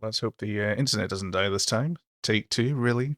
Let's hope the internet doesn't die this time. Take two, really?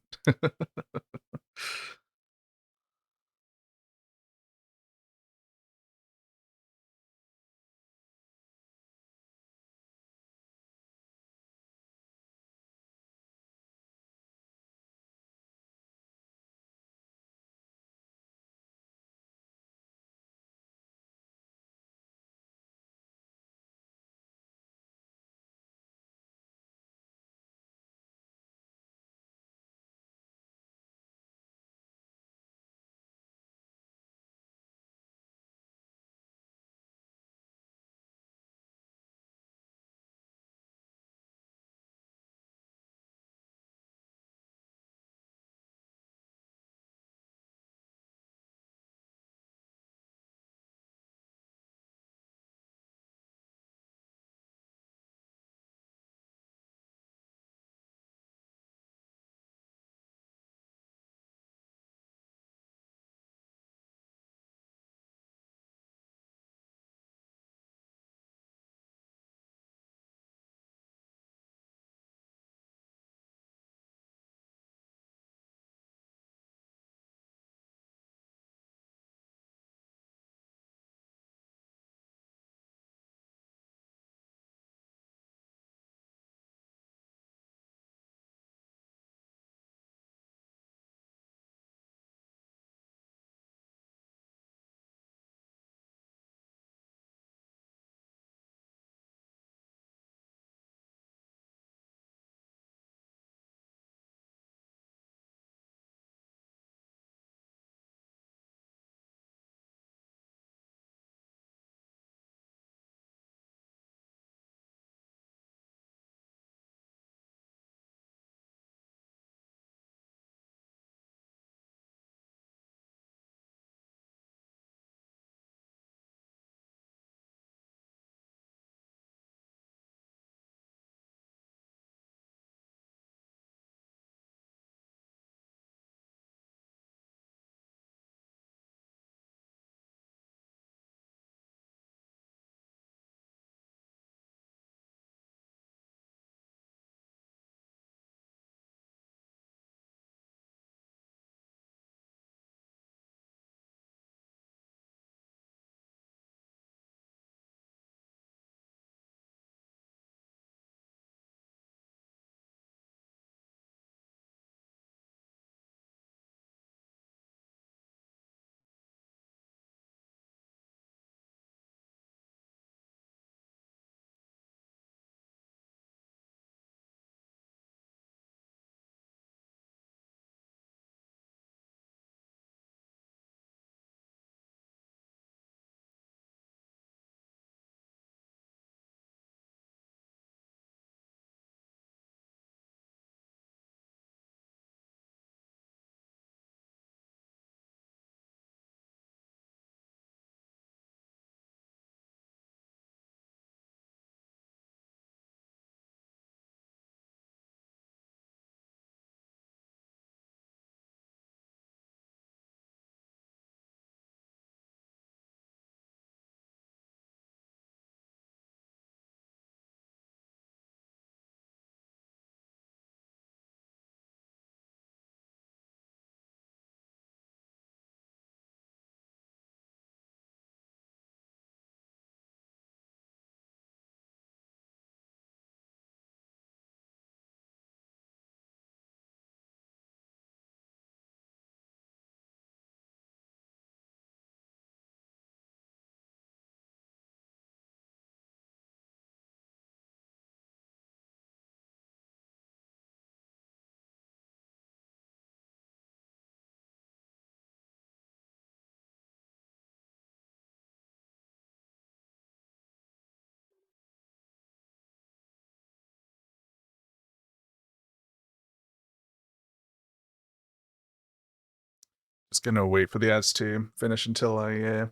Just gonna wait for the ads to finish until I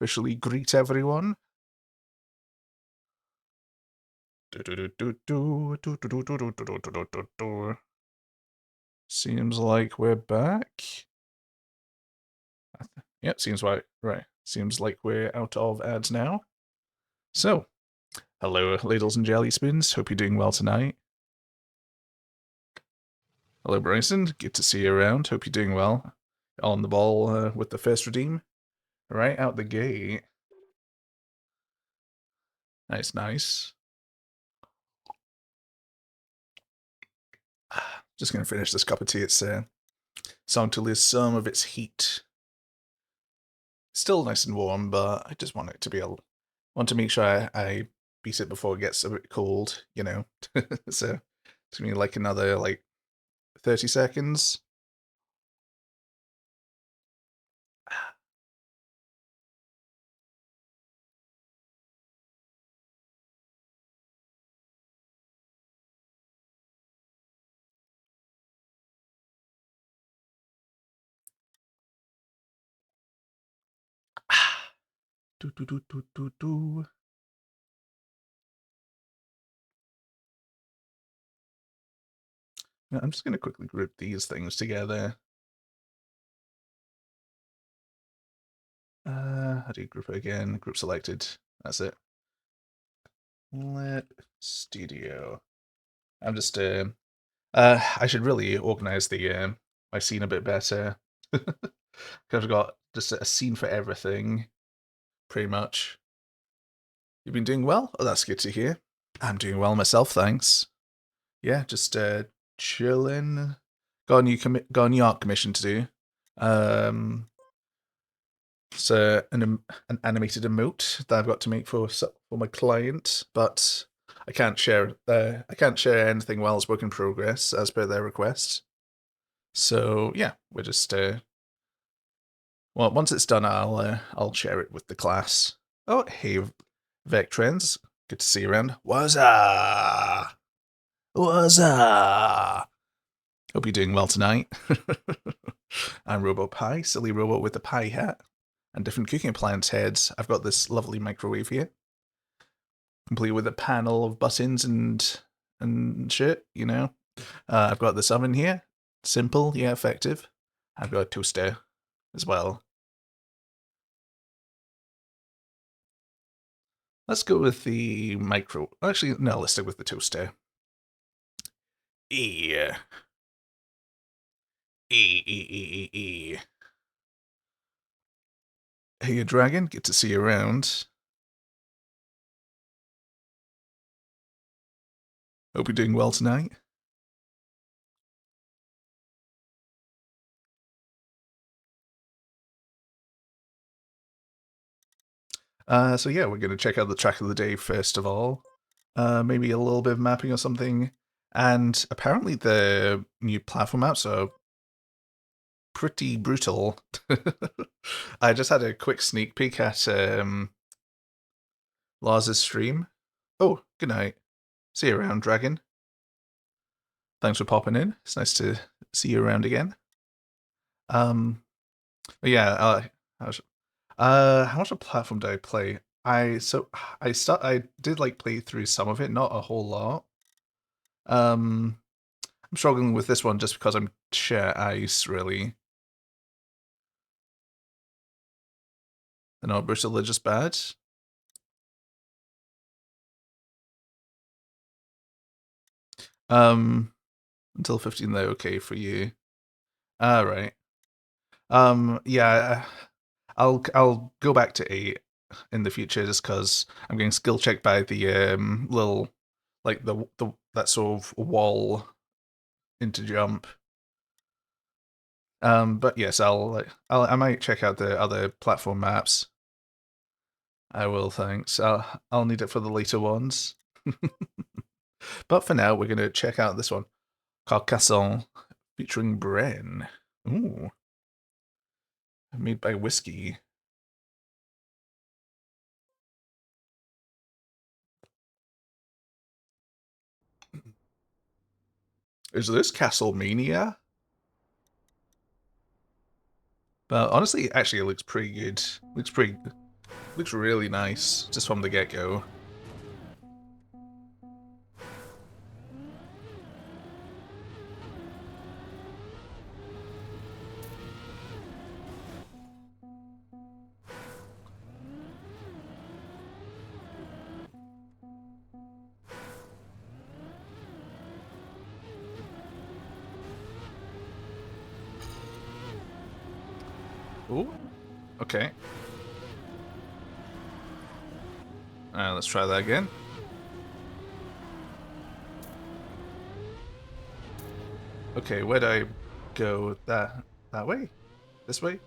officially greet everyone. Seems like we're back. Yep, seems right. Seems like we're out of ads now. So, Hello, ladles and jelly spoons. Hope you're doing well tonight. Hello, Bryson. Good to see you around. Hope you're doing well. On the ball with the first redeem. Right out the gate. Nice, nice. Just going to finish this cup of tea. It's starting to lose some of its heat. Still nice and warm, but I just want it to be want to make sure I beat it before it gets a bit cold, you know. So it's going to be like another 30 seconds. Do, do, do, do, do, do. I'm just going to quickly group these things together. How do you group it again? Group selected. That's it. Let studio. I'm just I should really organize the my scene a bit better. I've got just a scene for everything, pretty much. You've been doing well? Oh, that's good to hear. I'm doing well myself, thanks. Yeah, just chilling. Got a new art commission to do. It's an animated emote that I've got to make for my client, but I can't share anything while it's work in progress as per their request. So yeah, we're just well, once it's done, I'll share it with the class. Oh, hey, Vectrends, good to see you around. Wazza, wazza. Hope you're doing well tonight. I'm Robo Pie, silly robot with the pie hat and different cooking appliance heads. I've got this lovely microwave here, complete with a panel of buttons and shit, you know. I've got this oven here, simple yet effective. I've got a toaster as well. Let's go with the micro. Actually, no, let's stick with the toaster. E. E. Hey, dragon, good to see you around. Hope you're doing well tonight. So yeah, we're going to check out the track of the day first of all. Maybe a little bit of mapping or something. And apparently the new platform maps are pretty brutal. I just had a quick sneak peek at Lars's stream. Oh, good night. See you around, Dragon. Thanks for popping in. It's nice to see you around again. But yeah, how much of platform did I play? I did play through some of it, not a whole lot. I'm struggling with this one just because I'm share ice, really. I know Bristol are just bad. Until 15 they're okay for you. Right. Yeah, I'll go back to 8 in the future just because I'm getting skill checked by the little the that sort of wall into jump. But yes, I might check out the other platform maps. I will, thanks. I'll need it for the later ones. But for now, we're gonna check out this one, Carcassonne, featuring Bren. Ooh, made by Whiskey. Is this Castlemania? But honestly, actually, it looks pretty good. Looks really nice just from the get-go. Okay. Let's try that again. Okay, where'd I go? That way? This way?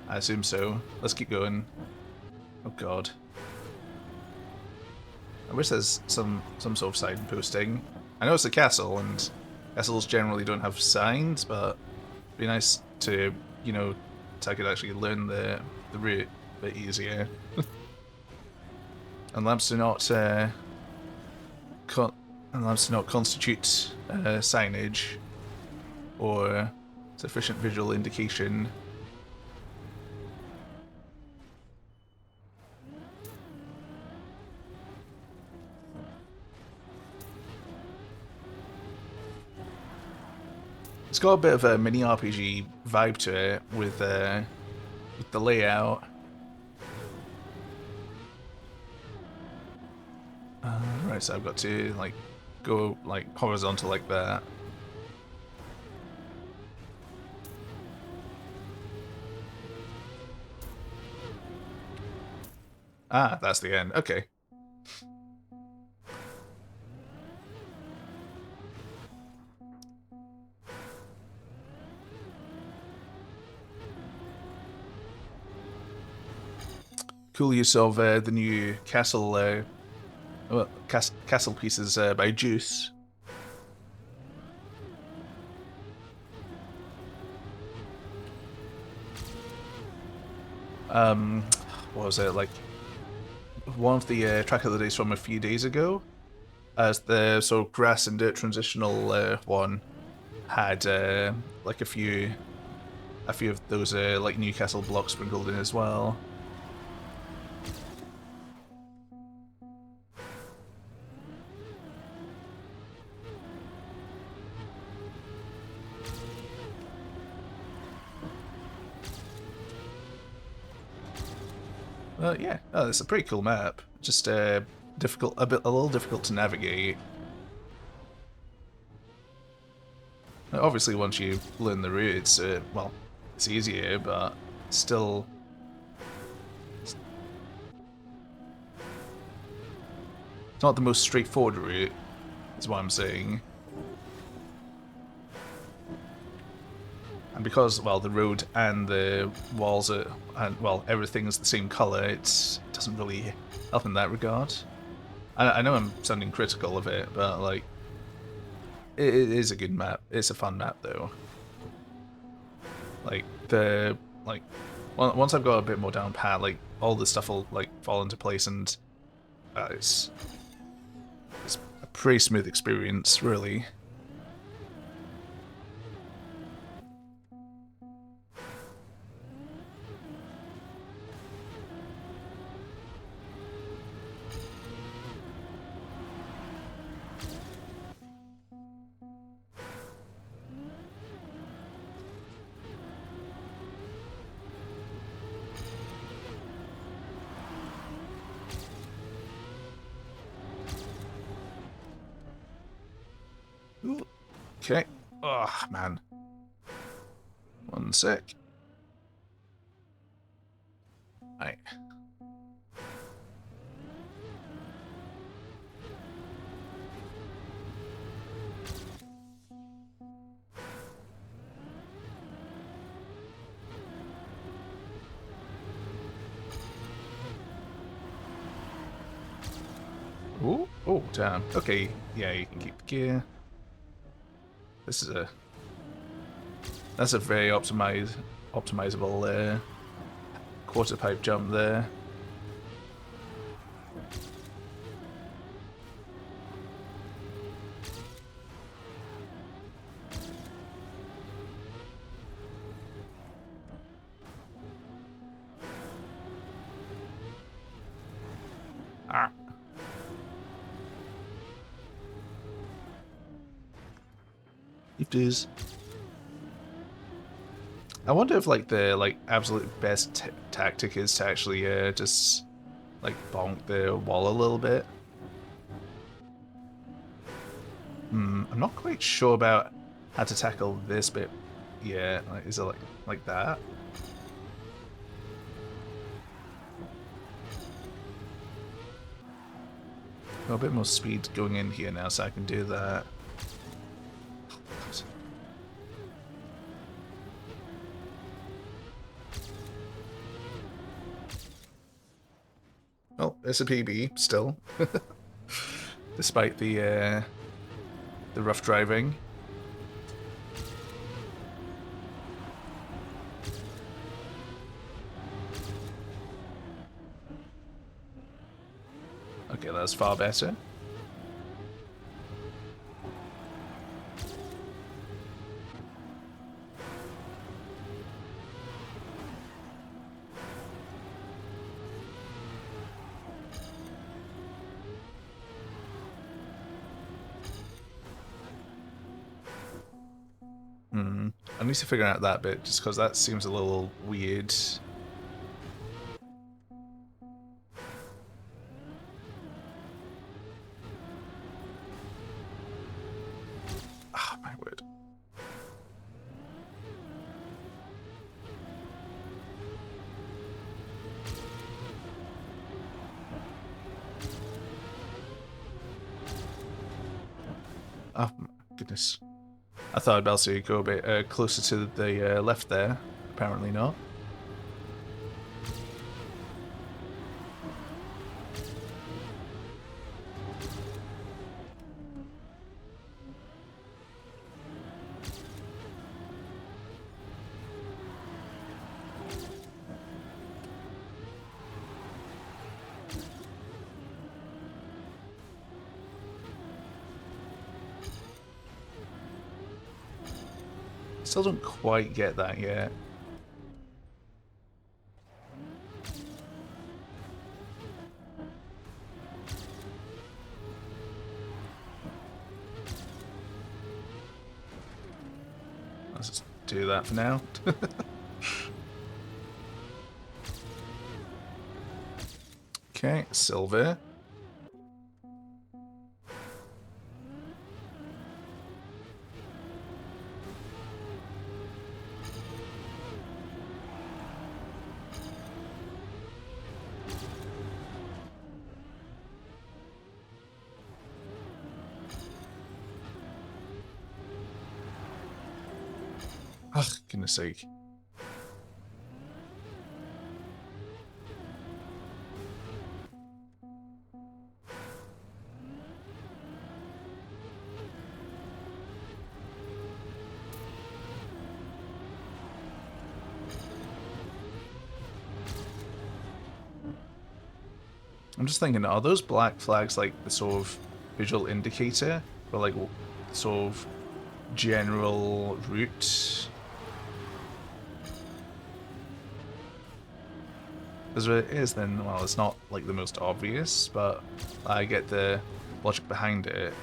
I assume so. Let's keep going. Oh god. I wish there's some sort of signposting. I know it's a castle, and castles generally don't have signs, but it'd be nice to, you know, so I could actually learn the route a bit easier. And lamps do not constitute signage or sufficient visual indication. It's got a bit of a mini RPG vibe to it with the layout. Right, so I've got to like go like horizontal like that. Ah, that's the end. Okay. Cool use of the new castle, castle pieces by Juice. What was it like? One of the track of the days from a few days ago, as the sort of grass and dirt transitional one had like a few of those like Newcastle blocks sprinkled in as well. Yeah, oh, it's a pretty cool map. Just difficult, a little difficult to navigate. Obviously, once you learn the route, it's well, it's easier, but still, it's not the most straightforward route. Is what I'm saying. And because, well, the road and the walls are, and well, everything's the same color, it doesn't really help in that regard. I know I'm sounding critical of it, but like, it is a good map. It's a fun map though. Like like once I've got a bit more down pat, like all the stuff will like fall into place, and it's a pretty smooth experience, really. Ooh. Okay. Oh man. One sec. Right. Ooh. Oh, damn. Okay. Yeah, you can keep the gear. This is a... That's a very optimizable quarter pipe jump there. Ah. It is. I wonder if like the absolute best tactic is to actually just like bonk the wall a little bit. I'm not quite sure about how to tackle this bit. Yeah, like, is it like that? Got a bit more speed going in here now, so I can do that. Well, it's a PB still, despite the rough driving. Okay, that's far better. I need to figure out that bit, just because that seems a little weird. Ah, my word. Oh, my goodness. I thought I'd be able to go a bit closer to the left there. Apparently not. Still don't quite get that yet. Let's just do that for now. Okay, silver. Oh, goodness sake. I'm just thinking, are those black flags like the sort of visual indicator for like sort of general route? Because if it is, then, well, it's not like the most obvious, but I get the logic behind it.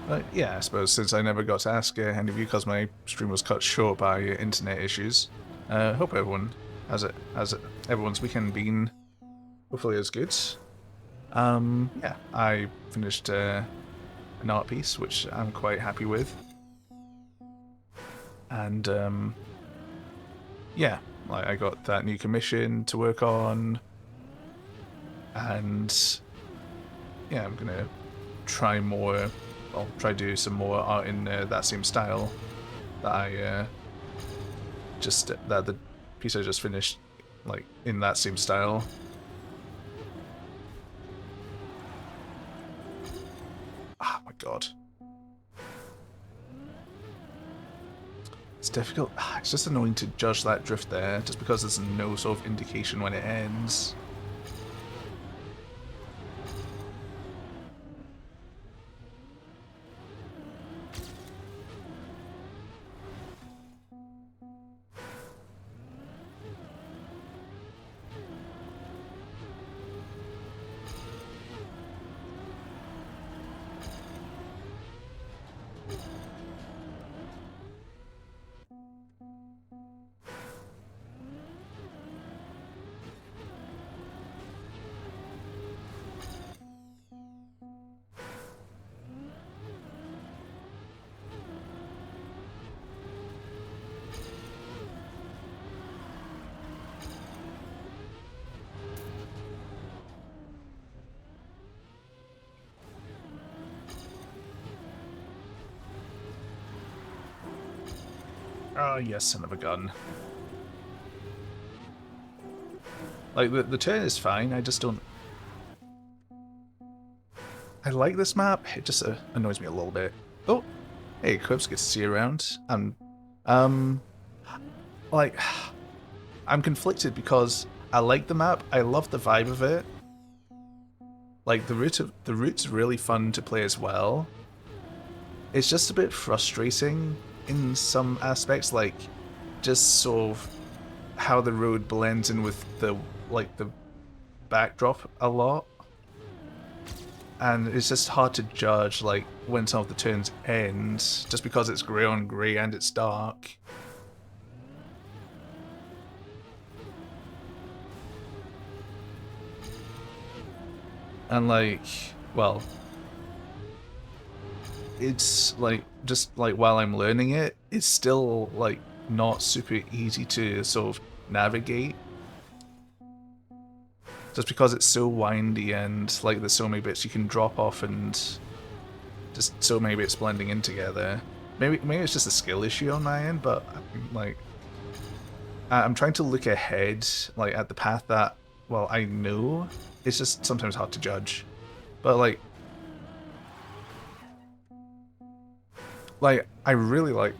But yeah, I suppose since I never got to ask any of you because my stream was cut short by internet issues, hope everyone has everyone's weekend been hopefully as good. Yeah, I finished an art piece which I'm quite happy with, and yeah, like I got that new commission to work on, and yeah, I'm gonna try more. I'll try to do some more art in that same style that I that the piece I just finished, like in that same style. Oh my god. difficult. It's just annoying to judge that drift there, just because there's no sort of indication when it ends. Oh, yes, son of a gun. Like, the turn is fine, I just don't... I like this map, it just annoys me a little bit. Oh, hey, Quips, good to see you around. Like, I'm conflicted because I like the map, I love the vibe of it. Like, the route's really fun to play as well. It's just a bit frustrating in some aspects, like, just sort of how the road blends in with the backdrop a lot. And it's just hard to judge, like, when some of the turns end, just because it's grey on grey and it's dark. And, like, well, it's, like, just, like, while I'm learning it, it's still, like, not super easy to sort of navigate. Just because it's so windy and, like, there's so many bits you can drop off and just so many bits blending in together. Maybe it's just a skill issue on my end, but, like, I'm trying to look ahead, like, at the path that, well, I know. It's just sometimes hard to judge. But, like, I really like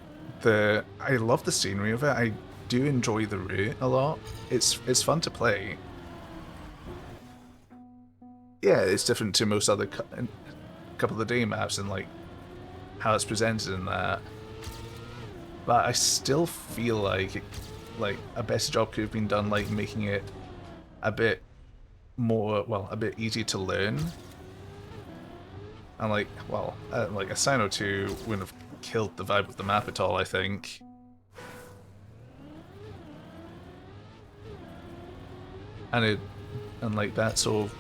I love the scenery of it. I do enjoy the route a lot. It's fun to play. Yeah, it's different to most other couple of the day maps and, like, how it's presented in that. But I still feel like a better job could have been done, like, making it a bit more, well, a bit easier to learn. And, like, well, like, a sign or two wouldn't have killed the vibe of the map at all, I think. And like, that sort of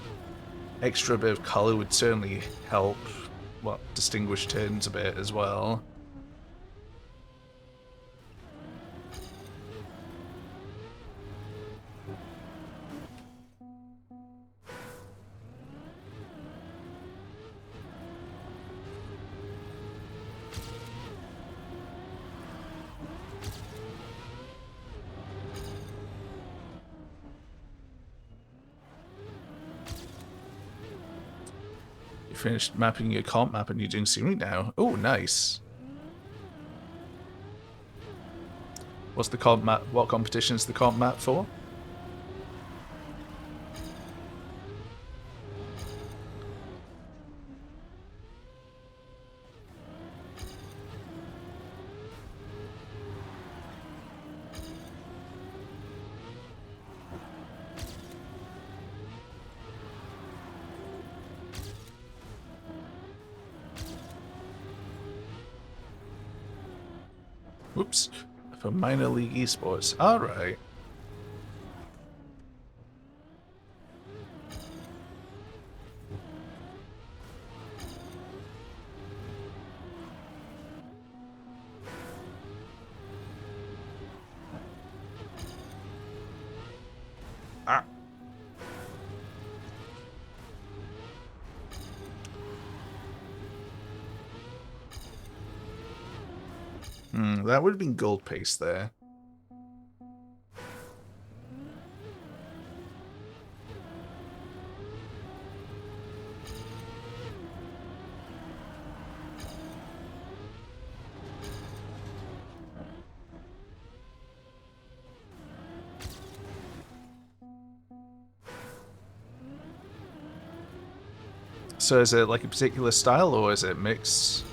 extra bit of colour would certainly help, well, distinguish turns a bit as well. You finished mapping your comp map and you're doing scenery now. Oh, nice. What's the comp map? What competition is the comp map for? Whoops. For minor league esports. Alright. Ah. That would have been gold paste there. So is it like a particular style or is it mixed?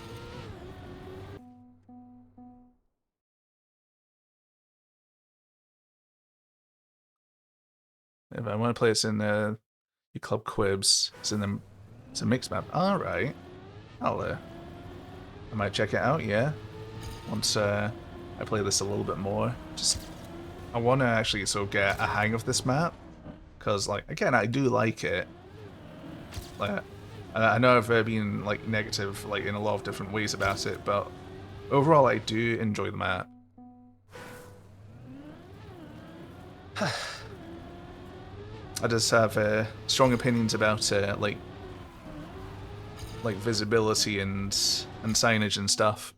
If I want to play, it's in your club quibs. It's in the. It's a mixed map. All right. I might check it out. Yeah. Once I play this a little bit more. Just I want to actually sort of get a hang of this map because, like, again, I do like it. Like, I know I've been like negative, like in a lot of different ways about it, but overall, I do enjoy the map. I just have strong opinions about like visibility and signage and stuff.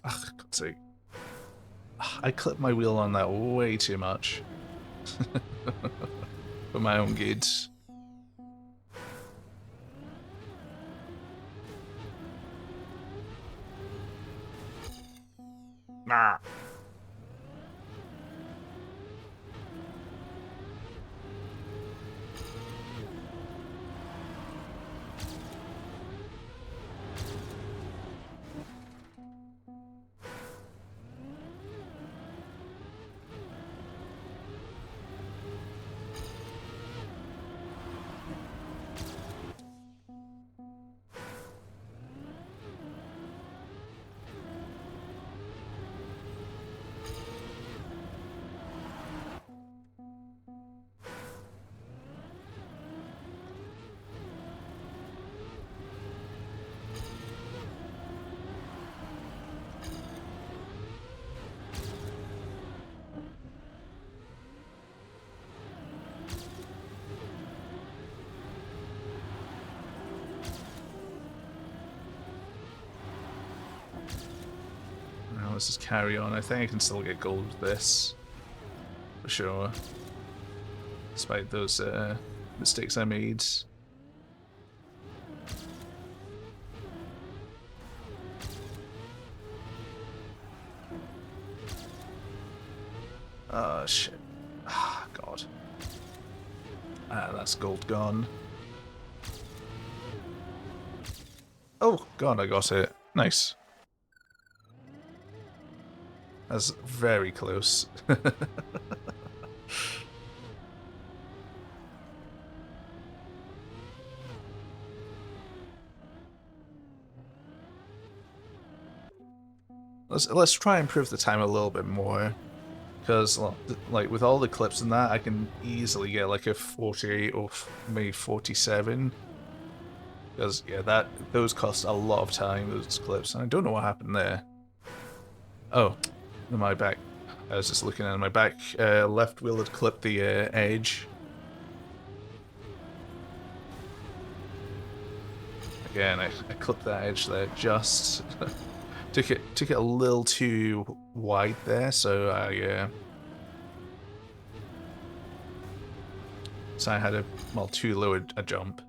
Ugh, God's sake. I clipped my wheel on that way too much. For my own good. Nah. Now let's just carry on. I think I can still get gold with this. For sure. Despite those mistakes I made. Oh shit. Ah, God. Ah, that's gold gone. Oh, God, I got it. Nice. That's very close. Let's try and improve the time a little bit more. Because, like, with all the clips in that, I can easily get, like, a 48 or maybe 47. Because, yeah, those cost a lot of time, those clips. And I don't know what happened there. Oh, my back. I was just looking at my back. Left wheel had clipped the edge. Again, I clipped that edge there just. took it a little too wide there, so I had too low a jump.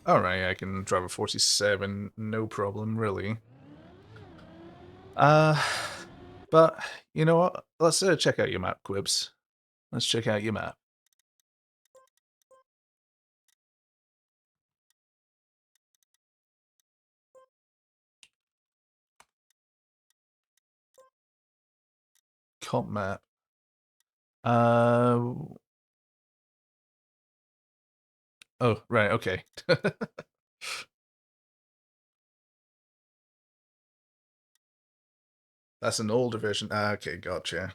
Alright, I can drive a 47, no problem, really. But, you know what? Let's check out your map, Quibs. Let's check out your map. Comp map. Oh, right, okay. That's an older version. Ah, okay, gotcha.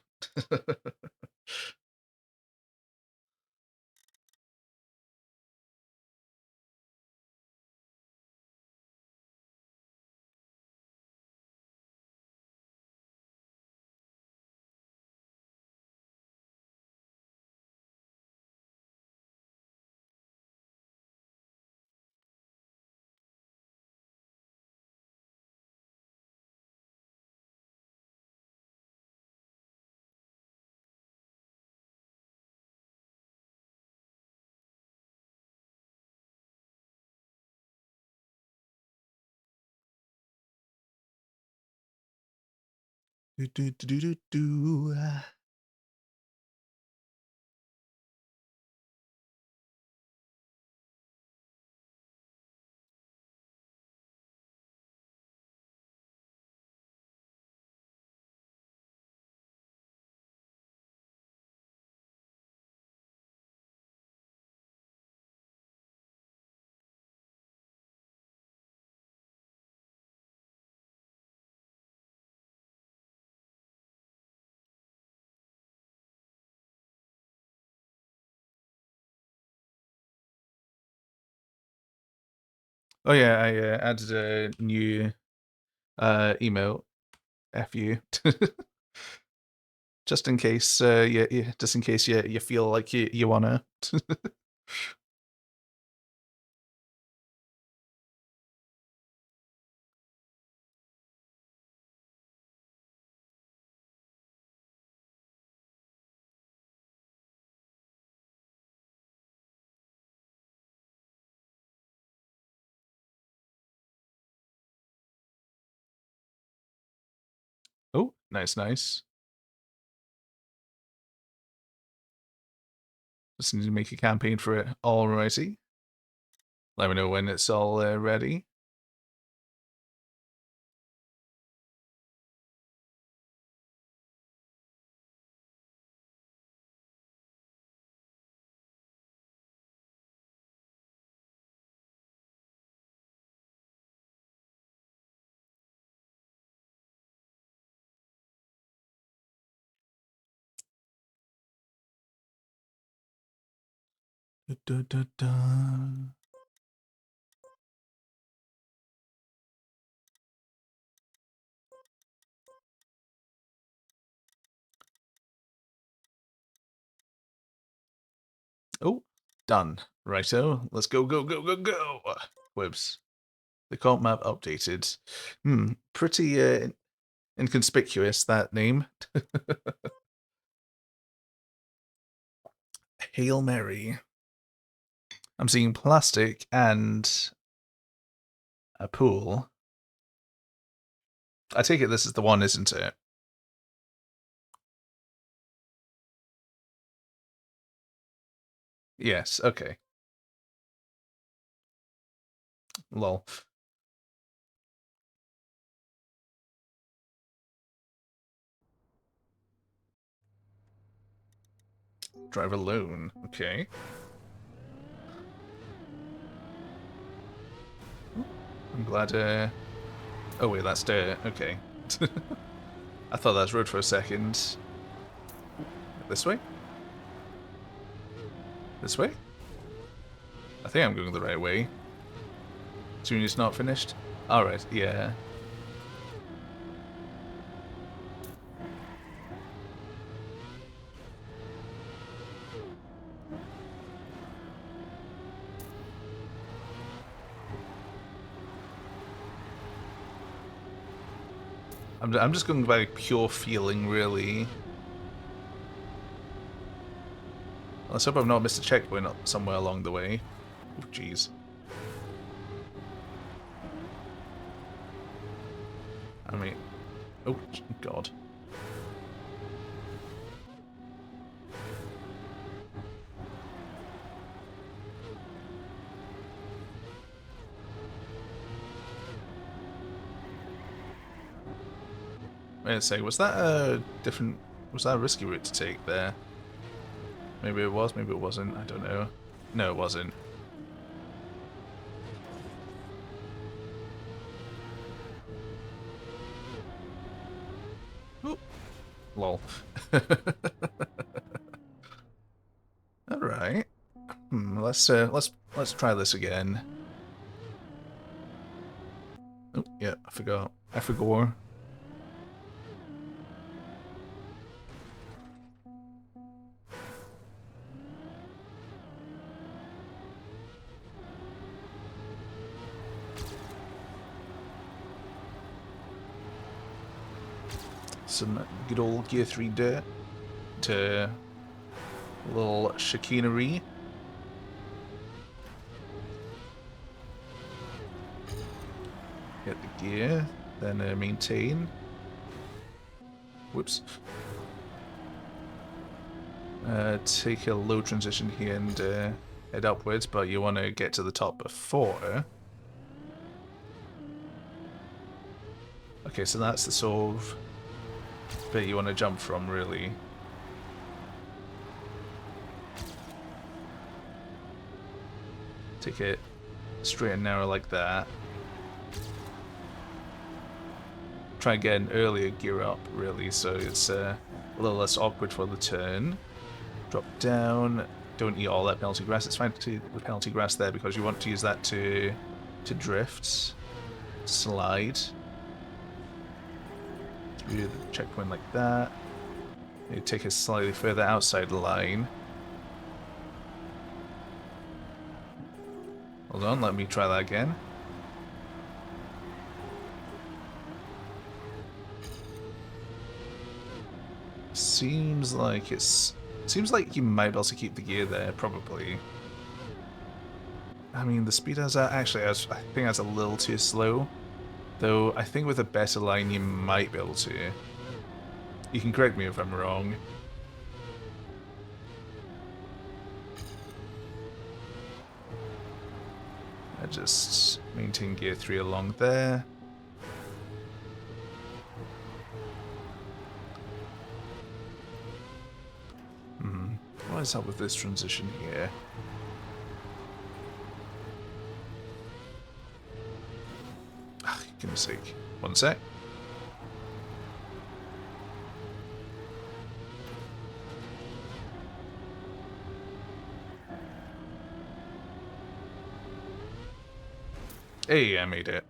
Do, do, do, do, do, do. Oh yeah, I added a new email. F you. Just in case, just in case you feel like you wanna. Oh, nice, nice. Just need to make a campaign for it. Alrighty. Let me know when it's all ready. Da, da, da, da. Oh, done. Righto. Let's go, go, go, go, go. Whoops. The comp map updated. Pretty inconspicuous, that name. Hail Mary. I'm seeing plastic and a pool. I take it this is the one, isn't it? Yes, okay. Lol. Drive alone. Okay. I'm glad, oh wait, that's dirt. Okay. I thought that was road for a second. This way? This way? I think I'm going the right way. Junior's not finished? Alright, yeah. I'm just going by pure feeling, really. Let's hope I've not missed a checkpoint somewhere along the way. Oh, jeez. I mean... Oh, God. Wait a sec, was that a different... Was that a risky route to take there? Maybe it was, maybe it wasn't, I don't know. No, it wasn't. Oop. Lol. Alright. Let's try this again. Oh, yeah, I forgot. I forgot. Some good old Gear 3 dirt to a little chicanery. Get the gear, then maintain. Whoops. Take a low transition here and head upwards, but you want to get to the top before. Okay, so that's the sort of bit you want to jump from, really. Take it straight and narrow like that. Try and get an earlier gear up, really, so it's a little less awkward for the turn. Drop down. Don't eat all that penalty grass. It's fine to eat the penalty grass there because you want to use that to drift, slide through the checkpoint like that. You take it slightly further outside the line. Hold on, let me try that again. Seems like you might be able to keep the gear there, probably. I mean, the speed has actually, I think that's a little too slow. Though, I think with a better line, you might be able to. You can correct me if I'm wrong. I just maintain gear 3 along there. What is up with this transition here? Ah, goodness sake. One sec. Hey, I made it.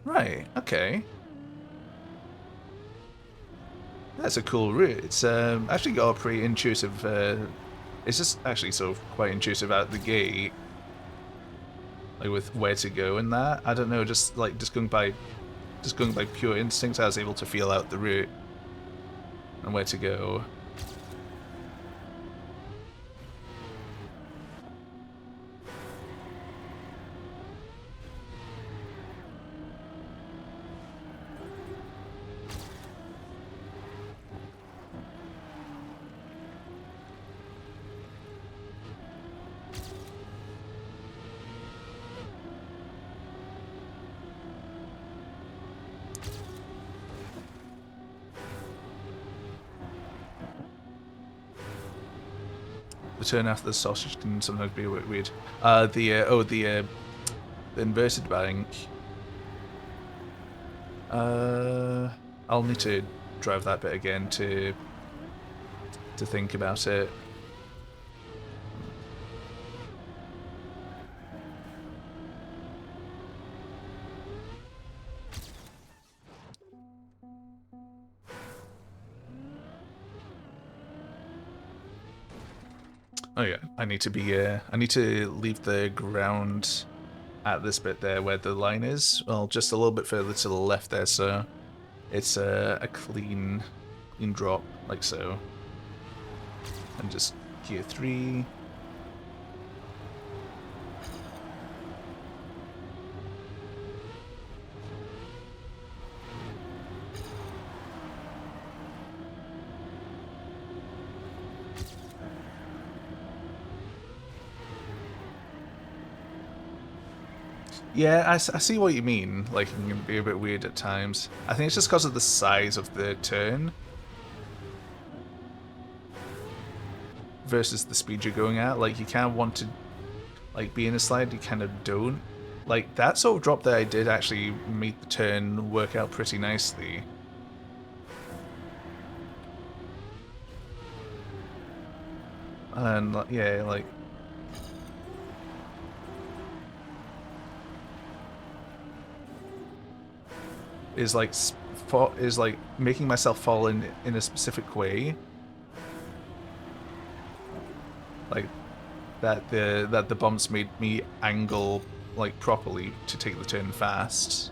Right, okay. That's a cool route. It's actually got a pretty intuitive... it's just actually sort of quite intuitive out the gate. Like with where to go and that. I don't know, just going by pure instinct, I was able to feel out the route and where to go. The turn after the sausage can sometimes be a bit weird. The inverted bank. I'll need to drive that bit again to think about it. Oh yeah, I need to leave the ground at this bit there where the line is. Well, just a little bit further to the left there, so it's a clean drop, like so. And just gear 3. Yeah, I see what you mean. Like, it can be a bit weird at times. I think it's just because of the size of the turn versus the speed you're going at. Like, you kind of want to be in a slide, you kind of don't. Like, that sort of drop there I did actually make the turn work out pretty nicely. And, yeah, like... is like making myself fall in a specific way. Like, that the bumps made me angle, like, properly to take the turn fast.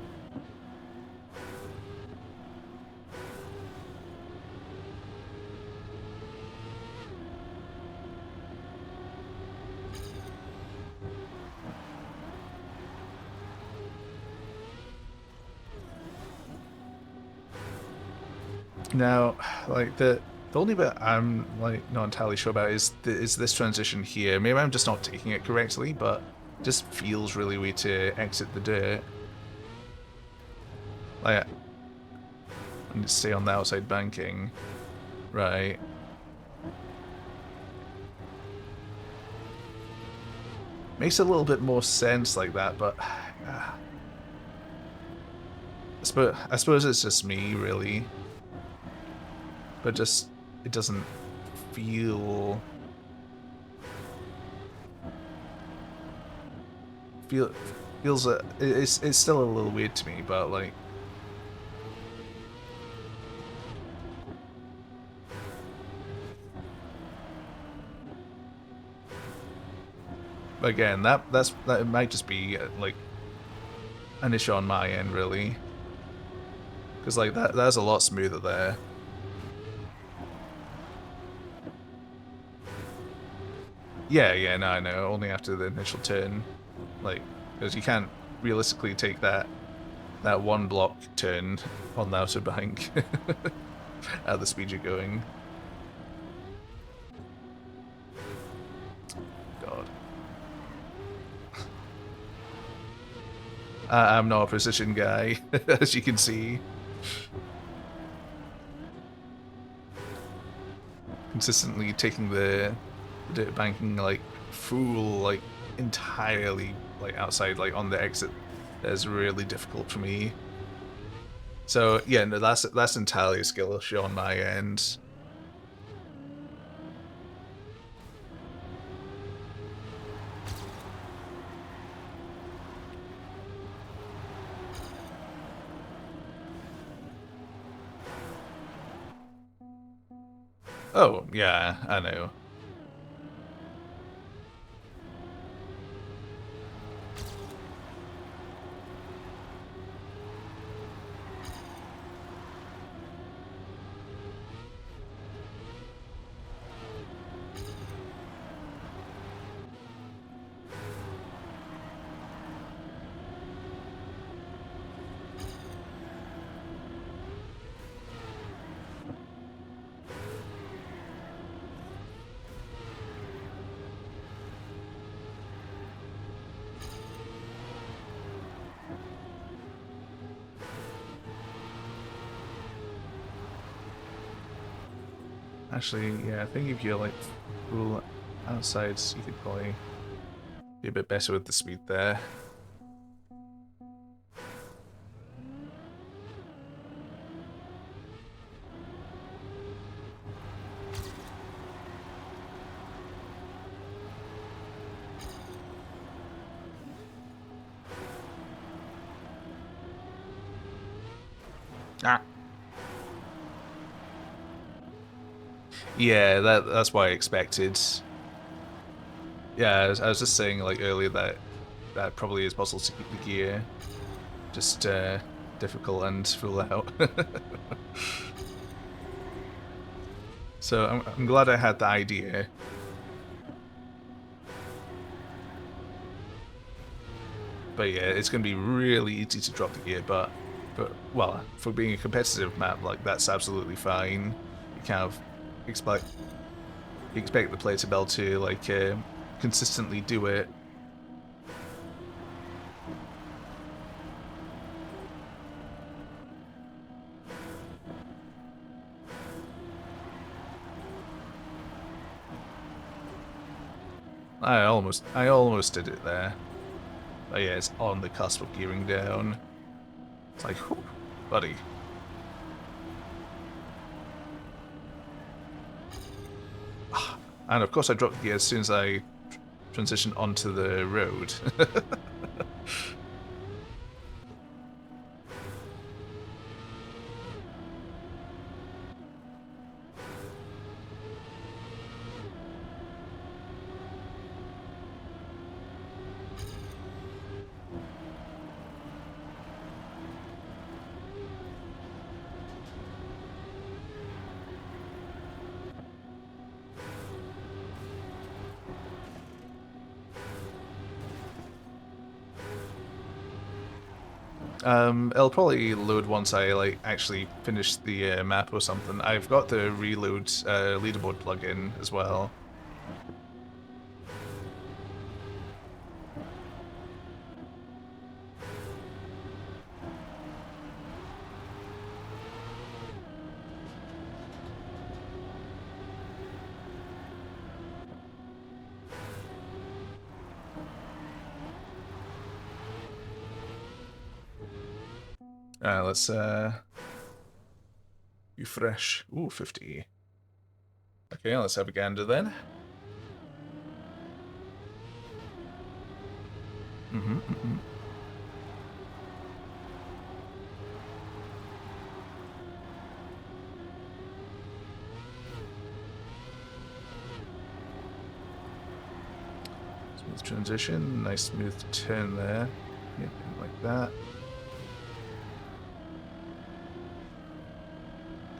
Now, like, the only bit I'm, like, not entirely sure about is this transition here. Maybe I'm just not taking it correctly, but it just feels really weird to exit the dirt. Like, I need to stay on the outside banking. Right. Makes a little bit more sense like that, but... I suppose it's just me, really. But just, it doesn't feel... feels it's still a little weird to me, but like... Again, that might just be like an issue on my end, really, because like that's a lot smoother there. Yeah, no, I know. Only after the initial turn, like, because you can't realistically take that one block turn on the outer bank at the speed you're going. God. I'm not a precision guy, as you can see. Consistently taking the dirt banking, like, full, like, entirely, like, outside, like, on the exit is really difficult for me. So, yeah, no, that's entirely a skill issue on my end. Oh, yeah, I know. Actually, yeah, I think if you're like full outside, you could probably be a bit better with the speed there. Ah. Yeah, that's what I expected. Yeah, I was just saying like earlier that that probably is possible to keep the gear, just difficult and full out. So I'm glad I had the idea. But yeah, it's going to be really easy to drop the gear, but well, for being a competitive map, like that's absolutely fine. You kind of expect the player to be able to like consistently do it. I almost did it there. But yeah, it's on the cusp of gearing down. It's like, whew, buddy. And of course I dropped the gear as soon as I transitioned onto the road. It'll probably load once I like actually finish the map or something. I've got the reload leaderboard plugin as well. Let's refresh. Ooh, 50. Okay, let's have a gander then. Mm-hmm. Smooth transition, nice smooth turn there. Yeah, like that.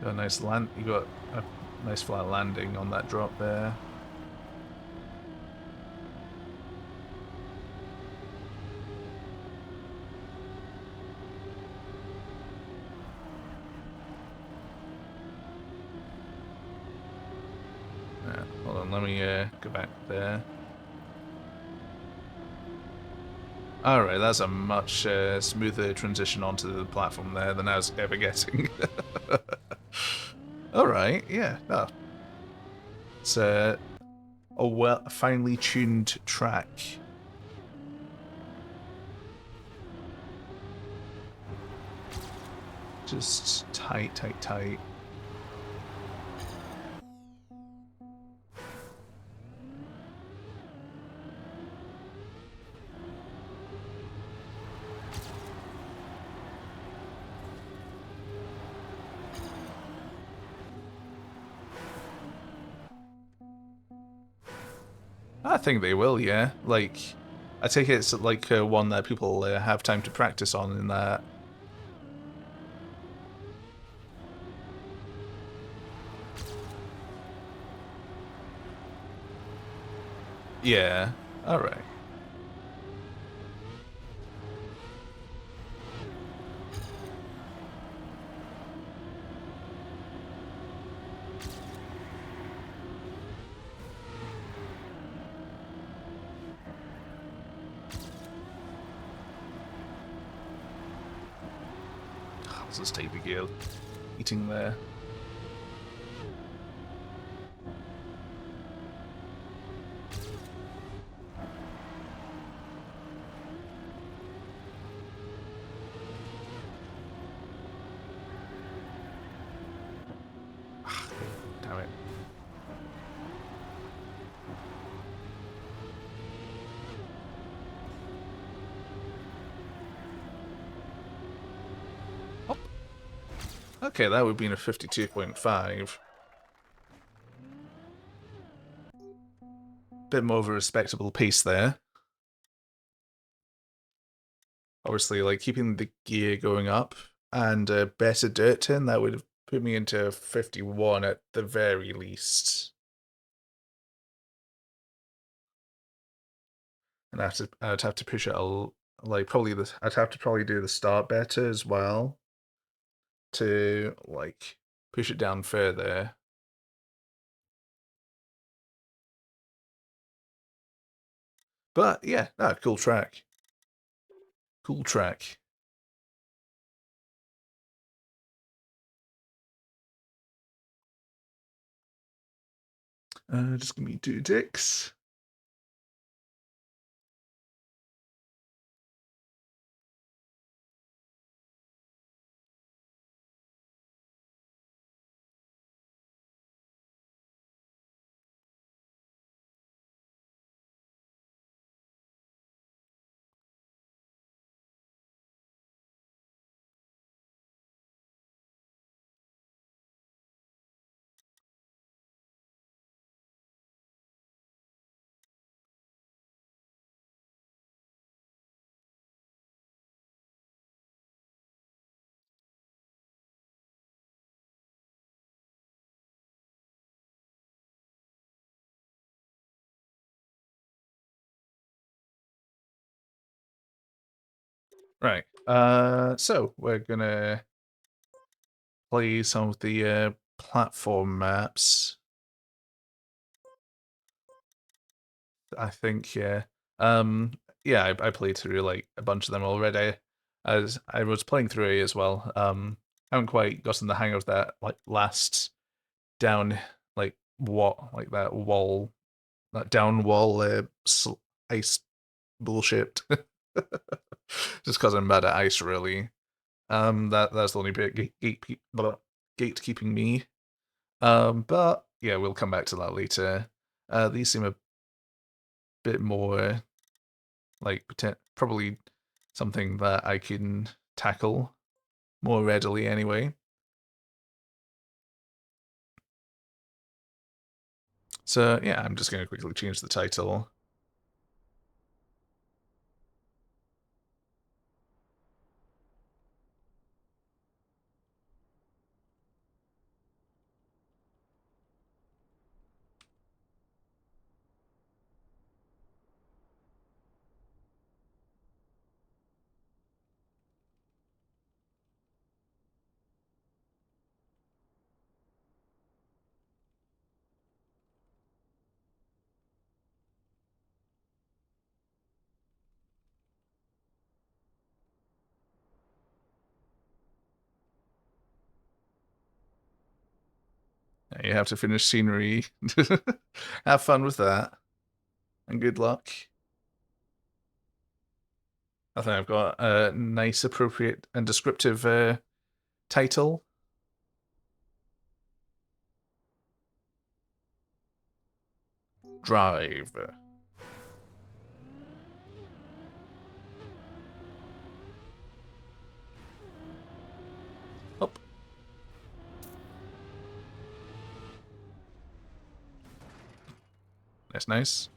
Got a nice land. You got a nice flat landing on that drop there. Hold on, let me go back there. Alright, that's a much smoother transition onto the platform there than I was ever getting. Alright, yeah. Oh. It's a finely tuned track. Just tight, tight, tight. I think they will, yeah. Like, I take it's like one that people have time to practice on in that. Yeah. All right. There's a stable girl eating there. Damn it. Oh. Okay, that would have been a 52.5. Bit more of a respectable pace there. Obviously, like, keeping the gear going up and better dirt tin, that would have put me into 51 at the very least. And I'd have to push it like probably I'd have to probably do the start better as well to like push it down further. But yeah, no, cool track. Cool track. Just give me 2 ticks. Right. So we're gonna play some of the platform maps. I think, yeah. Yeah, I played through like a bunch of them already. As I was playing through A as well. Haven't quite gotten the hang of that like last down like what like that wall that down wall ice bullshit. Just because I'm bad at ice, really. That's the only bit gatekeeping me. But yeah, we'll come back to that later. These seem a bit more like probably something that I can tackle more readily anyway. So yeah, I'm just going to quickly change the title. You have to finish scenery. Have fun with that, and good luck. I think I've got a nice, appropriate, and descriptive title. Drive. Up. That's nice.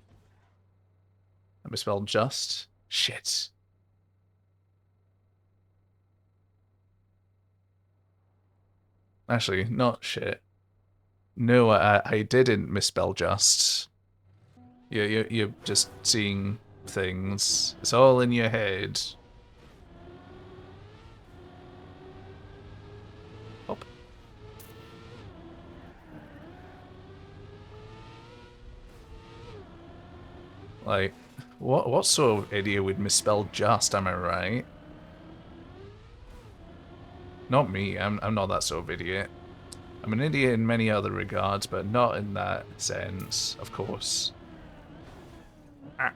misspelled just. Shit. Actually, not shit. No, I didn't misspell just. You're just seeing things. It's all in your head. Hop. Like, what sort of idiot would misspell just, am I right? Not me, I'm not that sort of idiot. I'm an idiot in many other regards, but not in that sense, of course. Ah.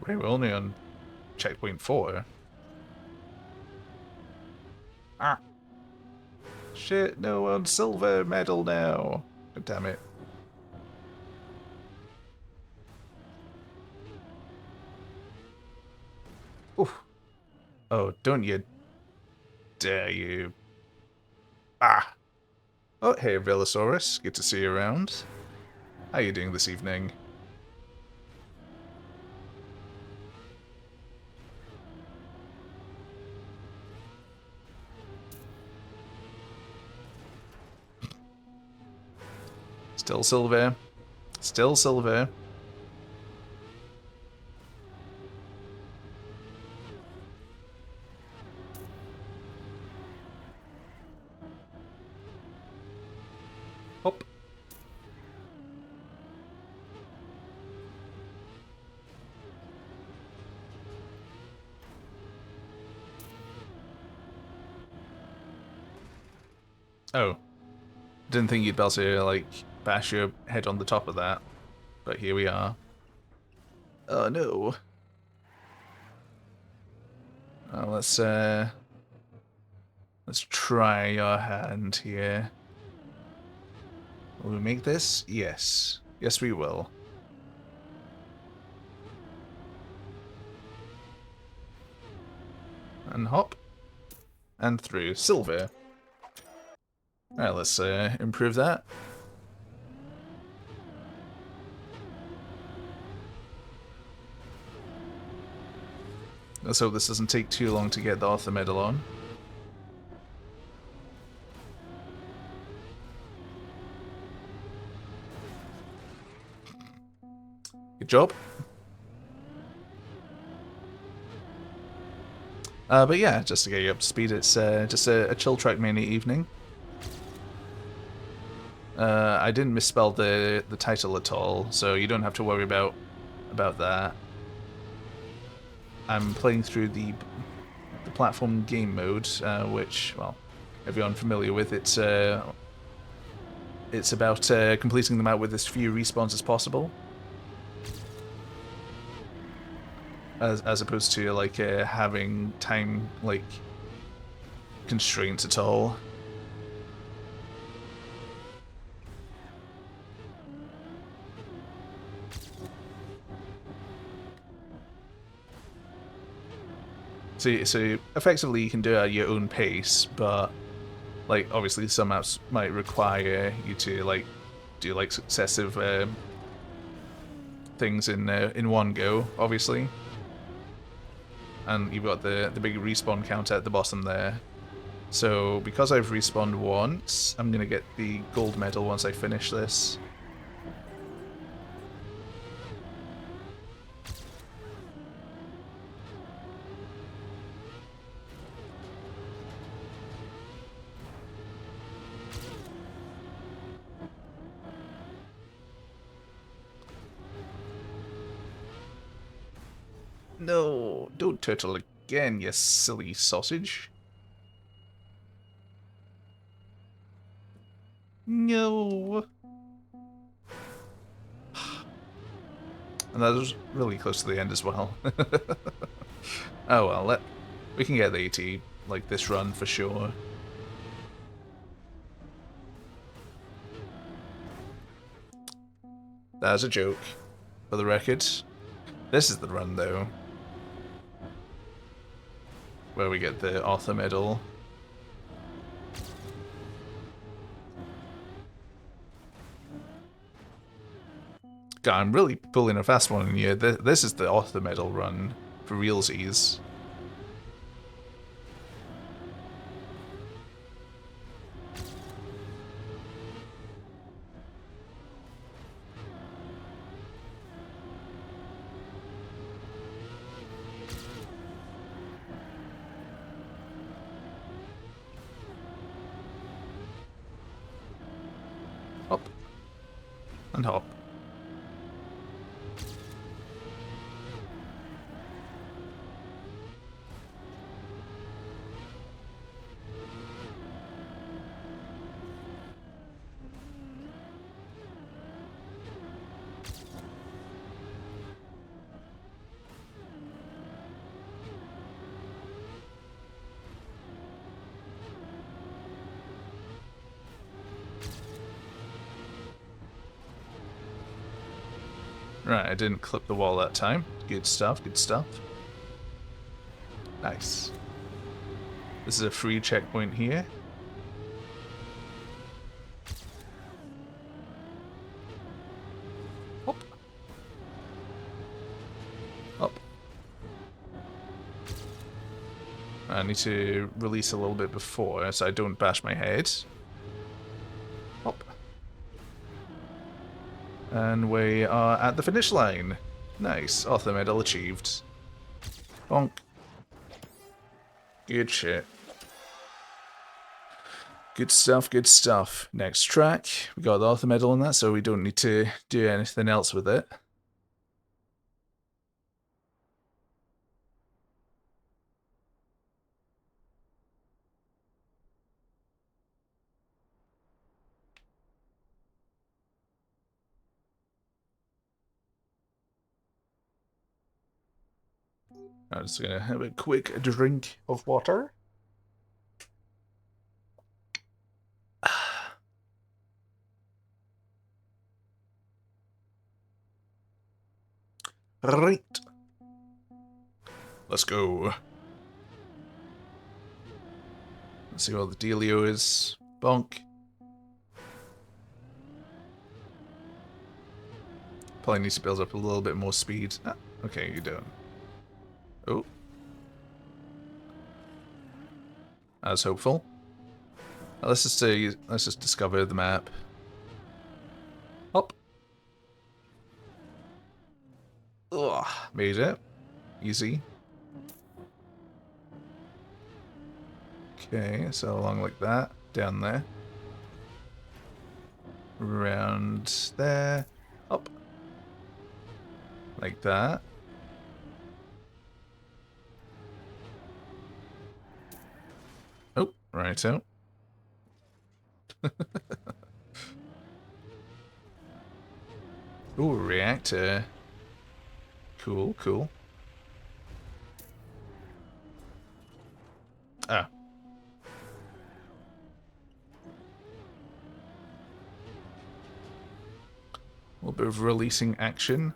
Wait, we're only on checkpoint 4. Ah. Shit, no, on silver medal now. God damn it. Oof. Oh, don't you dare you. Ah. Oh, hey, Velosaurus. Good to see you around. How are you doing this evening? Still silver. Still silver. Hop. Oh. Didn't think you'd be able to, like, bash your head on the top of that. But here we are. Oh, no. Let's try our hand here. Will we make this? Yes. Yes, we will. And hop. And through. Silver. Alright, let's improve that. Let's hope this doesn't take too long to get the Arthur medal on. Good job. But yeah, just to get you up to speed, it's just a chill Trackmania evening. I didn't misspell the title at all, so you don't have to worry about that. I'm playing through the platform game mode, which, well, everyone familiar with. It's about completing the map with as few respawns as possible, as opposed to like having time like constraints at all. So effectively you can do it at your own pace, but like obviously some maps might require you to like do like successive things in one go, obviously. And you've got the big respawn counter at the bottom there. So because I've respawned once, I'm gonna get the gold medal once I finish this. No, don't turtle again, you silly sausage. No. And that was really close to the end as well. Oh well, we can get the 80 like this run for sure. That's a joke. for the record. This is the run, though, where we get the Arthur Medal. God, I'm really pulling a fast one in here. This is the Arthur Medal run for realsies. Hop. And hop. Right, I didn't clip the wall that time. Good stuff, good stuff. Nice. This is a free checkpoint here. Hop. Up. I need to release a little bit before so I don't bash my head. Hop. And we are at the finish line. Nice. Arthur Medal achieved. Bonk. Good shit. Good stuff, good stuff. Next track. We got the Arthur Medal on that, so we don't need to do anything else with it. I'm just gonna have a quick drink of water. Right. Let's go. Let's see what the dealio is. Bonk. Probably needs to build up a little bit more speed. Ah, okay, you don't. Oh. I was hopeful. Let's just discover the map. Hop. Ugh, made it. Easy. Okay, so along like that. Down there. Around there. Up. Like that. Oh, right out. Ooh, reactor. Cool, cool. Ah. A little bit of releasing action.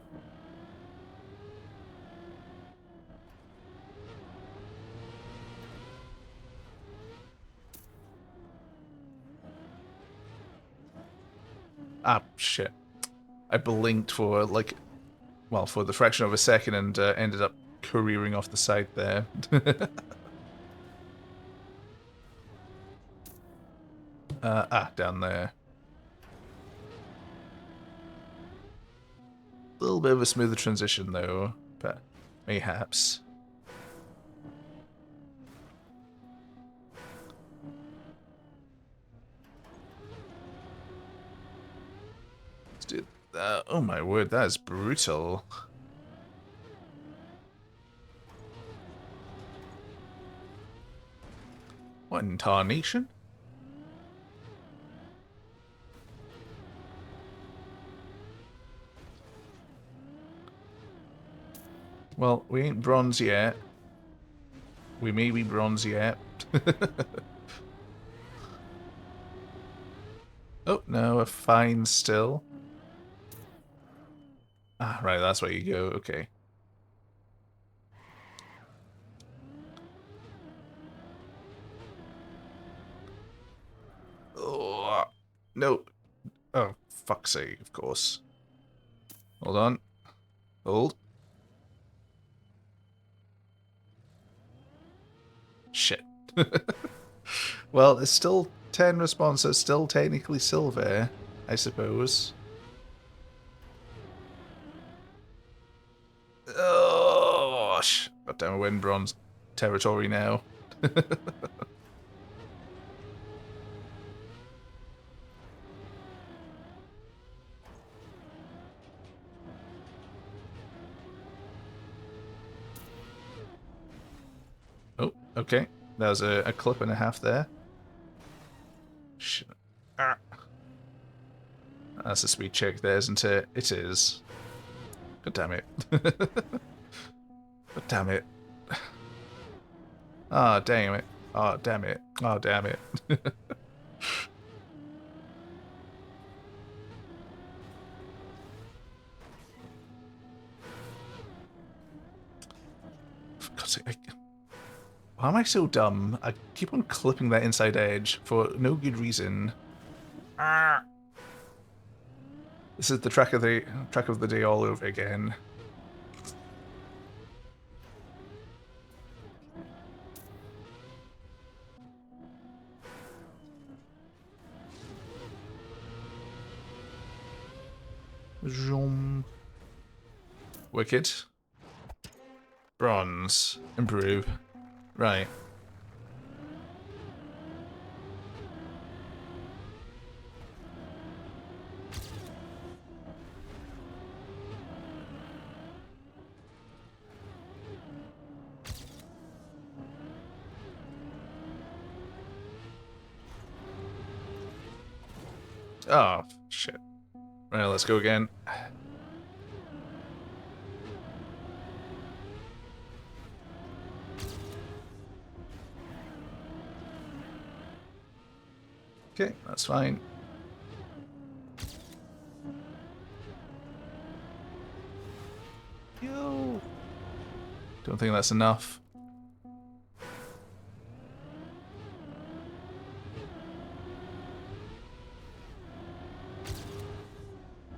Ah, shit. I blinked for, like, well, for the fraction of a second and ended up careering off the side there. Down there. A little bit of a smoother transition, though, but mayhaps. Let's do that. Oh my word, that is brutal. What in tarnation? Well, we ain't bronze yet. We may be bronze yet. Oh, no, we're fine still. Ah, right, that's where you go. Okay. Oh, no. Oh, fuck's sake, of course. Hold on. Hold. Shit. Well, it's still 10 responses, still technically silver, I suppose. Oh, God damn, we're in bronze territory now. Oh, okay. That was a clip and a half there. Shit. Ah. That's a speed check there, isn't it? It is. God damn it. God damn it. Ah, oh, damn it. Oh, damn it. Oh, damn it. For God's sake, why am I so dumb? I keep on clipping that inside edge for no good reason. Ah. This is the track of the day all over again. Zoom. Wicked. Bronze. Improve. Right. Oh, shit. Right, let's go again. Okay, that's fine. Yo! Don't think that's enough.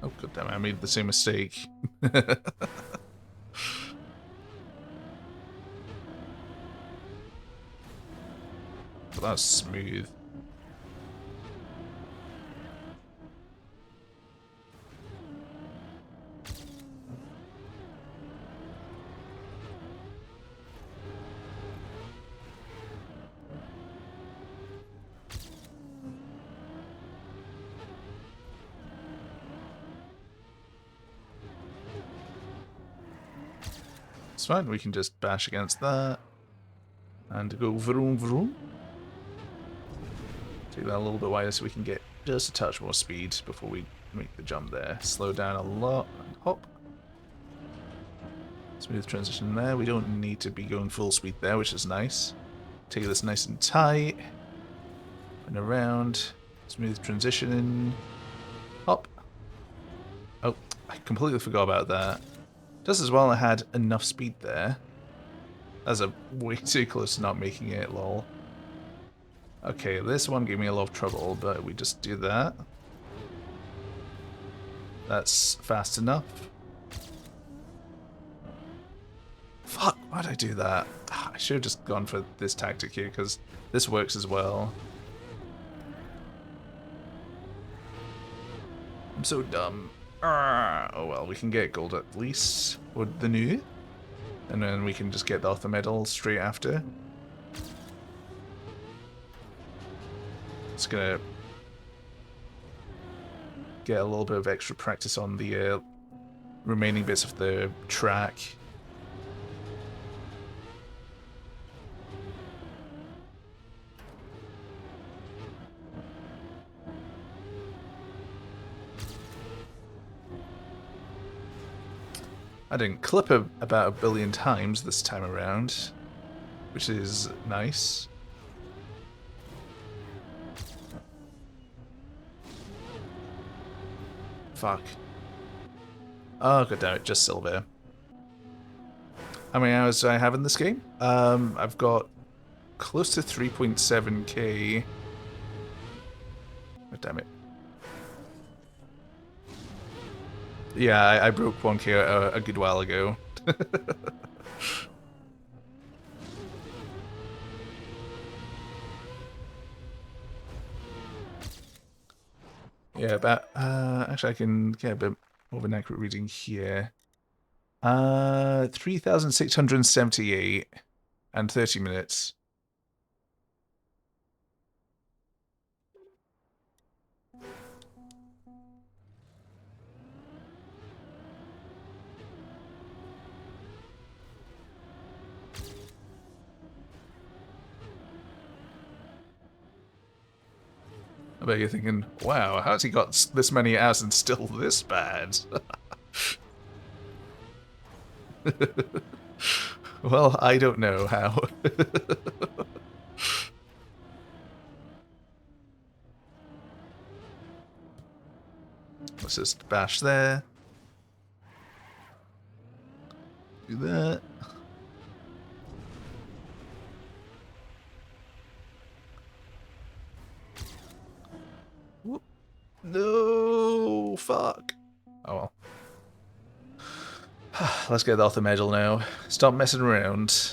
Oh, god damn it, I made the same mistake. But that's smooth. It's fine, we can just bash against that. And go vroom vroom. Take that a little bit wider so we can get just a touch more speed before we make the jump there. Slow down a lot and hop. Smooth transition there. We don't need to be going full speed there, which is nice. Take this nice and tight. And around. Smooth transition in. Hop. Oh, I completely forgot about that. Just as well I had enough speed there. That's a way too close to not making it, lol. Okay, this one gave me a lot of trouble, but we just do that. That's fast enough. Fuck, why'd I do that? I should have just gone for this tactic here, because this works as well. I'm so dumb. Oh well, we can get gold at least with the new. And then we can just get the Arthur medal straight after. It's gonna get a little bit of extra practice on the remaining bits of the track. I didn't clip about 1 billion times this time around, which is nice. Fuck. Oh, god damn it, just silver. How many hours do I have in this game? I've got close to 3.7k. God damn it. Yeah, I broke 1k a good while ago. Yeah, but actually I can get a bit more of an accurate reading here. 3,678 and 30 minutes. I bet you're thinking, wow, how's he got this many hours and still this bad? Well, I don't know how. Let's just bash there. Do that. Whoop. No, fuck. Oh well. Let's get off the medal now. Stop messing around.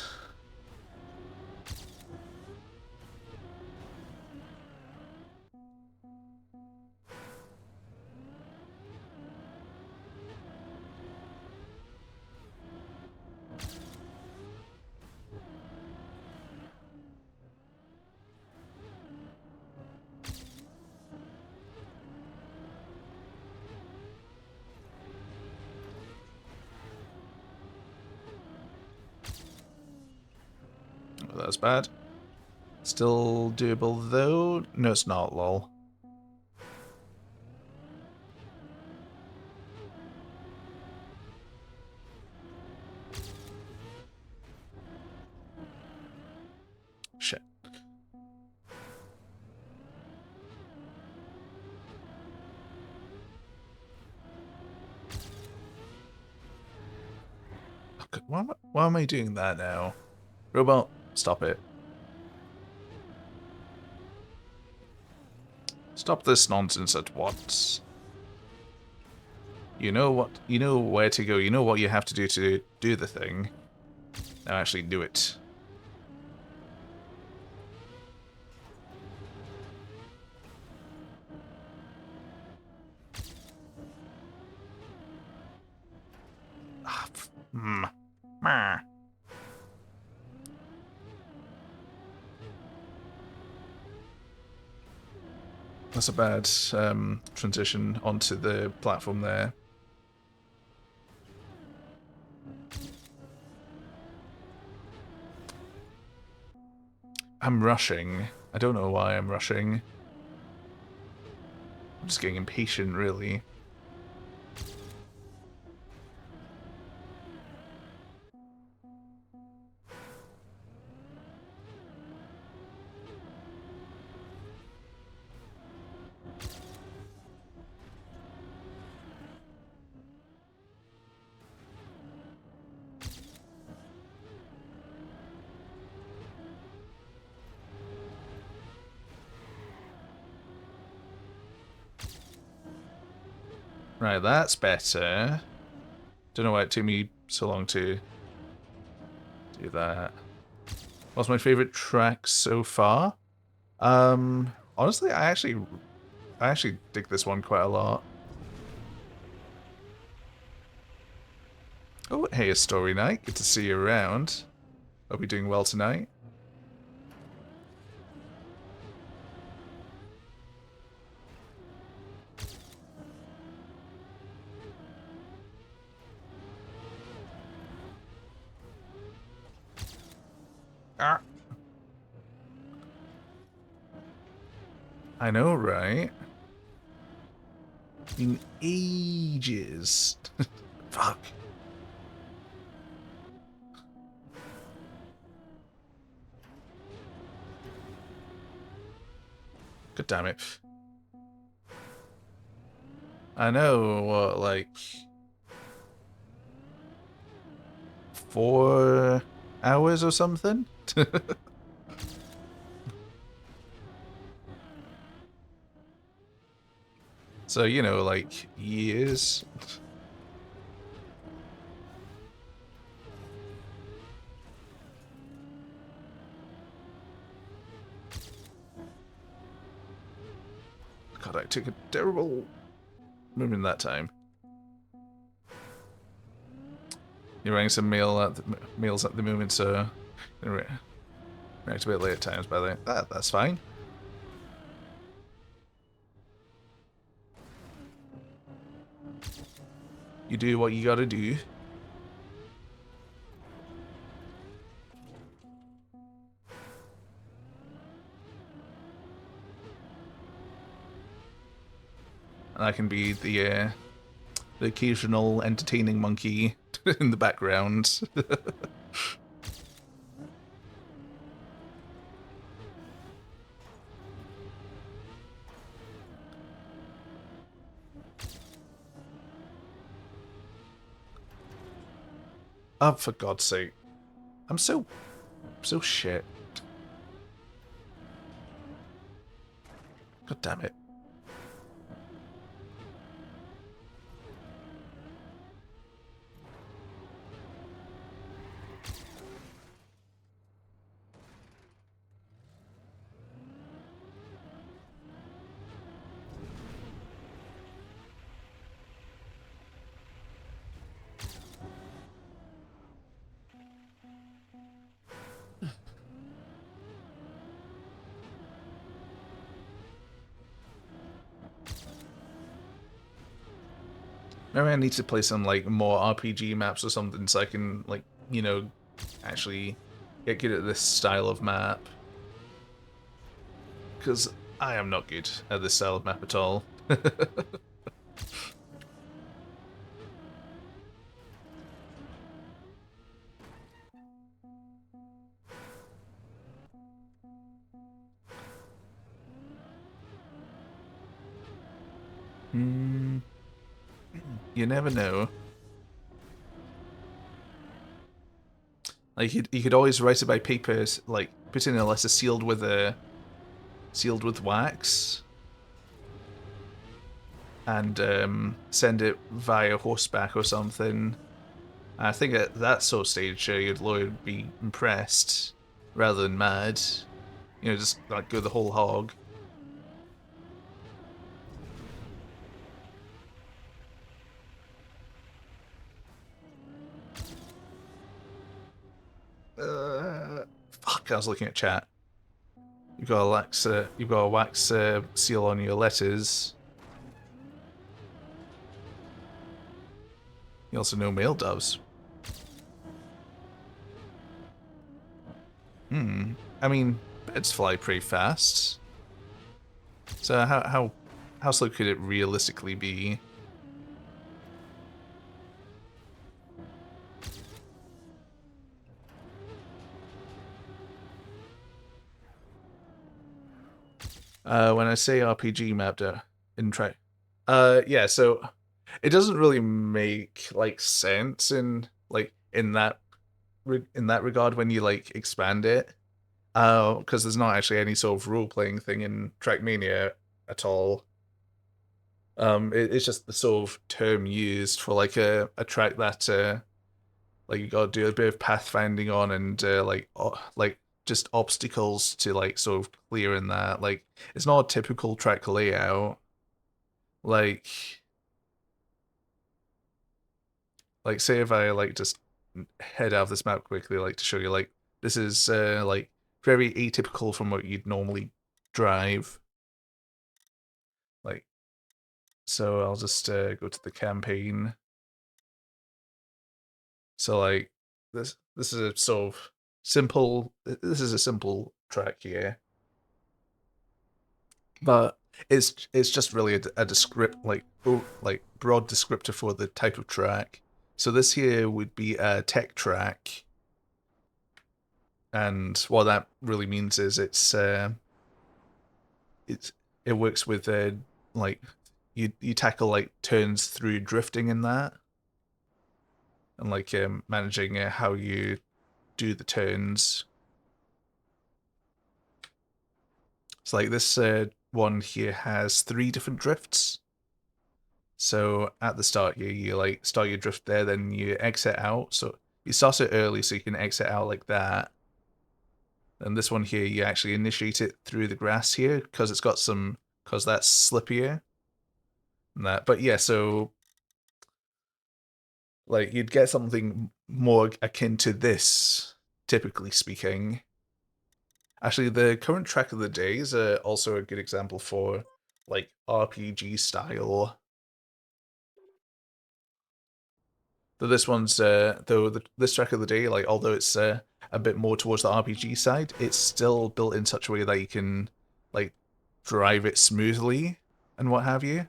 Oh, that was bad. Still doable though? No, it's not, lol. Shit. Why am I doing that now? Robot, stop it. Stop this nonsense at once. You know what? You know where to go. You know what you have to do the thing. Now actually do it. Ah, That's a bad transition onto the platform there. I'm rushing. I don't know why I'm rushing. I'm just getting impatient, really. Right, that's better. Don't know why it took me so long to do that. What's my favorite track so far? Honestly, I actually dig this one quite a lot. Oh, hey, a story night. Good to see you around. Hope you're doing well tonight. Ah. I know, right? In ages. Fuck. God damn it. I know what, like... 4 hours or something. So, you know, like, years. God, I took a terrible moment that time. You're running some meals at the moment, so react a bit late at times, by the way. That's fine. You do what you gotta do. And I can be the occasional entertaining monkey in the background. Oh, for God's sake. I'm so shit. God damn it. Maybe I need to play some, like, more RPG maps or something so I can, like, you know, actually get good at this style of map. Because I am not good at this style of map at all. Hmm. You never know. Like, you could always write it by paper, like, put in a letter sealed with wax, and send it via horseback or something. I think at that sort of stage, your lawyer would be impressed rather than mad. You know, just like go the whole hog. Fuck! I was looking at chat. You've got a wax seal on your letters. You also know male doves. I mean, birds fly pretty fast. So how slow could it realistically be? When I say RPG map in track, yeah. So it doesn't really make like sense in that regard when you like expand it. Because there's not actually any sort of role playing thing in Trackmania at all. It's just the sort of term used for like a track that like you got to do a bit of pathfinding on and like just obstacles to like sort of clear in that. Like it's not a typical track layout. Like say if I like just head out of this map quickly, like to show you like this is like very atypical from what you'd normally drive. Like so I'll just go to the campaign. So like this is a sort of this is a simple track here. But it's just really a descript like broad descriptor for the type of track. So this here would be a tech track, and what that really means is it's it works with like you tackle like turns through drifting in that. and like managing how you do the turns. So like this one here has 3 different drifts. So at the start you like start your drift there, then you exit out. So you start it early so you can exit out like that. And this one here, you actually initiate it through the grass here because it's got some, because that's slippier. And that, but yeah, so like you'd get something more akin to this, typically speaking. Actually, the current track of the day is also a good example for like RPG style. Though this one's this track of the day, like although it's a bit more towards the RPG side, it's still built in such a way that you can like drive it smoothly and what have you.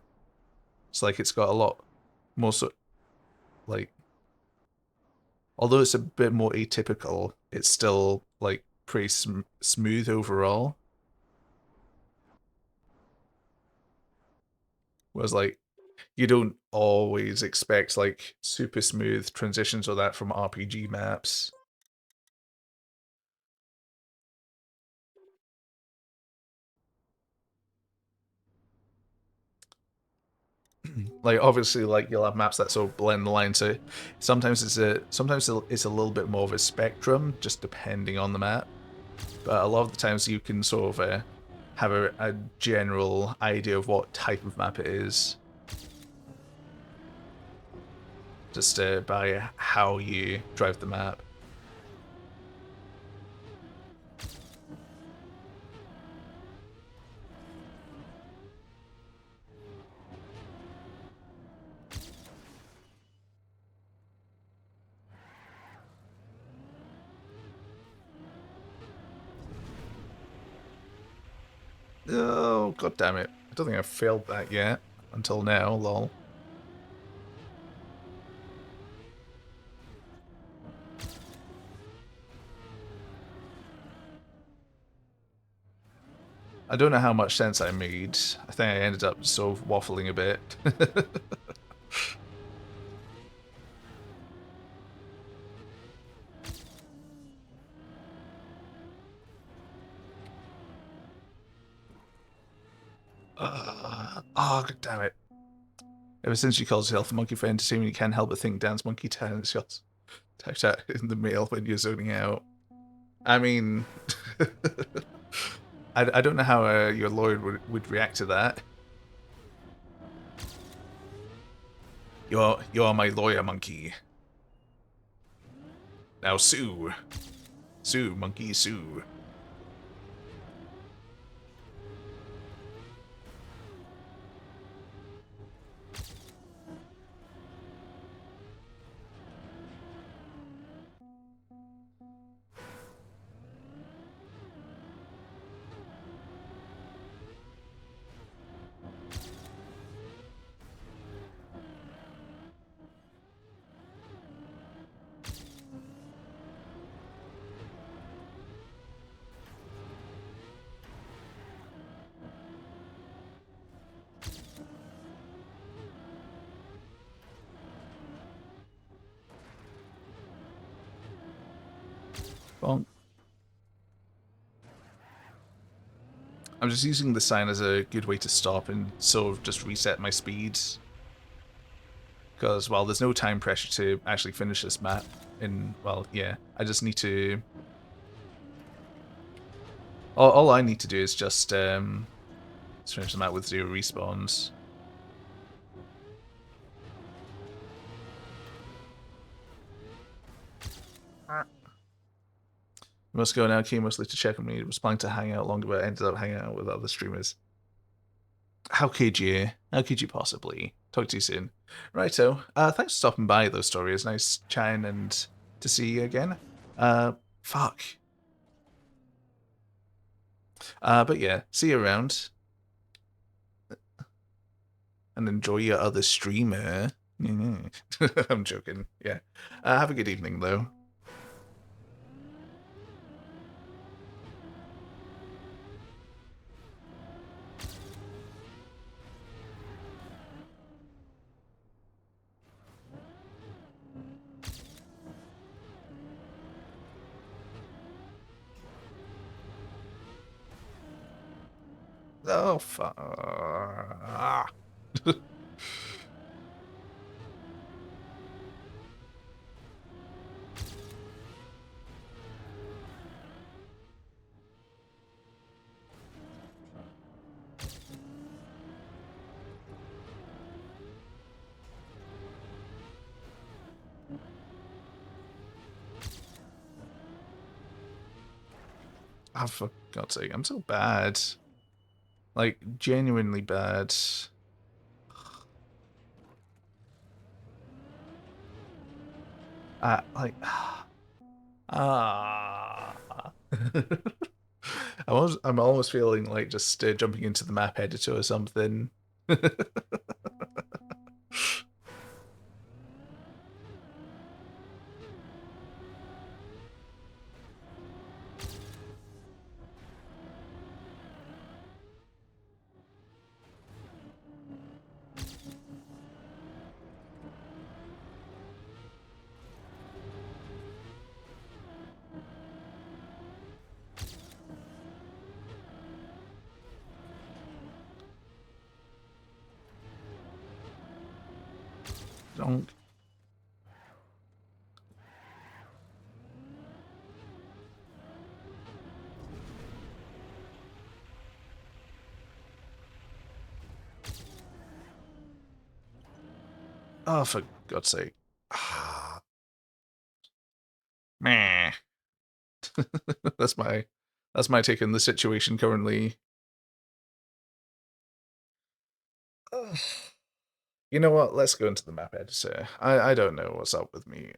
It's like it's got a lot more like although it's a bit more atypical, it's still like pretty smooth overall. Whereas like you don't always expect like super smooth transitions or that from RPG maps. Like obviously like you'll have maps that sort of blend the line, so sometimes it's a little bit more of a spectrum just depending on the map, but a lot of the times you can sort of have a general idea of what type of map it is just by how you drive the map. Oh, god damn it. I don't think I've failed that yet. Until now, lol. I don't know how much sense I made. I think I ended up sort of waffling a bit. Oh, god damn it. Ever since you called yourself a monkey for entertainment, you can't help but think Dance Monkey Talent shots typed out in the mail when you're zoning out. I mean, I don't know how your lawyer would react to that. You're my lawyer, monkey. Now sue. Sue, monkey, sue. Bonk. I'm just using the sign as a good way to stop and sort of just reset my speeds. Because, well, there's no time pressure to actually finish this map. Well, yeah, I just need to... All I need to do is just finish the map with 0 respawns. We must go now. Came mostly to check on me. Was planning to hang out longer, but ended up hanging out with other streamers. How could you? How could you possibly? Talk to you soon. Righto. Thanks for stopping by, those stories. Nice chatting and to see you again. Fuck. But yeah, see you around. And enjoy your other streamer. I'm joking. Yeah. Have a good evening, though. Oh, fuck. Oh, for God's sake, I'm so bad. Like, genuinely bad. Like, I'm almost feeling like just jumping into the map editor or something. Don't. Oh, for God's sake. Meh. that's my that's my take on the situation currently. Ugh. You know what? Let's go into the map editor. I don't know what's up with me.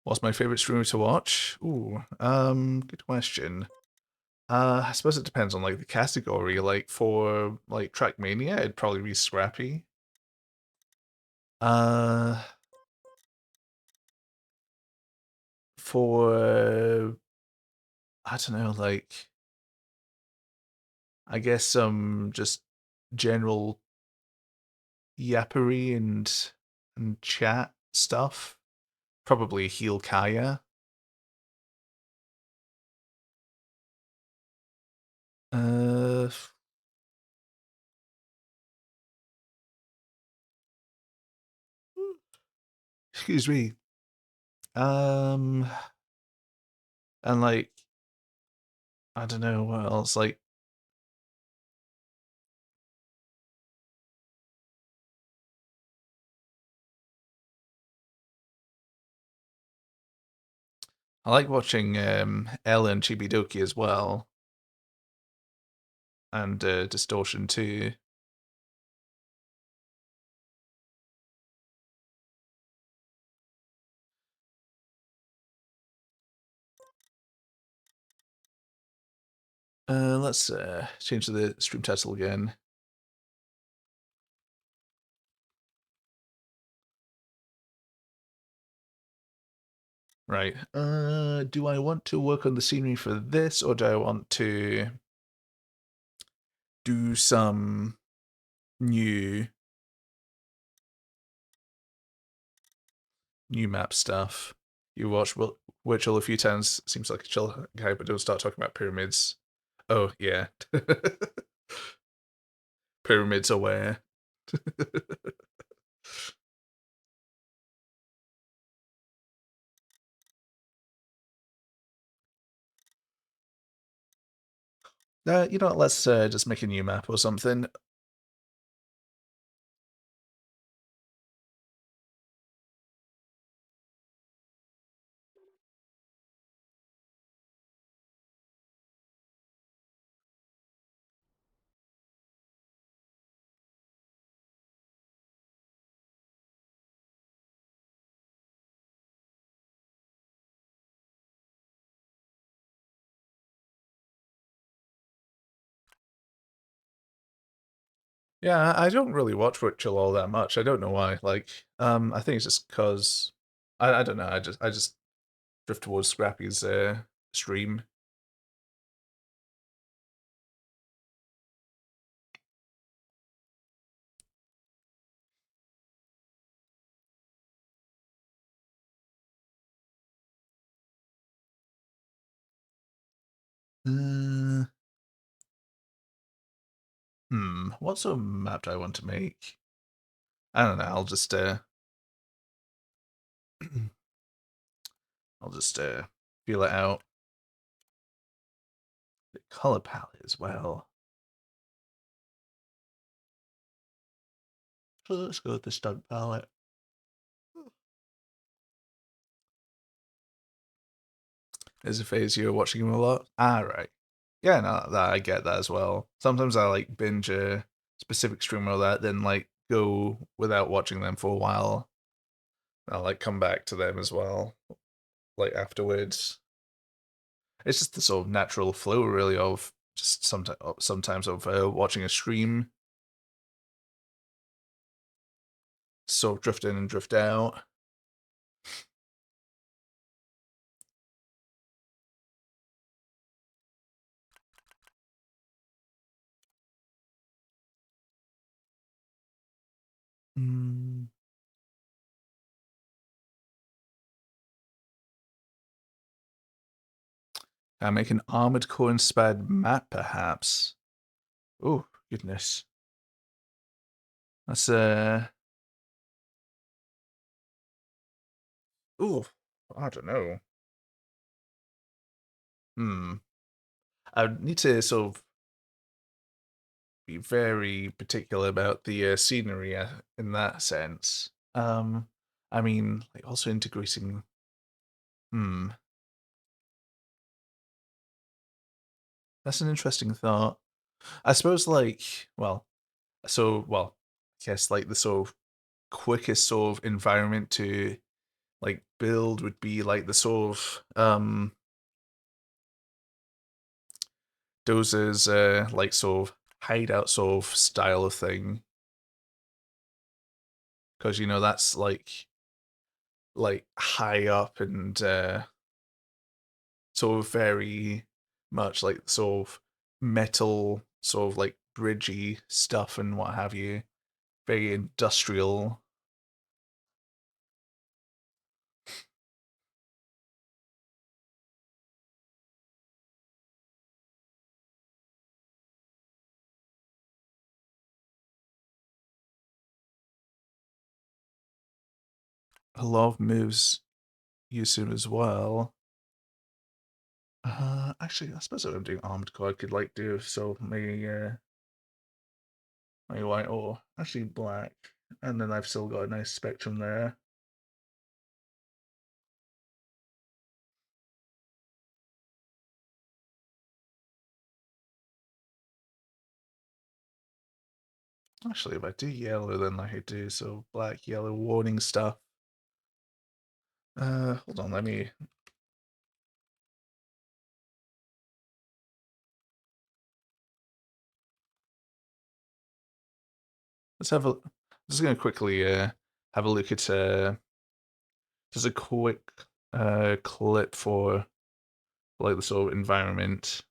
What's my favorite streamer to watch? Ooh, good question. I suppose it depends on like the category. Like for like Trackmania, it'd probably be Scrappy. Uh, for I don't know, like I guess some just general yappery and chat stuff. Probably Heel Kaya. Uh, excuse me. Um, and like I don't know what else. Like I like watching Ella and Chibidoki as well, and Distortion too. Let's change the stream title again. Right. Do I want to work on the scenery for this, or do I want to do some new map stuff? You watch Virtual a few times. Seems like a chill guy, but don't start talking about pyramids. Oh yeah, pyramids are where. You know what? Let's just make a new map or something. Yeah, I don't really watch Virtual all that much. I don't know why. Like, I think it's just because I don't know. I just drift towards Scrappy's stream. Uh, what sort of map do I want to make? I don't know. I'll just feel it out. The color palette as well. So let's go with the stunt palette. There's a phase you're watching him a lot. Ah, right. Yeah, no, that I get that as well. Sometimes I like binge a specific streamer that, then like go without watching them for a while. I'll like come back to them as well, like afterwards. It's just the sort of natural flow, really, of just sometimes of watching a stream, sort of drift in and drift out. Mm. Make an Armored Core inspired map, perhaps. Oh goodness, that's oh, I don't know. Hmm. I need to sort of be very particular about the scenery in that sense. I mean, like also integrating. Hmm, that's an interesting thought. I suppose, I guess like the sort of quickest sort of environment to like build would be like the sort of Dozer's like sort of hideout sort of style of thing, because you know that's like high up and sort of very much like sort of metal, sort of like bridgy stuff and what have you. Very industrial. A lot of moves use him as well. Actually, I suppose if I'm doing armed core, I could like do so maybe white or actually black, and then I've still got a nice spectrum there. Actually, if I do yellow, then I could do so black, yellow warning stuff. Hold on, let's have a. I'm just gonna quickly have a look at just a quick clip for like the sort of environment.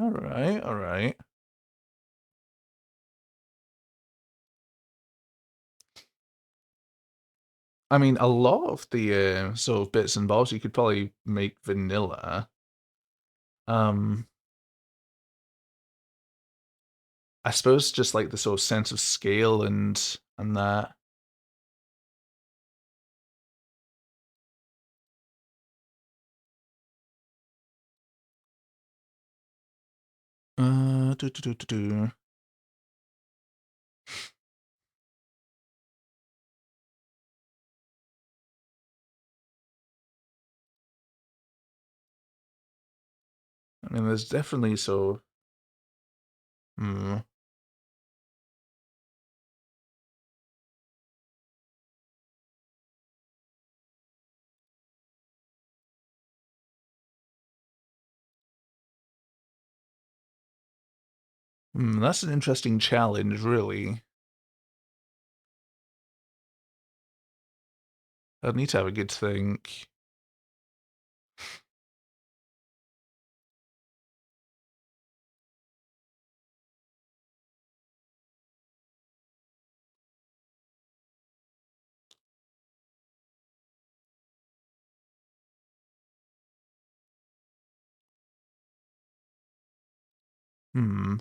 All right, all right. I mean, a lot of the sort of bits and bobs you could probably make vanilla. Um, I suppose just like the sort of sense of scale and that. Do, do, do, do, do. I mean, there's definitely so. Hmm. That's an interesting challenge, really. I'd need to have a good think. Hmm.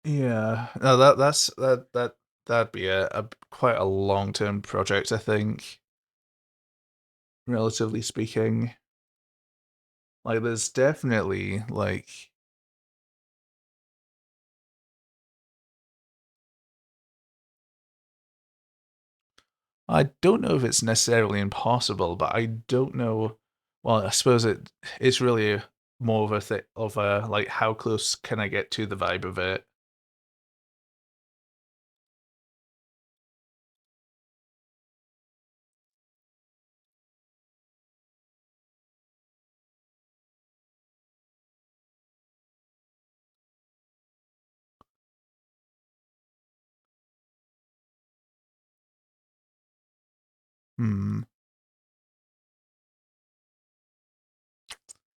Yeah. No, that'd be a quite a long-term project, I think, relatively speaking. Like there's definitely like I don't know if it's necessarily impossible, but I don't know. Well, I suppose it's really more of a thing of a like how close can I get to the vibe of it? Hmm.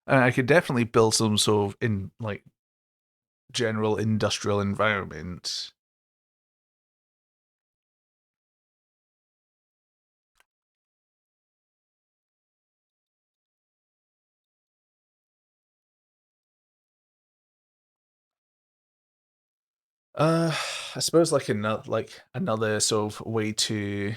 And I could definitely build some sort of in like general industrial environment. Uh, I suppose like another sort of way to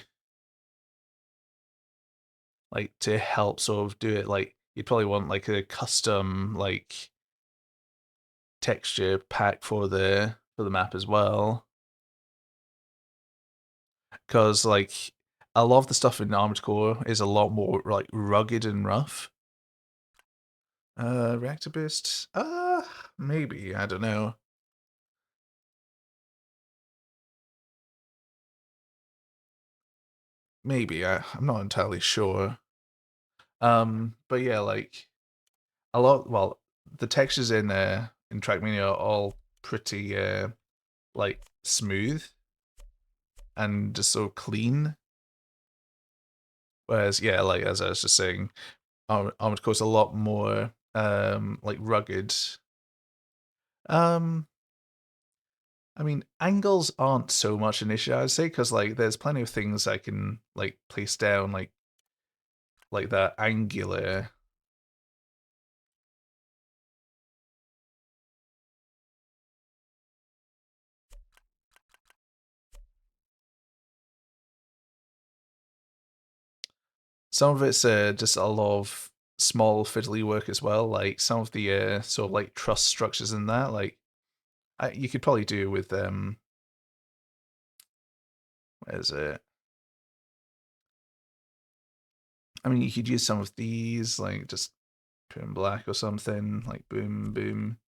like to help sort of do it like you'd probably want like a custom like texture pack for the map as well, because like a lot of the stuff in Armored Core is a lot more like rugged and rough. Reactor boost, maybe, I don't know, maybe I'm not entirely sure. But yeah, like a lot. Well, the textures in Trackmania are all pretty like smooth and just so clean. Whereas yeah, like as I was just saying, Armored Core's a lot more like rugged. Um, I mean, angles aren't so much an issue, I'd say, because like there's plenty of things I can like place down, like that angular. Some of it's just a lot of small fiddly work as well. Like some of the sort of like truss structures in that, like you could probably do with where is it? I mean, you could use some of these, like just put in black or something, like boom, boom,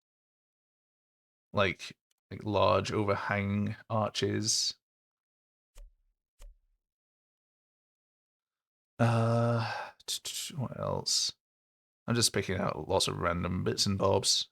like like large overhang arches. Uh, what else? I'm just picking out lots of random bits and bobs.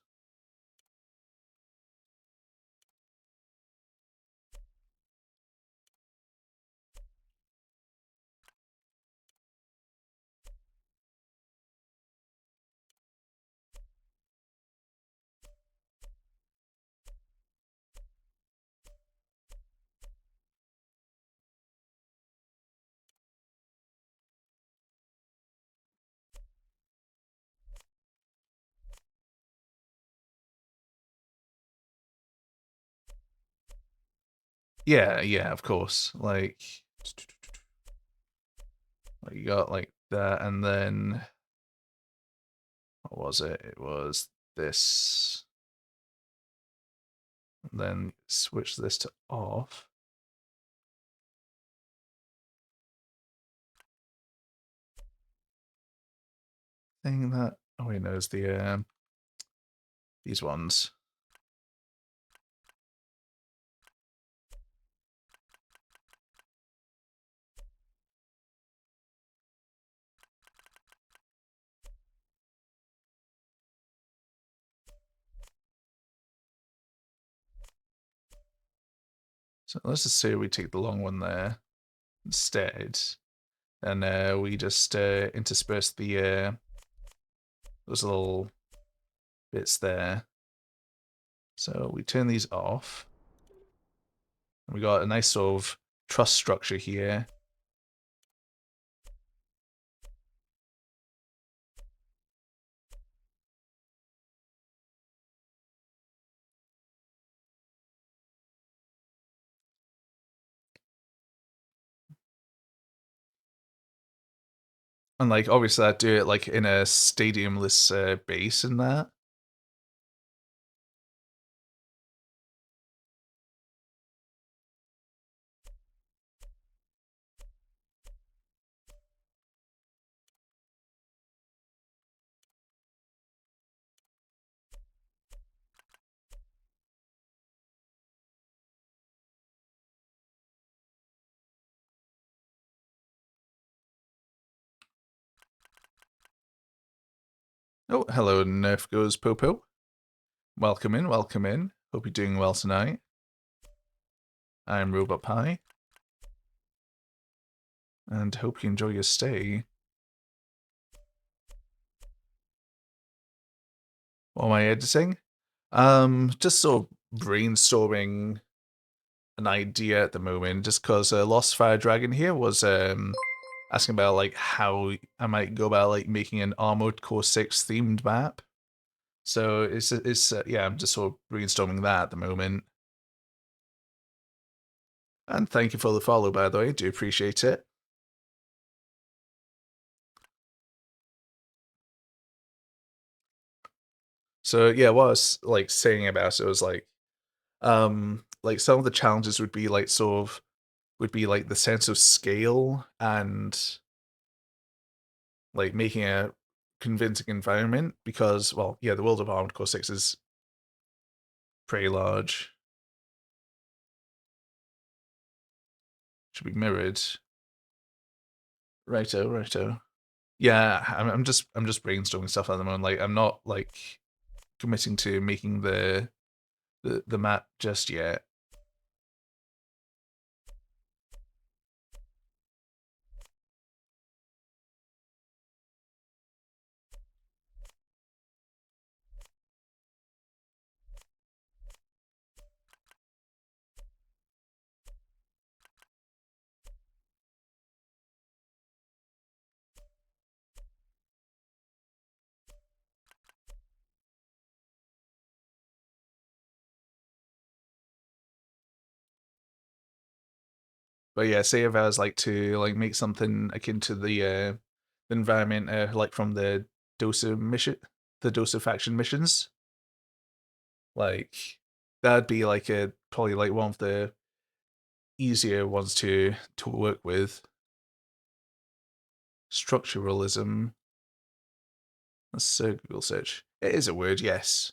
Yeah, yeah, of course. Like you got like that, and then what was it? It was this. And then switch this to off. Thing that oh wait, no, it's these ones. So let's just say we take the long one there instead, and we just intersperse the those little bits there. So we turn these off. And we got a nice sort of truss structure here. And like obviously I'd do it like in a stadiumless base and that. Oh, hello, Nerf Goes Popo. Welcome in, welcome in. Hope you're doing well tonight. I'm Robot Pie, and hope you enjoy your stay. What am I editing? Just sort of brainstorming an idea at the moment, just because Lost Fire Dragon here was asking about like how I might go about like making an Armored Core 6 themed map. So it's yeah, I'm just sort of brainstorming that at the moment. And thank you for the follow, by the way. Do appreciate it. So yeah, what I was like saying about it was like some of the challenges would be like sort of would be like the sense of scale and like making a convincing environment because well yeah the world of Armored Core 6 is pretty large, should be mirrored. Righto. Yeah, I'm just brainstorming stuff at the moment. Like I'm not like committing to making the map just yet. But yeah, say if I was like to like make something akin to the environment like from the Dosa faction missions, like that'd be like a probably like one of the easier ones to work with. Structuralism. That's a Google search. It is a word, yes.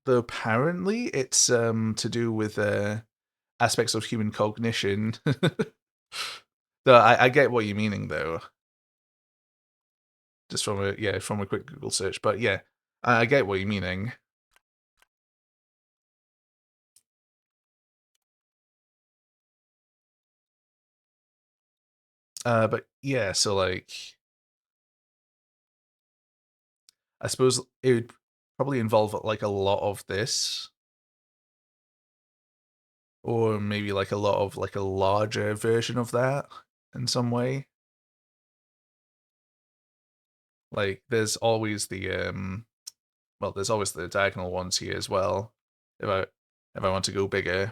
Though apparently it's to do with aspects of human cognition. Though I get what you're meaning though, just from a quick Google search. But yeah, I get what you're meaning. But yeah, so like I suppose it would probably involve like a lot of this, or maybe like a lot of like a larger version of that in some way. Like there's always there's always the diagonal ones here as well. If I if I want to go bigger,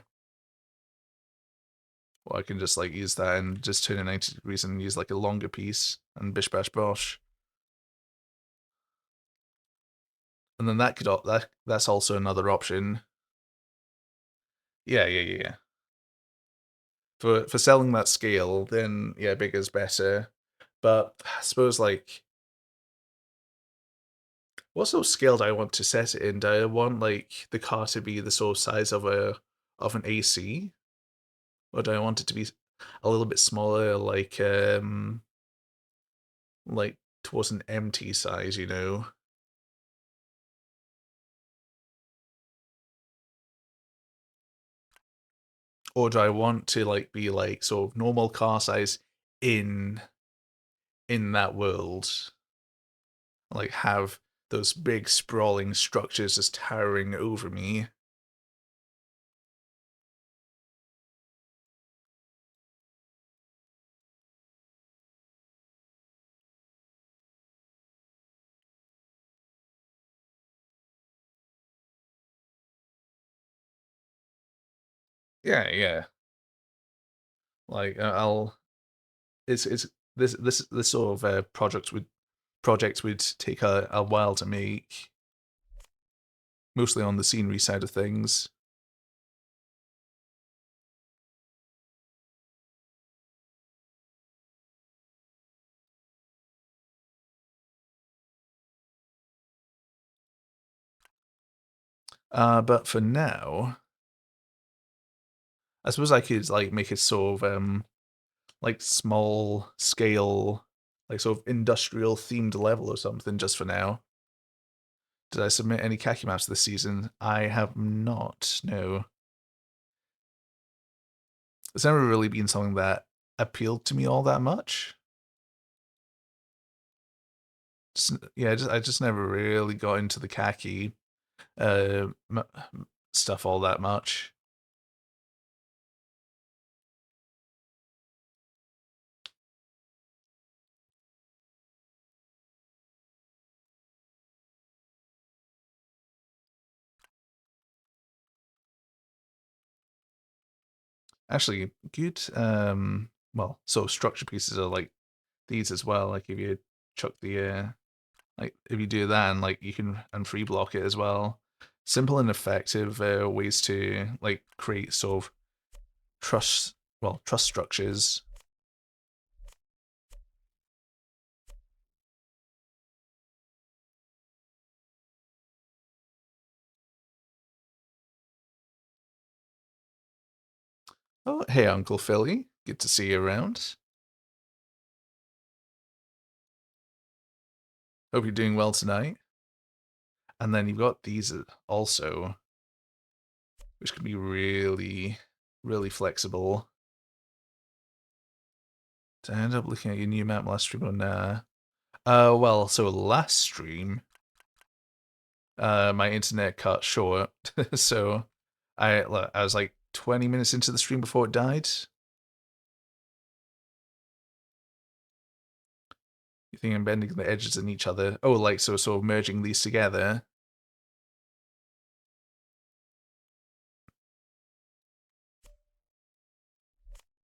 well, I can just like use that and just turn it 90 degrees and use like a longer piece and bish bash bosh. And then that could that's also another option. Yeah. For selling that scale, then yeah, bigger's better. But I suppose like what sort of scale do I want to set it in? Do I want like the car to be the sort of size of an AC? Or do I want it to be a little bit smaller, like towards an MT size, you know? Or do I want to like be like sort of normal car size in in that world? Like have those big sprawling structures just towering over me. Yeah. Like I'll it's this sort of project would take a while to make, mostly on the scenery side of things. But for now, I suppose I could like make a sort of like small scale, like sort of industrial themed level or something just for now. Did I submit any khaki maps this season? I have not. No, it's never really been something that appealed to me all that much. Yeah, I just never really got into the khaki uh, stuff all that much. Actually, good. Well, so structure pieces are like these as well. Like if you chuck the like if you do that and like you can and free block it as well. Simple and effective ways to like create sort of trust trust structures. Oh, hey, Uncle Philly. Good to see you around. Hope you're doing well tonight. And then you've got these also, which can be really flexible. To end up looking at your new map last stream on well, so last stream, my internet cut short, so I was like 20 minutes into the stream before it died. You think I'm bending the edges in each other? Oh, like so sort of merging these together.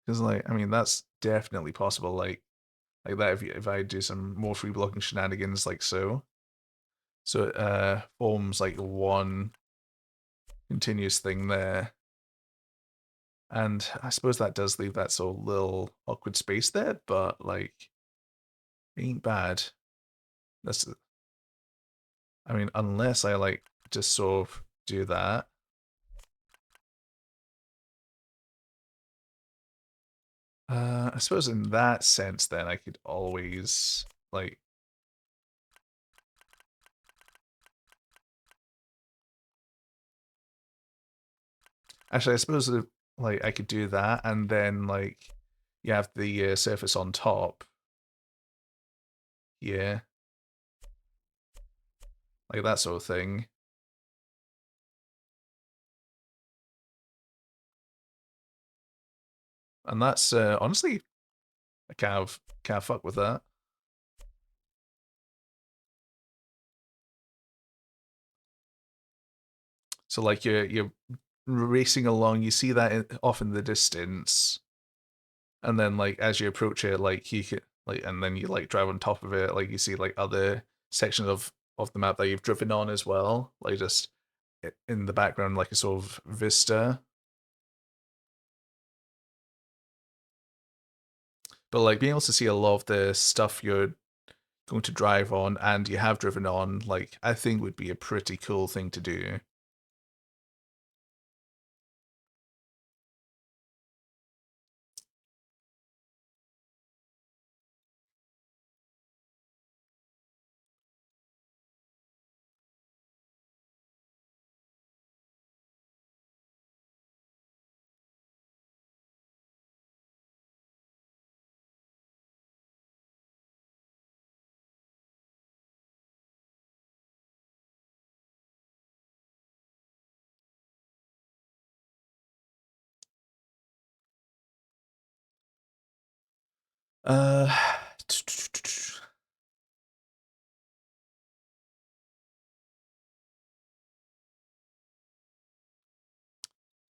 Because like I mean that's definitely possible. Like that if I do some more free blocking shenanigans like so. So it forms like one continuous thing there. And I suppose that does leave that sort of little awkward space there, but like ain't bad. That's I mean, unless I like just sort of do that. I suppose in that sense then I could always like actually I suppose that, like I could do that and then like you have the surface on top. Yeah. Like that sort of thing. And that's honestly I can't fuck with that. So like you're racing along, you see that off in the distance, and then like as you approach it, like you can like, and then you like drive on top of it, like you see like other sections of the map that you've driven on as well, like just in the background, like a sort of vista. But like being able to see a lot of the stuff you're going to drive on and you have driven on, like I think would be a pretty cool thing to do. Uh,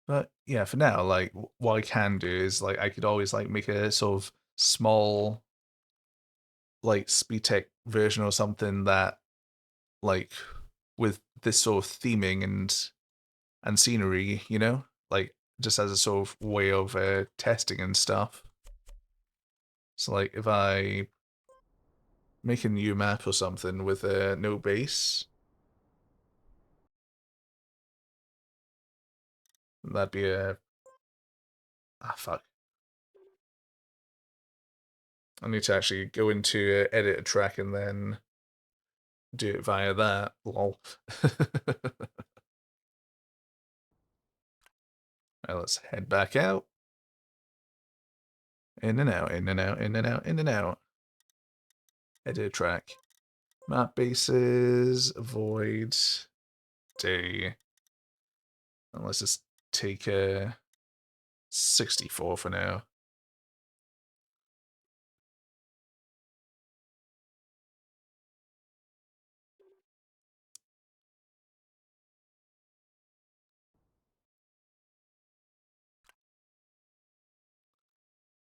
But yeah, for now, like what I can do is like I could always like make a sort of small like speed tech version or something that like with this sort of theming and scenery, you know, like just as a sort of way of testing and stuff. So like if I make a new map or something with no base, that'd be a fuck. I need to actually go into edit a track and then do it via that. Lol. Now let's head back out. In and out, in and out, in and out, in and out. Edit a track. Map bases, avoid, day. And let's just take a 64 for now.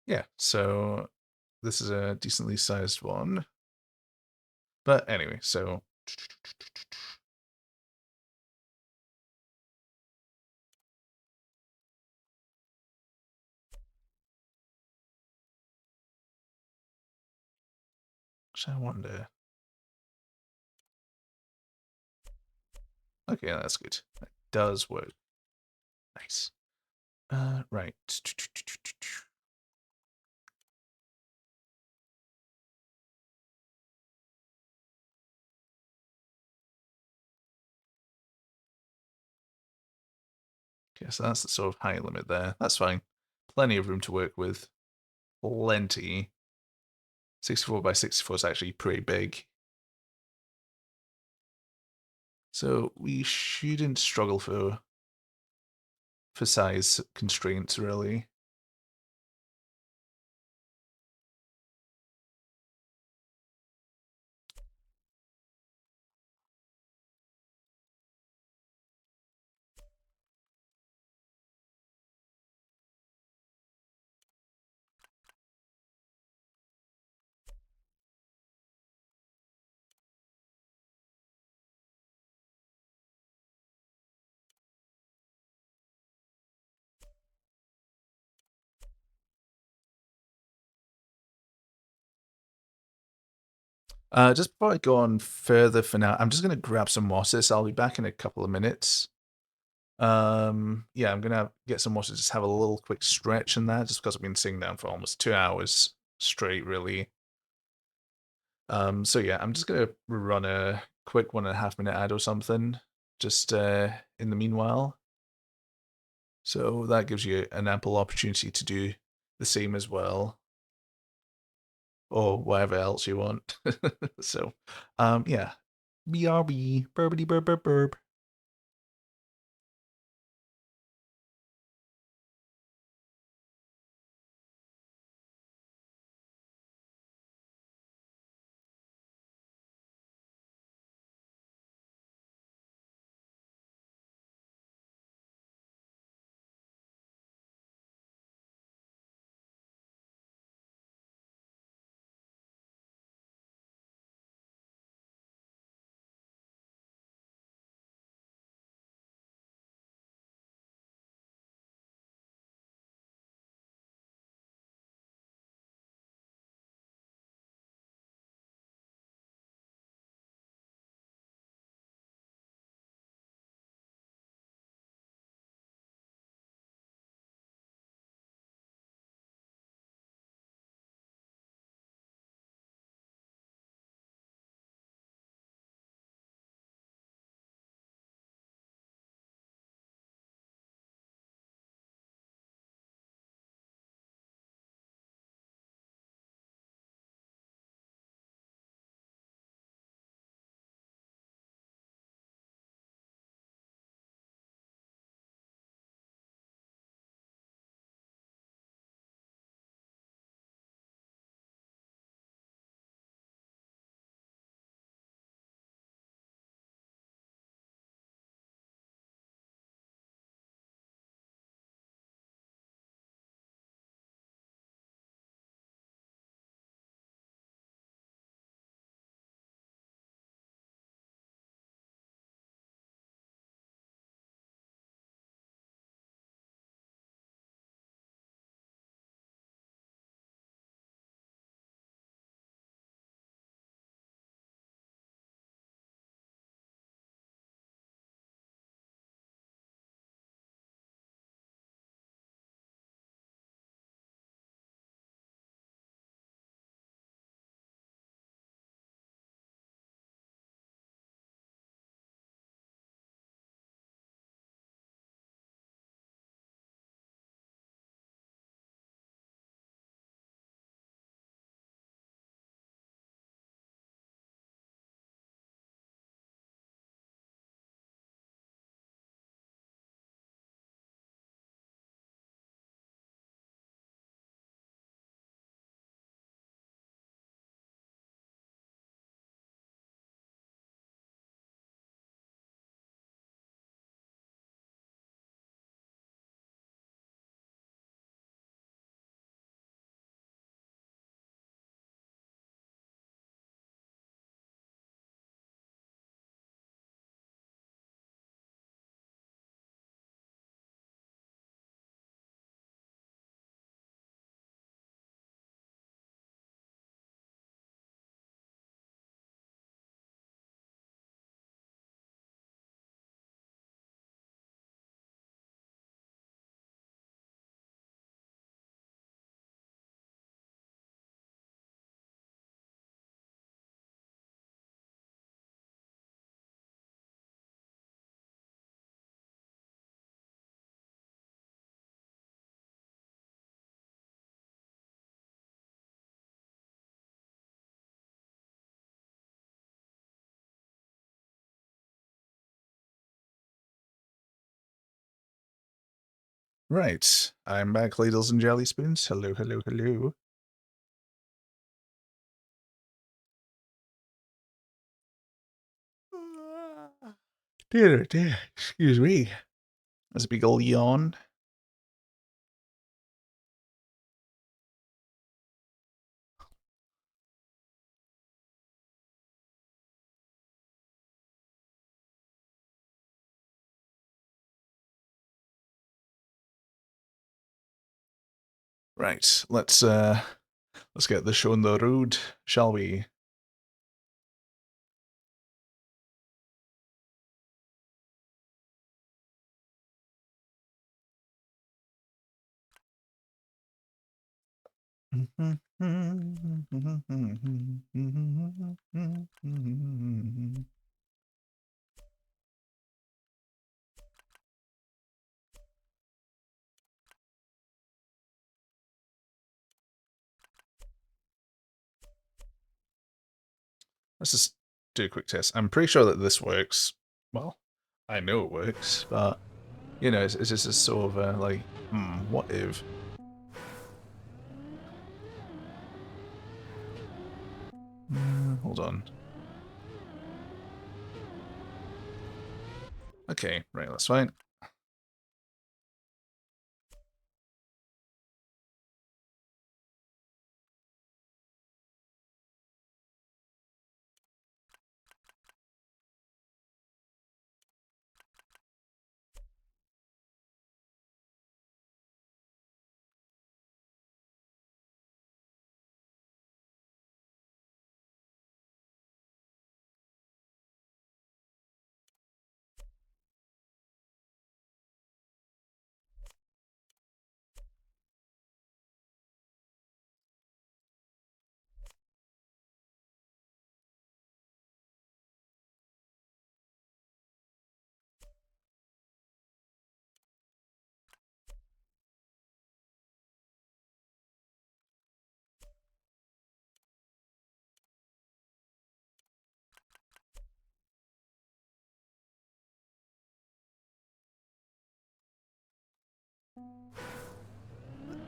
Yeah, so this is a decently sized one. But anyway, so I wonder. Okay, that's good. That does work. Nice. Right. Okay, so that's the sort of high limit there. That's fine. Plenty of room to work with. Plenty. 64 by 64 is actually pretty big. So we shouldn't struggle for size constraints, really. Just before I go on further for now, I'm just going to grab some mosses. I'll be back in a couple of minutes. Yeah, I'm going to get some mosses, just have a little quick stretch in that, just because I've been sitting down for almost 2 hours straight, really. So yeah, I'm just going to run a quick 1.5 minute ad or something, just in the meanwhile. So that gives you an ample opportunity to do the same as well, or whatever else you want. So, yeah. BRB, burbity burb burb burb. Right, I'm back, ladles and jelly spoons. Hello, hello, hello. Dear, dear, excuse me. There's a big ol' yawn. Right, let's get the show on the road, shall we? Let's just do a quick test. I'm pretty sure that this works. Well, I know it works, but, you know, it's just a sort of like, what if? Hold on. Okay, right, that's fine.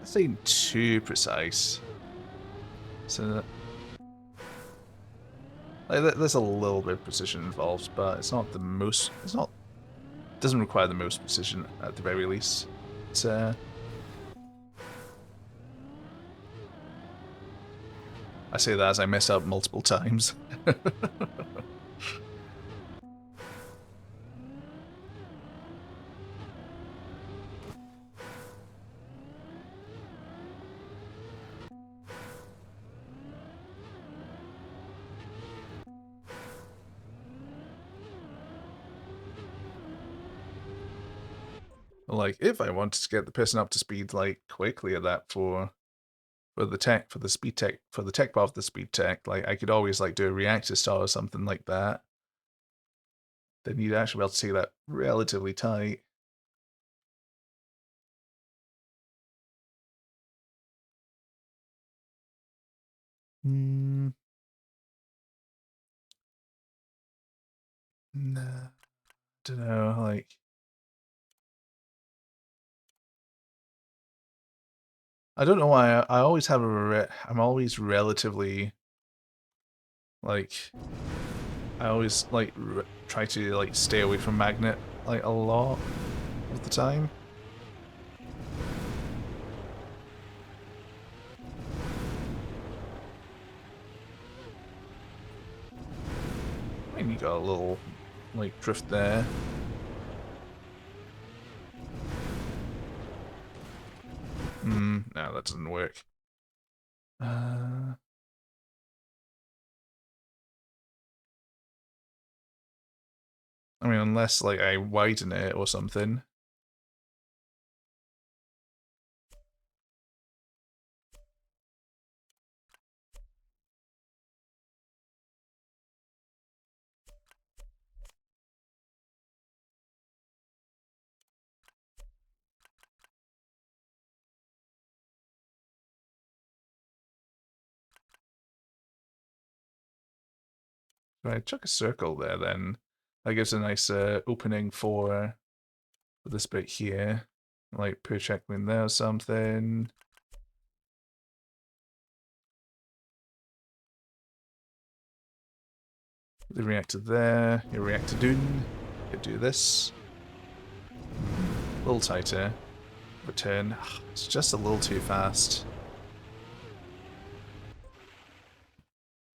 This ain't too precise. So, like, there's a little bit of precision involved, but it's not the most. It's not. Doesn't require the most precision at the very least. It's I say that as I mess up multiple times. Like, if I wanted to get the person up to speed like quickly at that for the tech, for the speed tech, for the tech part of the speed tech, like I could always like do a reactor start or something like that. Then you'd actually be able to see that relatively tight. Hmm. Nah, don't know. Like, I don't know why. I always have I'm always relatively like. I always like try to like stay away from magnet like a lot of the time. I mean, you got a little like drift there. No, that doesn't work. Uh, I mean, unless like I widen it or something. If I chuck a circle there, then that gives a nice opening for this bit here. Like per checkpoint there or something. The reactor there, your reactor dune. Could do this. A little tighter. Return. It's just a little too fast.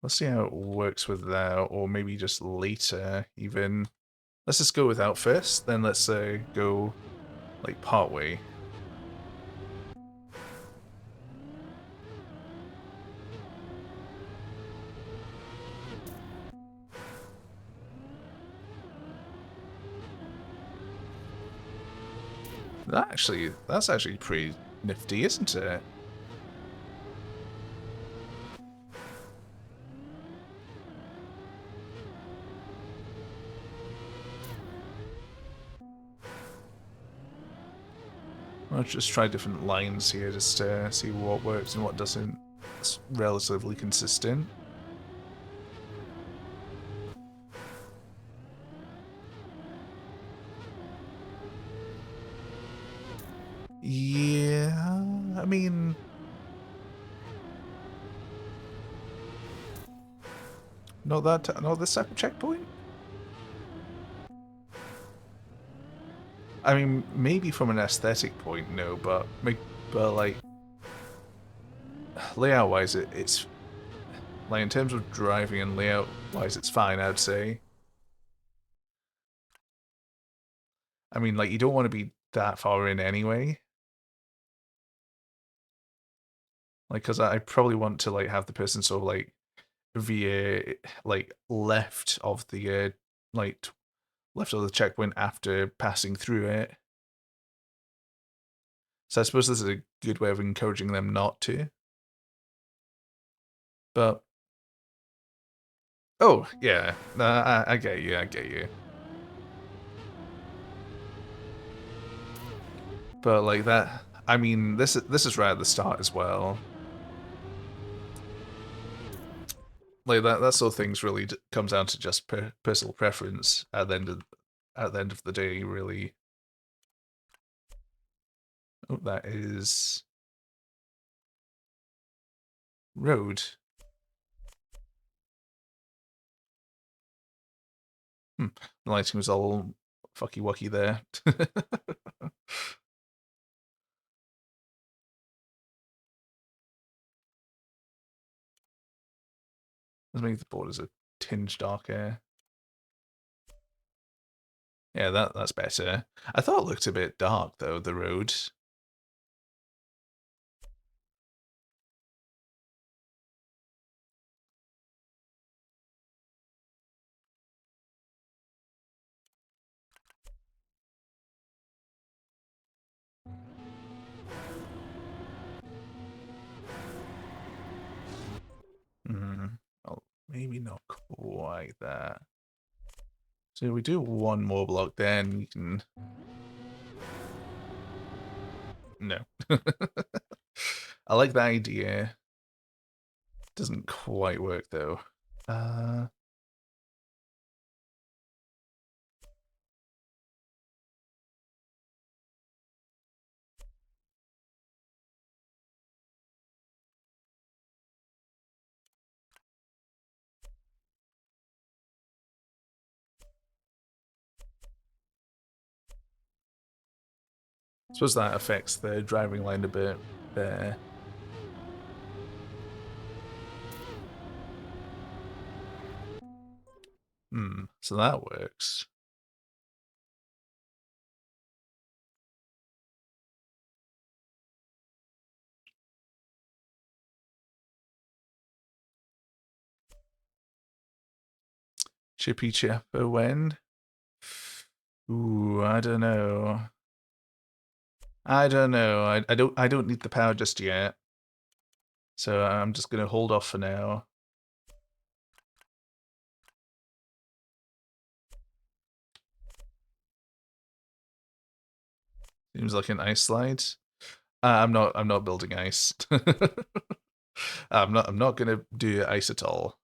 Let's see how it works with that, or maybe just later, even. Let's just go without first, then let's go, like, part way. That's actually pretty nifty, isn't it? I'll just try different lines here just to see what works and what doesn't. It's relatively consistent. Yeah, I mean... Not this type of checkpoint? I mean, maybe from an aesthetic point, no, but like layout-wise, it's like in terms of driving and layout-wise, it's fine. I'd say. I mean, like you don't want to be that far in anyway, like because I probably want to like have the person sort of like via like like left of the checkpoint after passing through it. So I suppose this is a good way of encouraging them not to. But oh yeah, I get you. I get you. But like that, I mean, this is right at the start as well. Like that sort of things really comes down to just personal preference at the end of the day, really. Oh, that is road. Hmm. The lighting was all fucky wucky there. Let's make the borders a tinge darker. Yeah, that's better. I thought it looked a bit dark though, the road. Hmm. Oh, maybe not quite that. So we do one more block, then we can. No. I like the idea. Doesn't quite work though. Uh, I suppose that affects the driving line a bit there. So that works. Chippy Chapper when? Ooh, I don't know. I don't know. I don't need the power just yet. So I'm just gonna hold off for now. Seems like an ice slide. I'm not building ice. I'm not gonna do ice at all.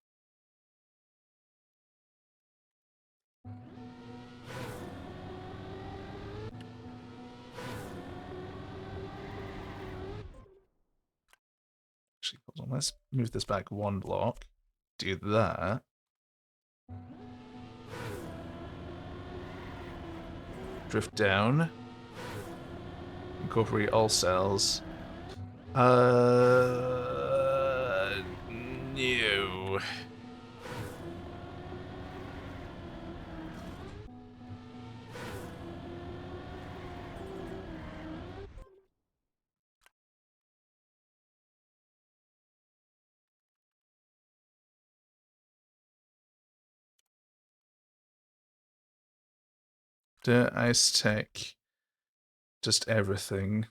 Actually, hold on. Let's move this back one block. Do that. Drift down. Incorporate all cells. No. The ice tech. Just everything.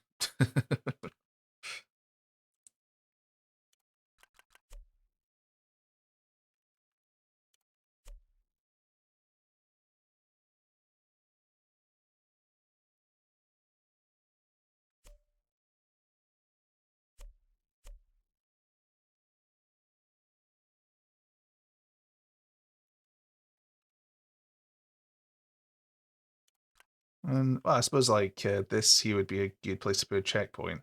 And well, I suppose like this here would be a good place to put a checkpoint.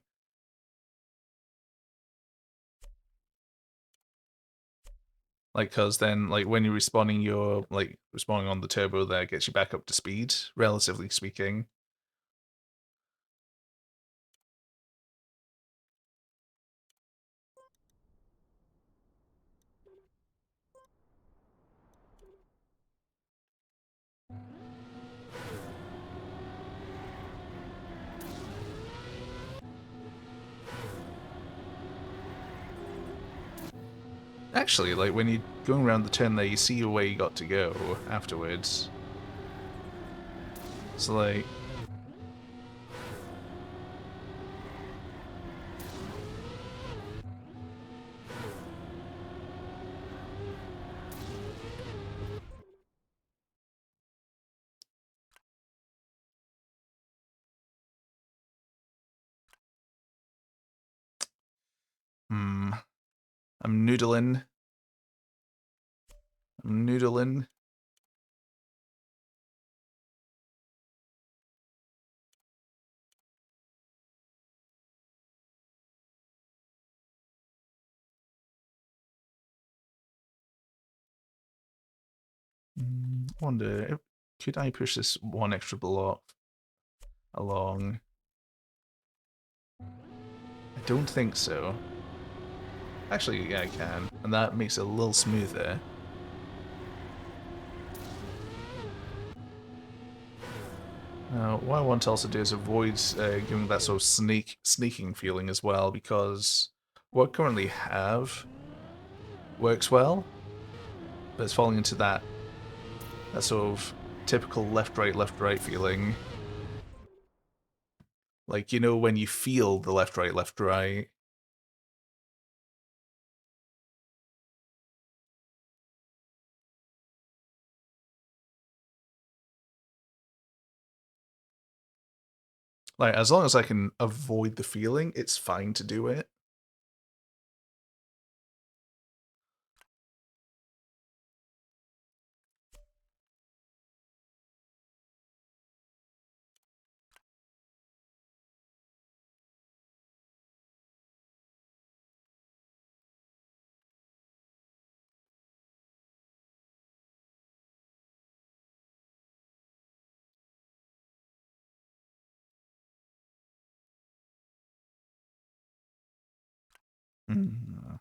Like, cause then like when you're respawning, you're like respawning on the turbo there gets you back up to speed, relatively speaking. Actually, like when you're going around the turn there, you see where you got to go afterwards. So like, I'm noodling. I'm noodling. Wonder, could I push this one extra block along? I don't think so. Actually, yeah, I can, and that makes it a little smoother. What I want to also do is avoid giving that sort of sneaking feeling as well, because what I currently have works well, but it's falling into that sort of typical left right feeling. Like, you know, when you feel the left right. Like, as long as I can avoid the feeling, it's fine to do it. Mm.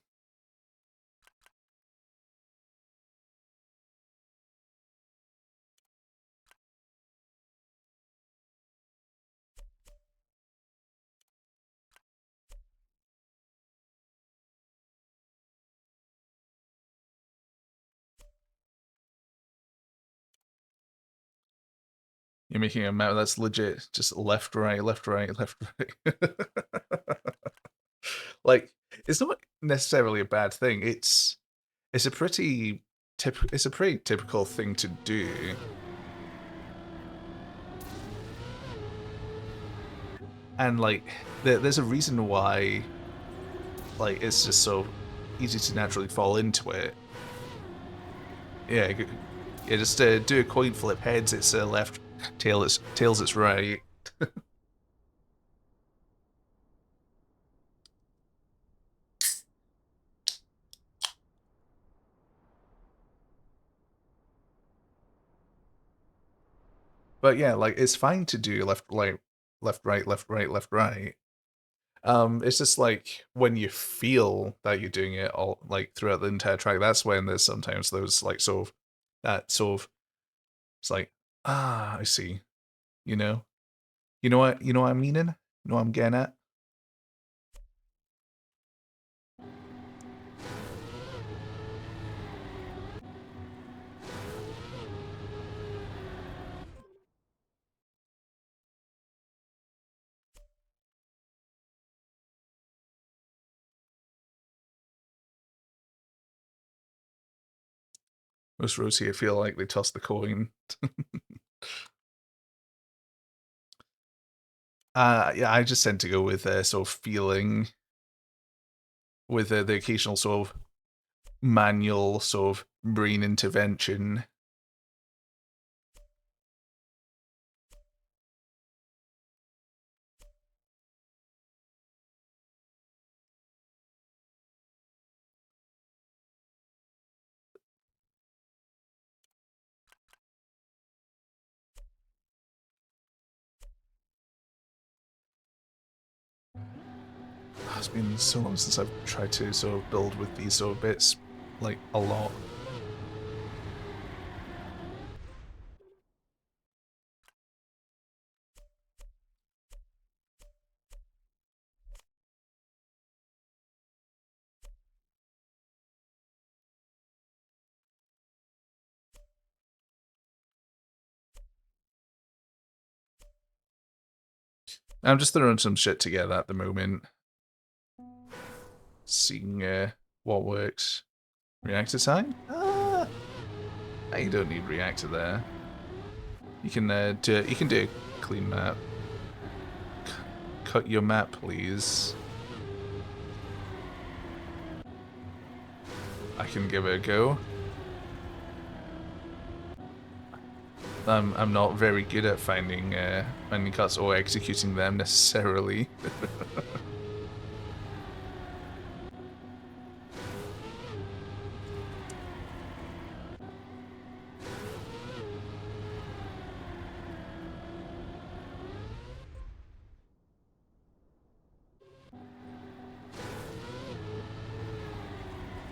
You're making a map that's legit just left, right. Like, it's not necessarily a bad thing. It's a pretty it's a pretty typical thing to do. And like there's a reason why like it's just so easy to naturally fall into it. Yeah, yeah, just do a coin flip. Heads it's left, tails it's right. But yeah, like it's fine to do left, like left, right, left, right, left, right. It's just like when you feel that you're doing it all like throughout the entire track, that's when there's sometimes those like sort of that sort of it's like, ah, I see. You know? You know what I'm meaning? You know what I'm getting at? Most roads here feel like they tossed the coin. Yeah, I just tend to go with sort of feeling with the occasional sort of manual sort of brain intervention. It's been so long since I've tried to sort of build with these sort of bits, like a lot. I'm just throwing some shit together at the moment, seeing what works. Reactor time? You don't need reactor there. You can do a clean map. Cut your map, please. I can give it a go. I'm not very good at finding cuts or executing them necessarily.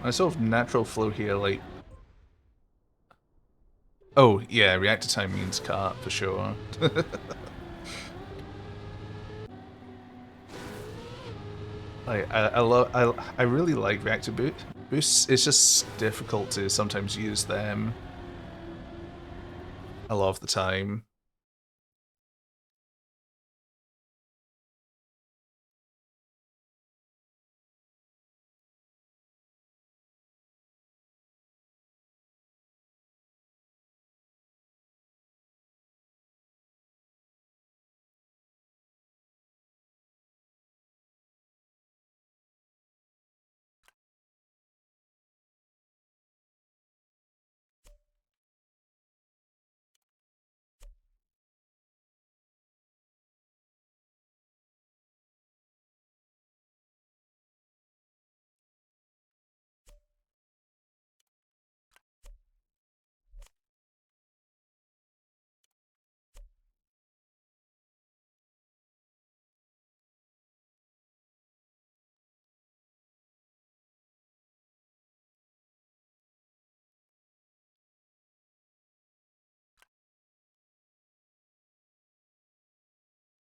My sort of natural flow here, like... Oh, yeah, reactor time means cart, for sure. I really like reactor boosts. It's just difficult to sometimes use them a lot of the time.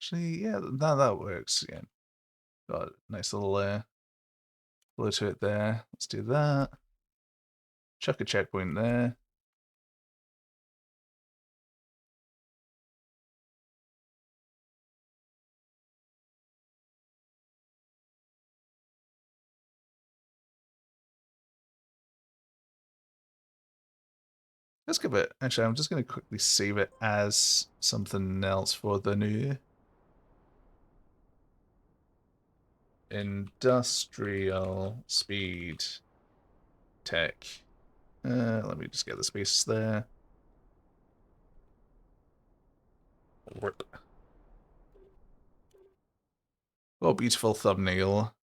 Actually, yeah, that works. Yeah, got a nice little flow to it there. Let's do that. Chuck a checkpoint there. Let's give it. Actually, I'm just going to quickly save it as something else for the new industrial speed tech. Let me just get the space there. Work. Oh, beautiful thumbnail.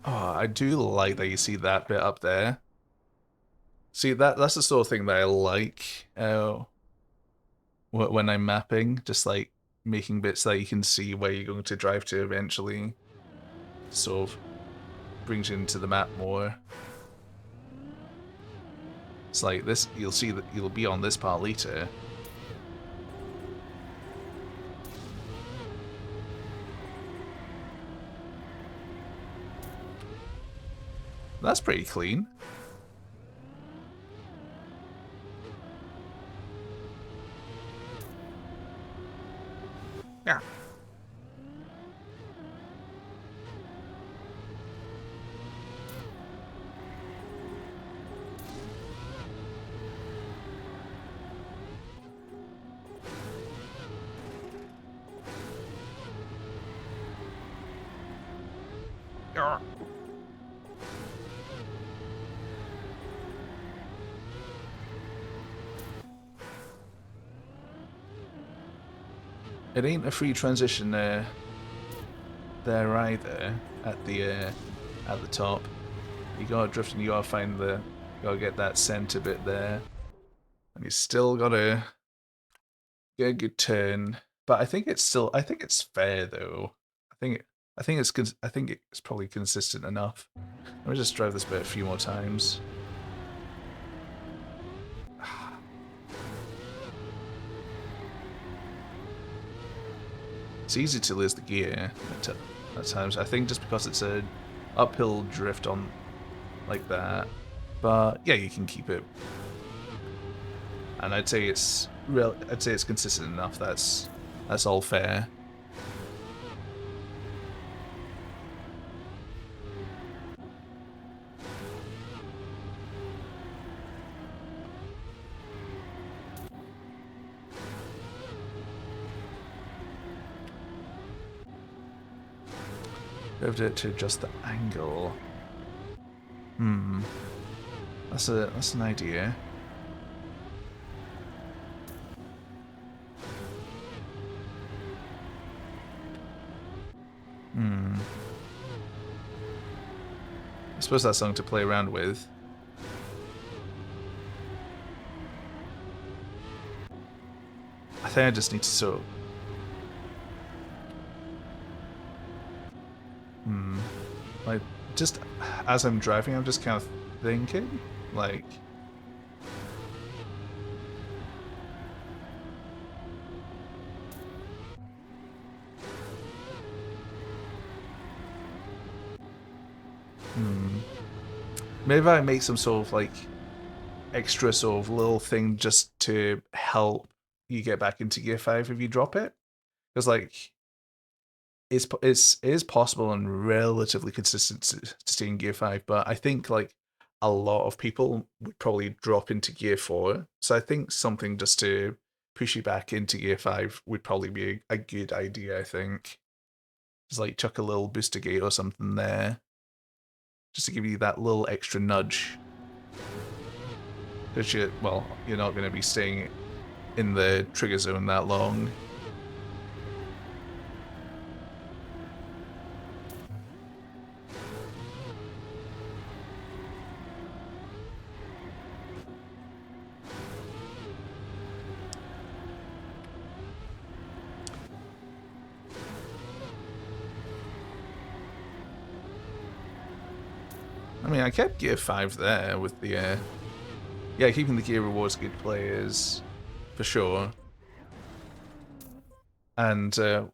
Oh, I do like that you see that bit up there. See, that's the sort of thing that I like when I'm mapping, just like making bits that you can see where you're going to drive to eventually. Sort of brings you into the map more. It's like this, you'll see that you'll be on this part later. That's pretty clean. Yeah. It ain't a free transition there either at the top. You gotta drift and you gotta find the gotta get that center bit there. And you still gotta get a good turn. But I think it's fair though. I think I think it's probably consistent enough. Let me just drive this bit a few more times. It's easy to lose the gear at times. I think just because it's a uphill drift on like that. But yeah, you can keep it. And I'd say it's consistent enough. That's all fair. Moved it to adjust the angle. Hmm. That's an idea. Hmm. I suppose that's something to play around with. I think I just need to sort of... Like, just as I'm driving, I'm just kind of thinking, like... Maybe I make some sort of, like, extra sort of little thing just to help you get back into Gear 5 if you drop it. Because, like, it is possible and relatively consistent to stay in Gear 5, but I think like a lot of people would probably drop into Gear 4. So I think something just to push you back into Gear 5 would probably be a good idea, I think. Just like chuck a little booster gate or something there. Just to give you that little extra nudge. Because you're not going to be staying in the trigger zone that long. I mean, I kept Gear 5 there with the, yeah, keeping the gear rewards good players, for sure. And, I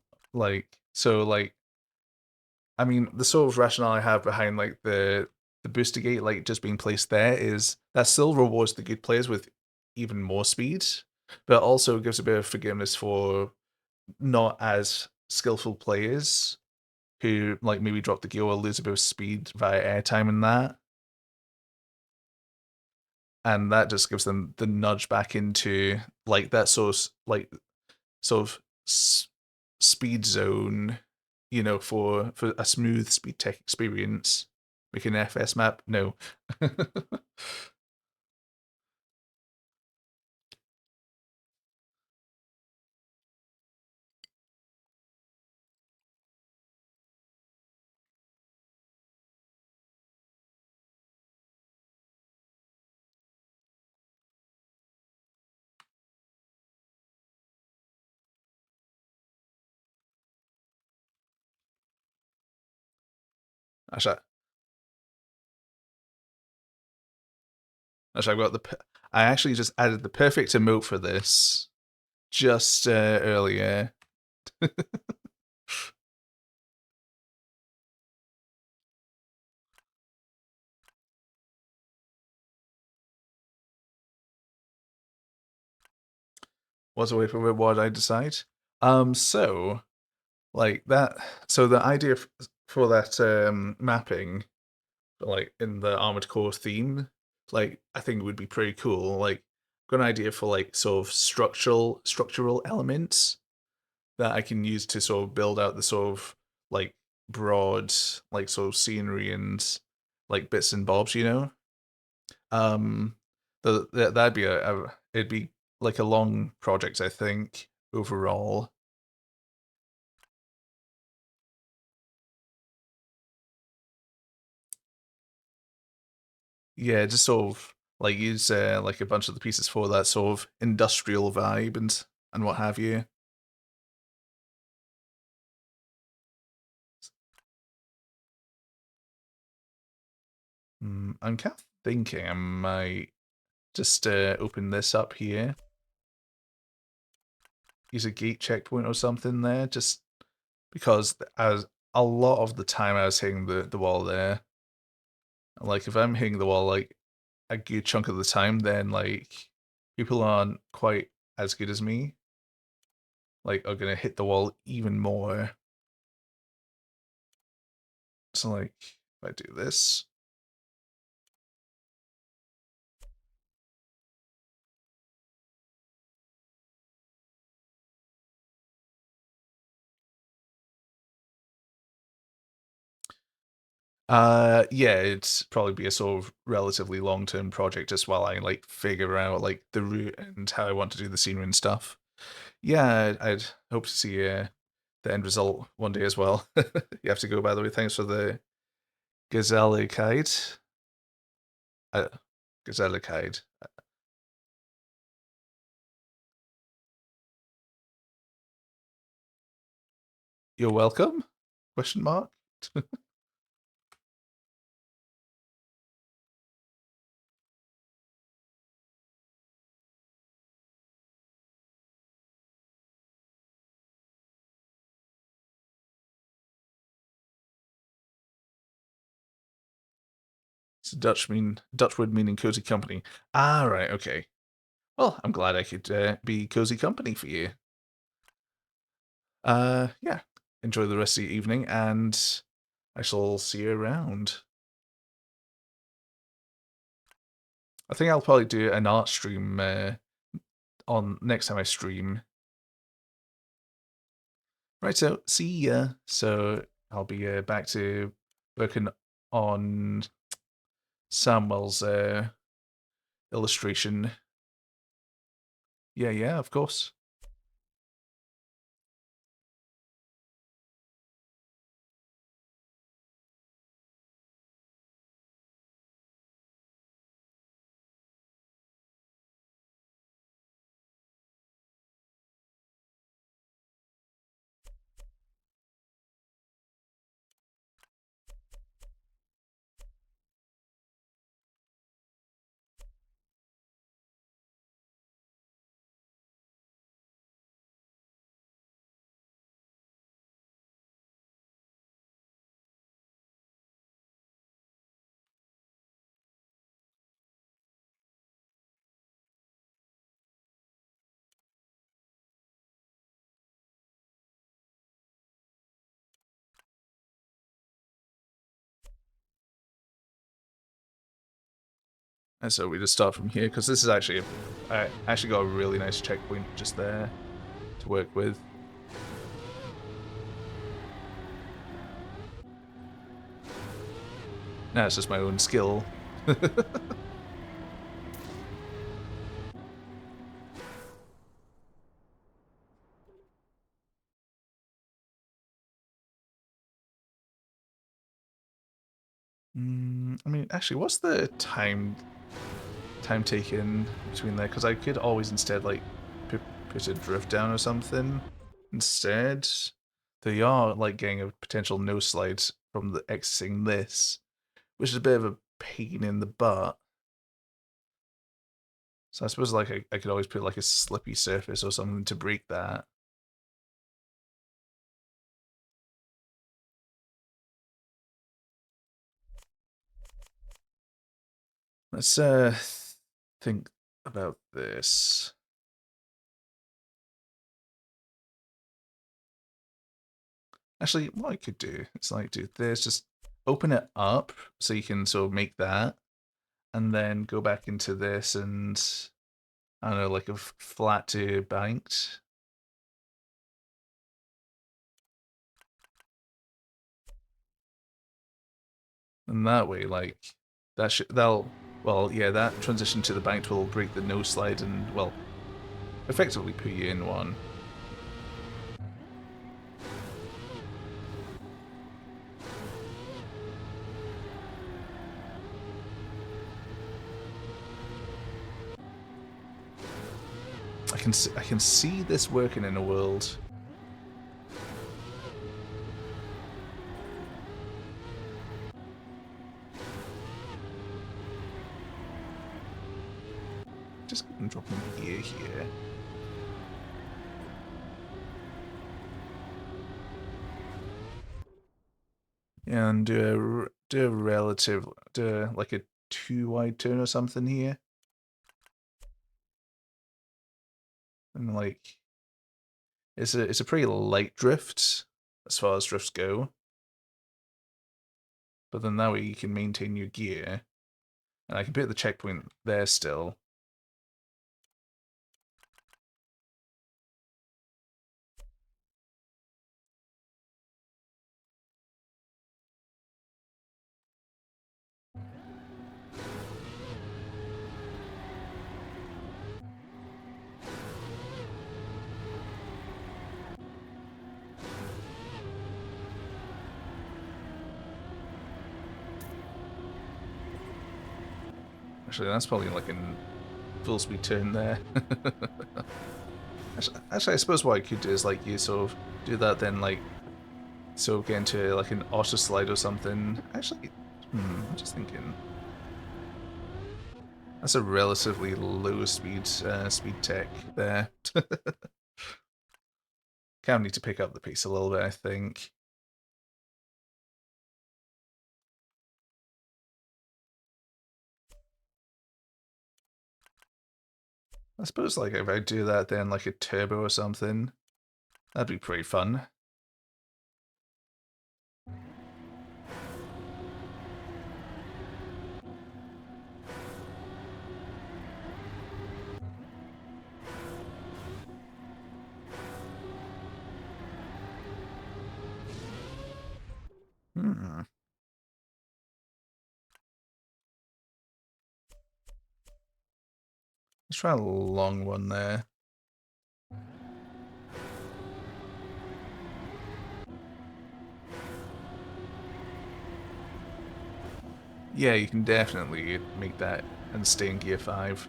mean, the sort of rationale I have behind, like, the booster gate, like, just being placed there is that still rewards the good players with even more speed, but also gives a bit of forgiveness for not as skillful players who, like, maybe drop the gear or lose a bit of speed via airtime and that. And that just gives them the nudge back into like that sort of speed zone, you know, for a smooth speed tech experience. Make an FS map? No. Actually, I've got I actually just added the perfect emote for this just earlier. Was away from it, what I decide. So like that. So the idea for that mapping, like in the Armored Core theme, like I think would be pretty cool. Like, got an idea for like sort of structural elements that I can use to sort of build out the sort of like broad like sort of scenery and like bits and bobs, you know. Um, that'd be it'd be like a long project, I think, overall. Yeah, just sort of like use like a bunch of the pieces for that sort of industrial vibe and what have you. I'm kind of thinking I might just open this up here, use a gate checkpoint or something there, just because as a lot of the time I was hitting the wall there. Like if I'm hitting the wall like a good chunk of the time, then like people aren't quite as good as me. Like are gonna hit the wall even more. So like if I do this, yeah, it'd probably be a sort of relatively long-term project just while I like figure out like the route and how I want to do the scenery and stuff. Yeah, I'd hope to see the end result one day as well. You have to go, by the way. Thanks for the Gazellicide. Uh, Gazellicide. You're welcome? Question mark. It's a Dutch word meaning cozy company. Ah, right, okay. Well, I'm glad I could be cozy company for you. Yeah. Enjoy the rest of your evening, and I shall see you around. I think I'll probably do an art stream on next time I stream. Right, so see ya. So I'll be back to working on Samuel's illustration. Yeah, yeah, of course. And so we just start from here, because this is actually, I actually got a really nice checkpoint just there to work with. Now it's just my own skill. I mean, actually, what's the time taken between there? Because I could always instead like put a drift down or something instead. They are like getting a potential no slides from the exiting this, which is a bit of a pain in the butt. So I suppose like I could always put like a slippy surface or something to break that. Let's think about this. Actually, what I could do is like do this, just open it up so you can sort of make that, and then go back into this and I don't know, like a flat to banked. And that way, like that'll well, yeah, that transition to the banked will break the no slide and well, effectively put you in one. I can see this working in a world. Just dropping gear here. And do a relative, like a 2 wide turn or something here. And like, it's a pretty light drift as far as drifts go. But then that way you can maintain your gear. And I can put the checkpoint there still. Actually, that's probably like a full speed turn there. Actually, I suppose what I could do is like you sort of do that, then like sort of get into like an auto slide or something. Actually, I'm just thinking. That's a relatively low speed speed tech there. Kind of need to pick up the pace a little bit, I think. I suppose like if I do that, then like a turbo or something, that'd be pretty fun. Hmm. Let's try a long one there. Yeah, you can definitely make that and stay in gear 5.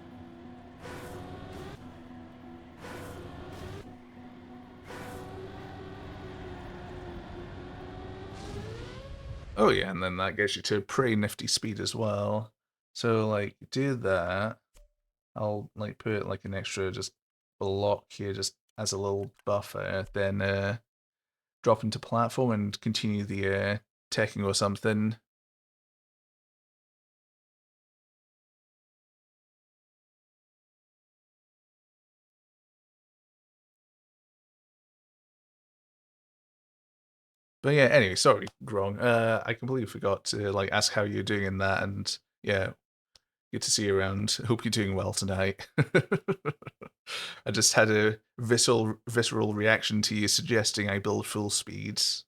Oh yeah, and then that gets you to a pretty nifty speed as well. So like do that. I'll like put like an extra just block here just as a little buffer, then drop into platform and continue the teching or something. But yeah, anyway, sorry, wrong. I completely forgot to like ask how you're doing in that, and yeah, good to see you around. Hope you're doing well tonight. I just had a visceral reaction to you suggesting I build full speeds.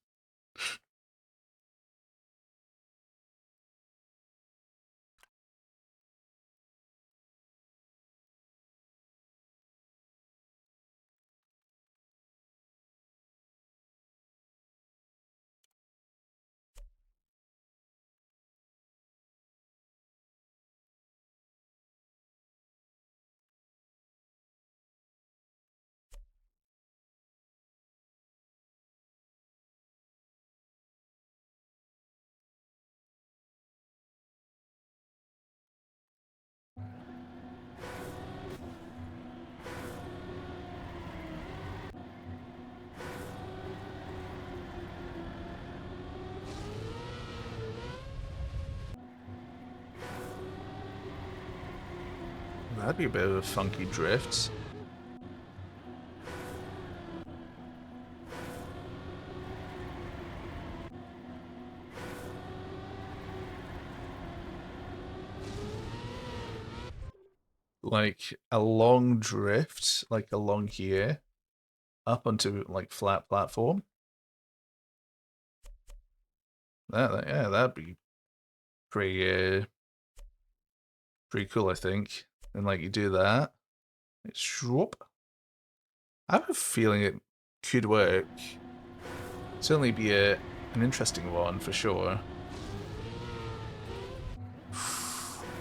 That'd be a bit of a funky drift. Like a long drift, like along here, up onto like flat platform. Yeah, that'd be pretty cool, I think. And like you do that, it's shroop. I have a feeling it could work. Certainly be an interesting one for sure.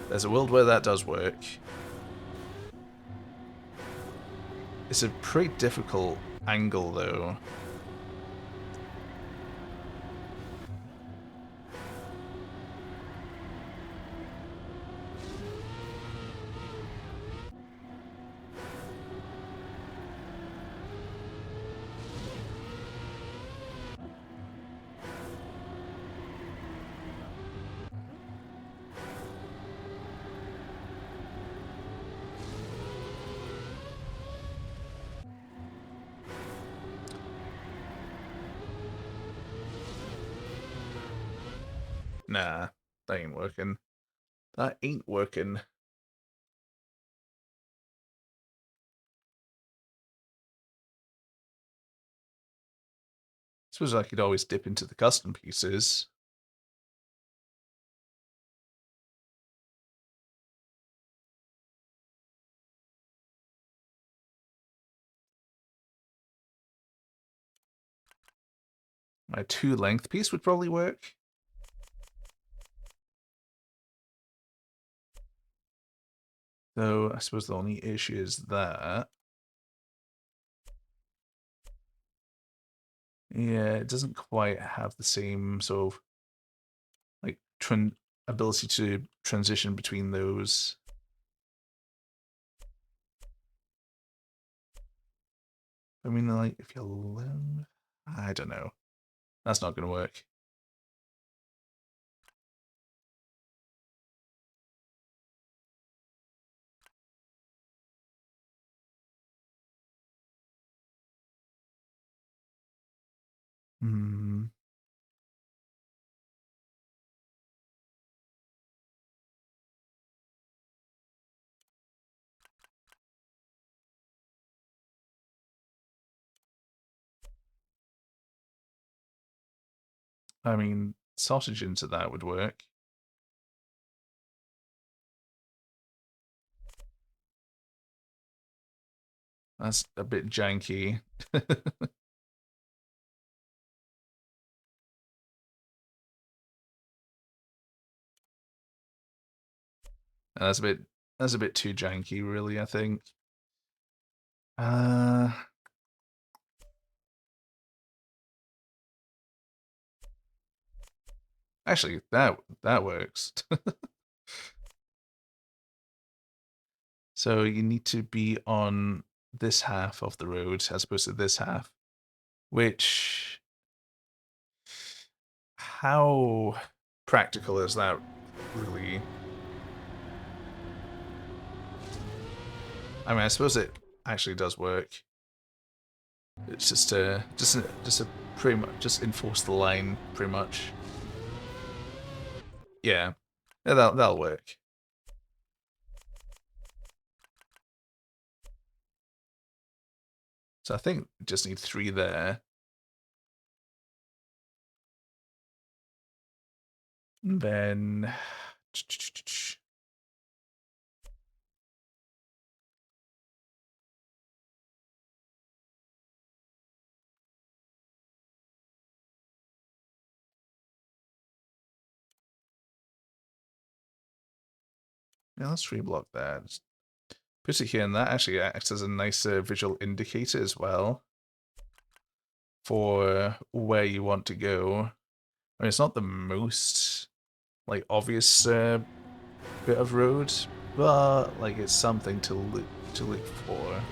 There's a world where that does work. It's a pretty difficult angle though. Nah, that ain't working. That ain't working. Suppose I could always dip into the custom pieces. My 2-length piece would probably work. Though I suppose the only issue is that yeah, it doesn't quite have the same sort of like ability to transition between those. I mean, like if you live, I don't know. That's not going to work. Hmm. I mean, sausage into that would work. That's a bit janky. That's a bit too janky, really, I think. Uh Actually, that works. So you need to be on this half of the road as opposed to this half, which how practical is that really? I mean, I suppose it actually does work. It's just a pretty much just enforce the line pretty much. Yeah, yeah, that'll work. So I think we just need 3 there. And then yeah, let's reblock that. Just put it here, and that actually acts as a nice visual indicator as well for where you want to go. I mean, it's not the most like obvious bit of road, but like it's something to look for.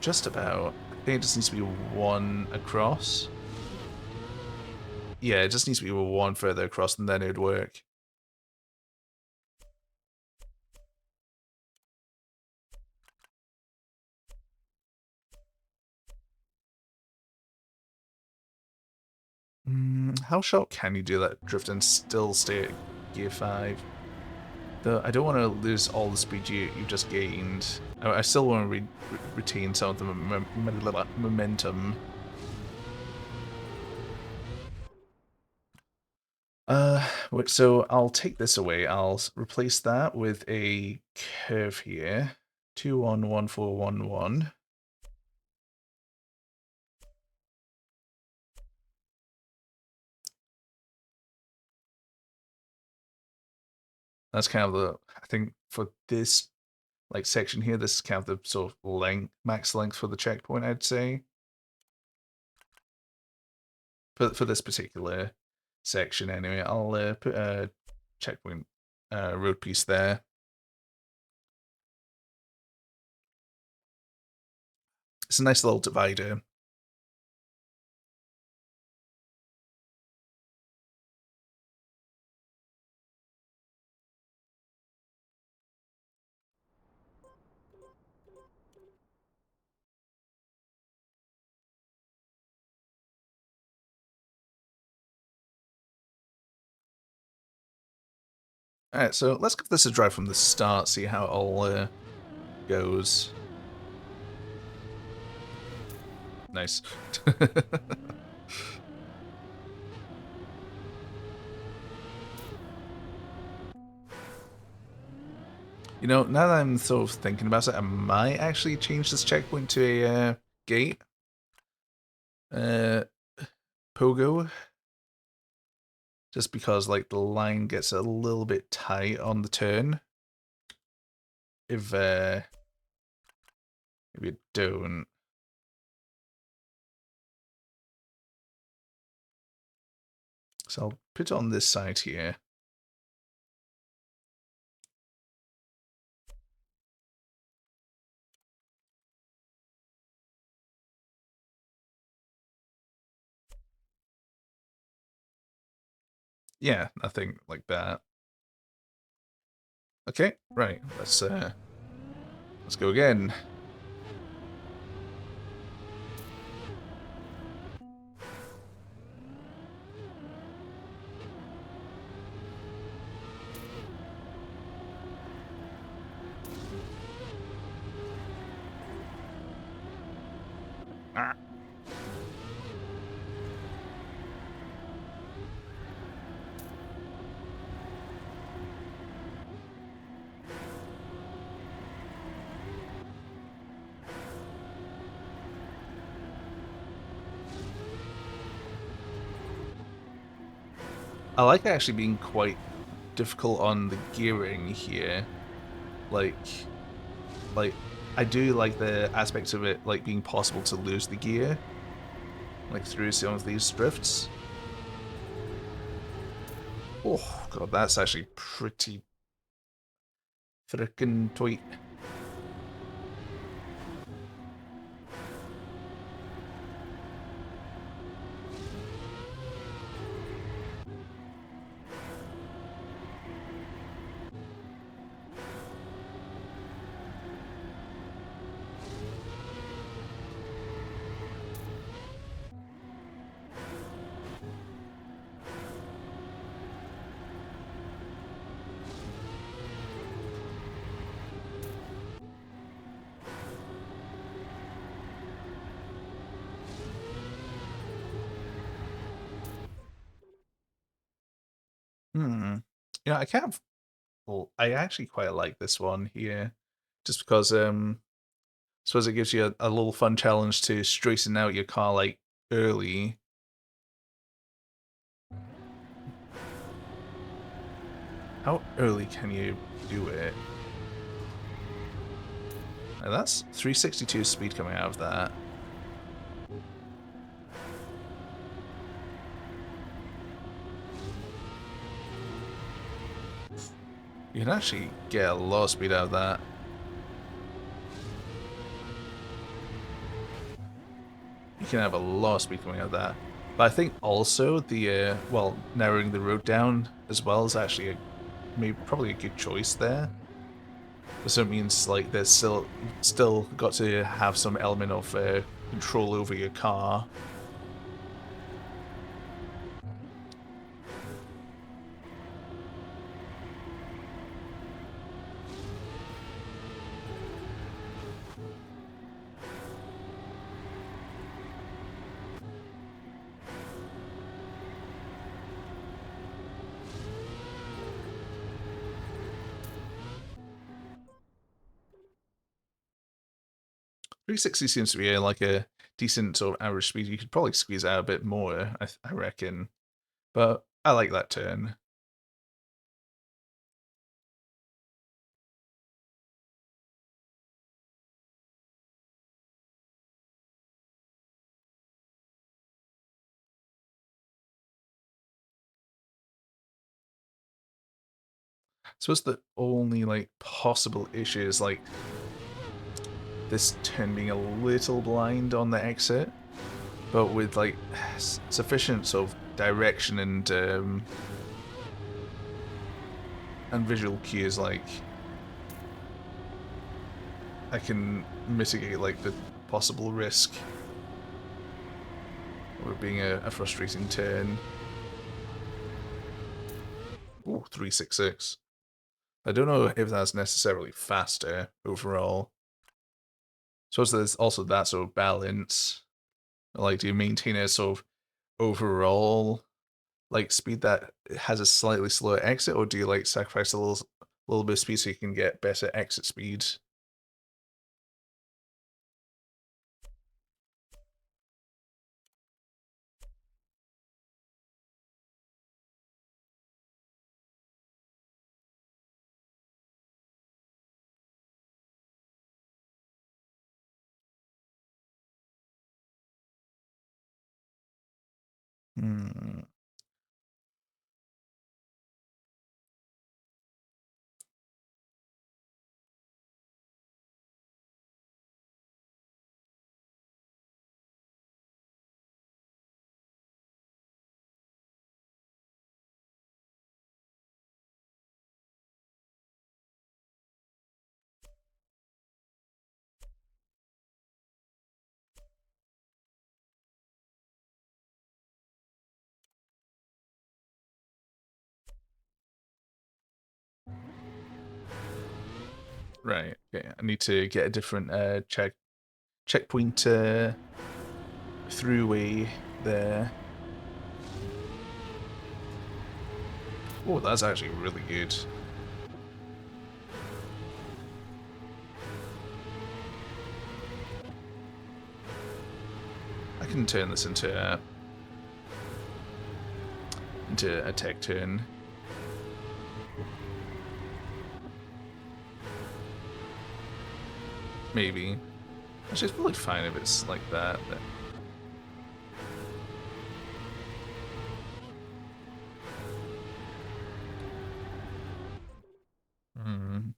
Just about. I think it just needs to be 1 across. Yeah, it just needs to be 1 further across, and then it would work. How short can you do that drift and still stay at gear 5? Though I don't want to lose all the speed you just gained. I still want to retain some of the momentum. So I'll take this away. I'll replace that with a curve here. 211411. That's kind of the, I think for this like section here, this is kind of the sort of max length for the checkpoint, I'd say. For this particular section anyway, I'll put a checkpoint road piece there. It's a nice little divider. Alright, so let's give this a try from the start, see how it all goes. Nice. You know, now that I'm sort of thinking about it, I might actually change this checkpoint to a gate. Pogo. Just because, like, the line gets a little bit tight on the turn. If you don't. So I'll put it on this side here. Yeah, I think like that. Okay, right. Let's go again. Ah. I like actually being quite difficult on the gearing here. Like I do like the aspect of it like being possible to lose the gear, like through some of these drifts. Oh god, that's actually pretty frickin' tight. Yeah, I kind of. Well, I actually quite like this one here, just because I suppose it gives you a little fun challenge to straighten out your car like early. How early can you do it? Now that's 362 speed coming out of that. You can actually get a lot of speed out of that. You can have a lot of speed coming out of that. But I think also the, well, narrowing the road down as well is actually maybe probably a good choice there. So it means like there's still got to have some element of control over your car. 360 seems to be like a decent sort of average speed. You could probably squeeze out a bit more, I reckon. But I like that turn. I suppose the only like possible issue is like this turn being a little blind on the exit, but with like sufficient sort of direction and visual cues, like I can mitigate like the possible risk of it being a frustrating turn. Ooh, 366. I don't know if that's necessarily faster overall. So there's also that sort of balance. Like, do you maintain a sort of overall like speed that has a slightly slower exit, or do you like sacrifice a little bit of speed so you can get better exit speed? Hmm. Right. Okay. I need to get a different checkpoint throughway there. Oh, that's actually really good. I can turn this into a tech turn. Maybe. Actually, it's probably fine if it's like that. But... Hmm.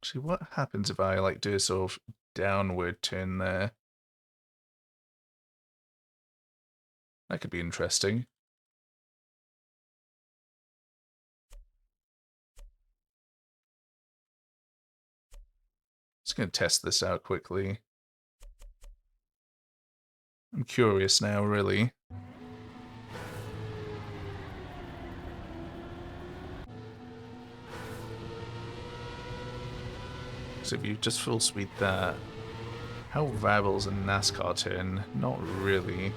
Actually, what happens if I like do a sort of downward turn there? That could be interesting. Just gonna test this out quickly. I'm curious now, really. So if you just full speed that, how viable is a NASCAR turn? Not really.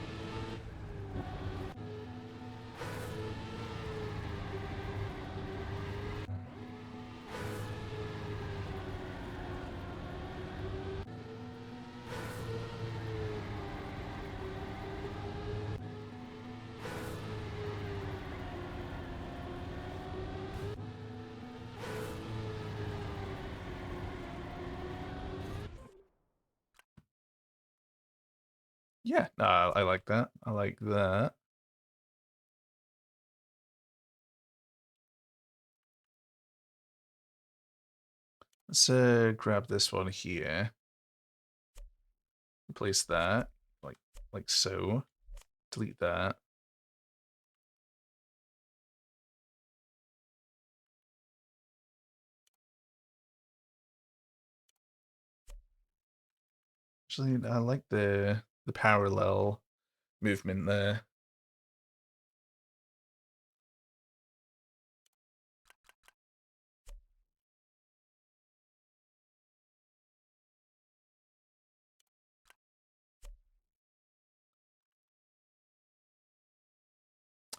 Yeah, no, I like that. I like that. Let's grab this one here. Place that like so. Delete that. Actually, I like the parallel movement there.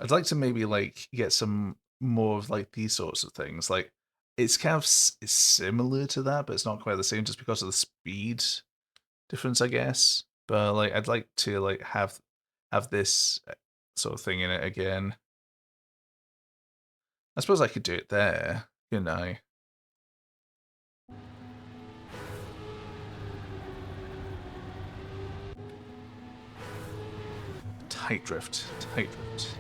I'd like to maybe like get some more of like these sorts of things. Like it's kind of it's similar to that, but it's not quite the same just because of the speed difference, I guess. But like I'd like to like have this sort of thing in it again. I suppose I could do it there, you know. Tight drift, tight drift.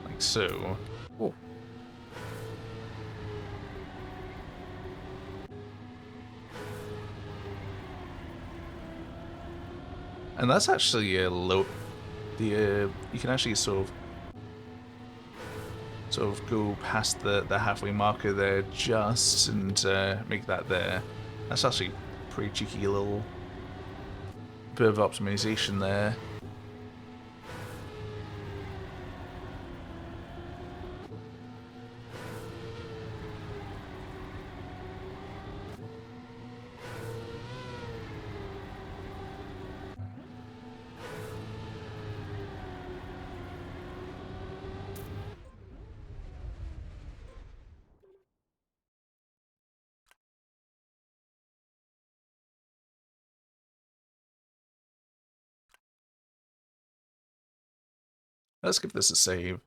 Like so. Oh. And that's actually a low. The you can actually sort of go past the halfway marker there just and make that there. That's actually pretty cheeky little bit of optimization there. Let's give this a save.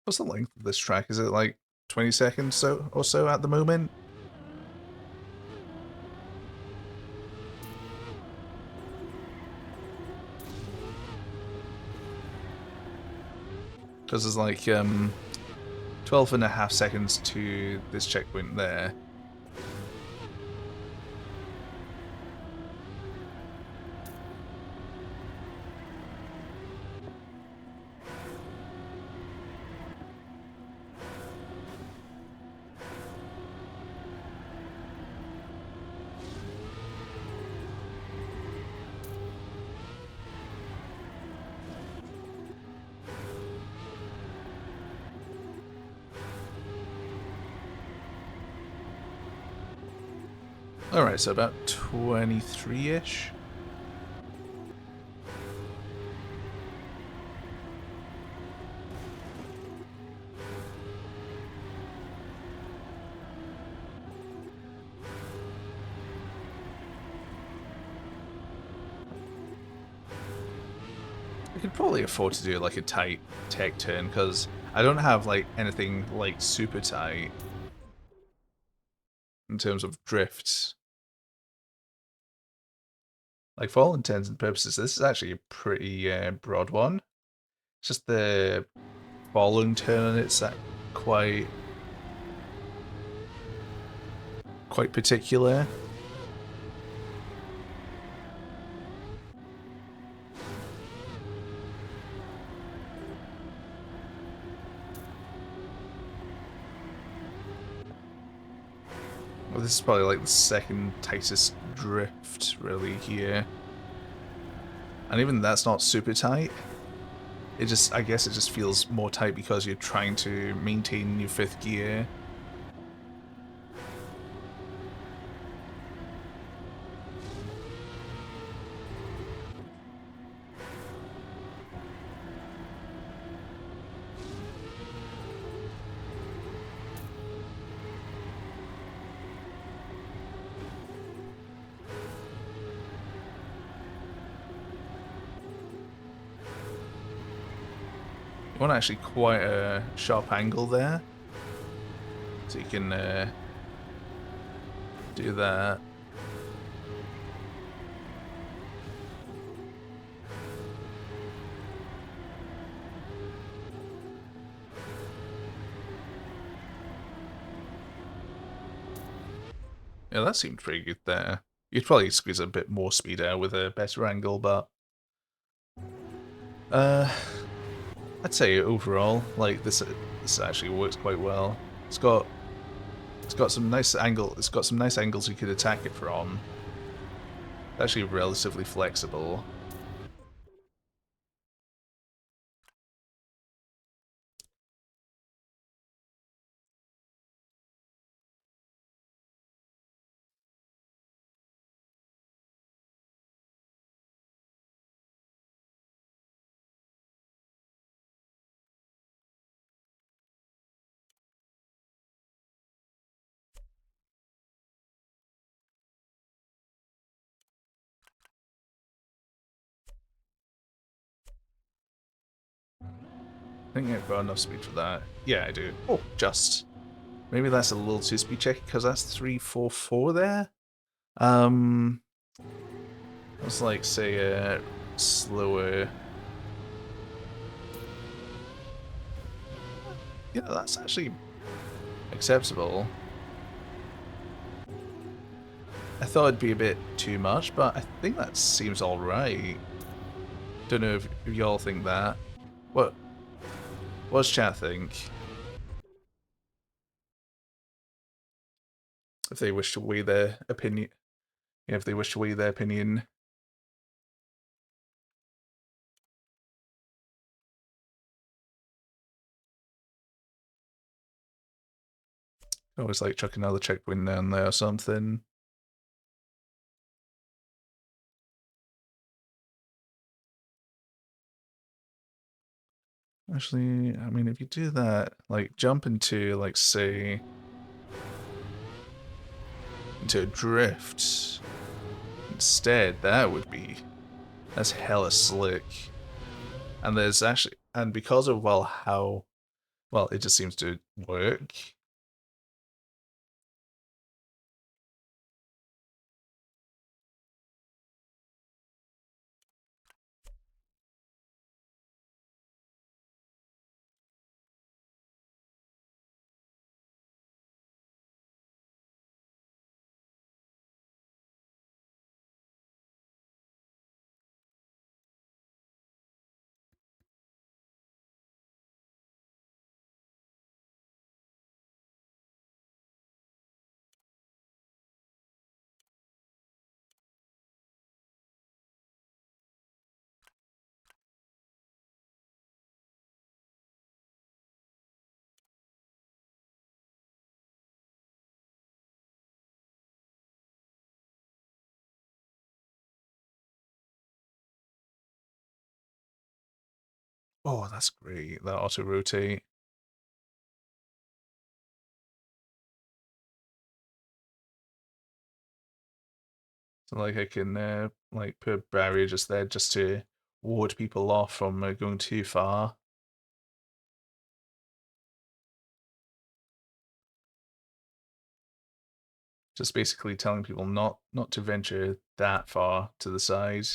What's the length of this track? Is it like 20 seconds or so at the moment? Because there's like 12.5 seconds to this checkpoint there. Alright, so about 23-ish. I could probably afford to do like a tight tech turn because I don't have like anything like super tight in terms of drifts. Like for all intents and purposes, this is actually a pretty broad one. It's just the following turn on it's quite particular. Well, this is probably like the second tightest drift really here. And even that's not super tight. It just, I guess it just feels more tight because you're trying to maintain your fifth gear. You want actually quite a sharp angle there. So you can do that. Yeah, that seemed pretty good there. You'd probably squeeze a bit more speed out with a better angle, but I'd say overall, like this actually works quite well. It's got some nice angle. It's got some nice angles you could attack it from. Actually relatively flexible. I think I've got enough speed for that. Yeah, I do. Oh, just. Maybe that's a little too speed check because that's 344 there. It's like say slower. Yeah, that's actually acceptable. I thought it'd be a bit too much, but I think that seems alright. Don't know if y'all think that. What's chat think? If they wish to weigh their opinion. Yeah, if they wish to weigh their opinion. Always like chuck another checkpoint down there or something. Actually, I mean, if you do that, like, jump into, like, say, into a drift instead, that's hella slick. And there's actually, and because of, well, how, well, it just seems to work. Oh, that's great, that auto-rotate. So, like, I can, like, put a barrier just there just to ward people off from going too far. Just basically telling people not to venture that far to the side.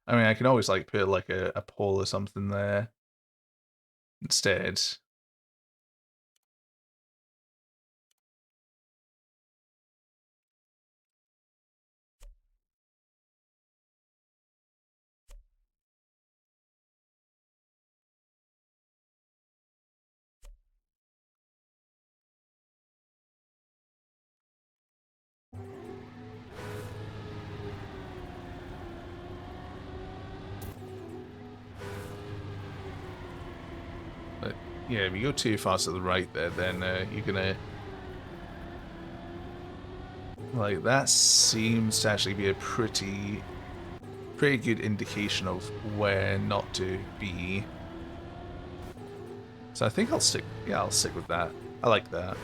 I mean, I can always like put like a pole or something there instead. But yeah, if you go too far to the right there, then you're gonna like that seems to actually be a pretty good indication of where not to be. So I think I'll stick. Yeah, I'll stick with that. I like that.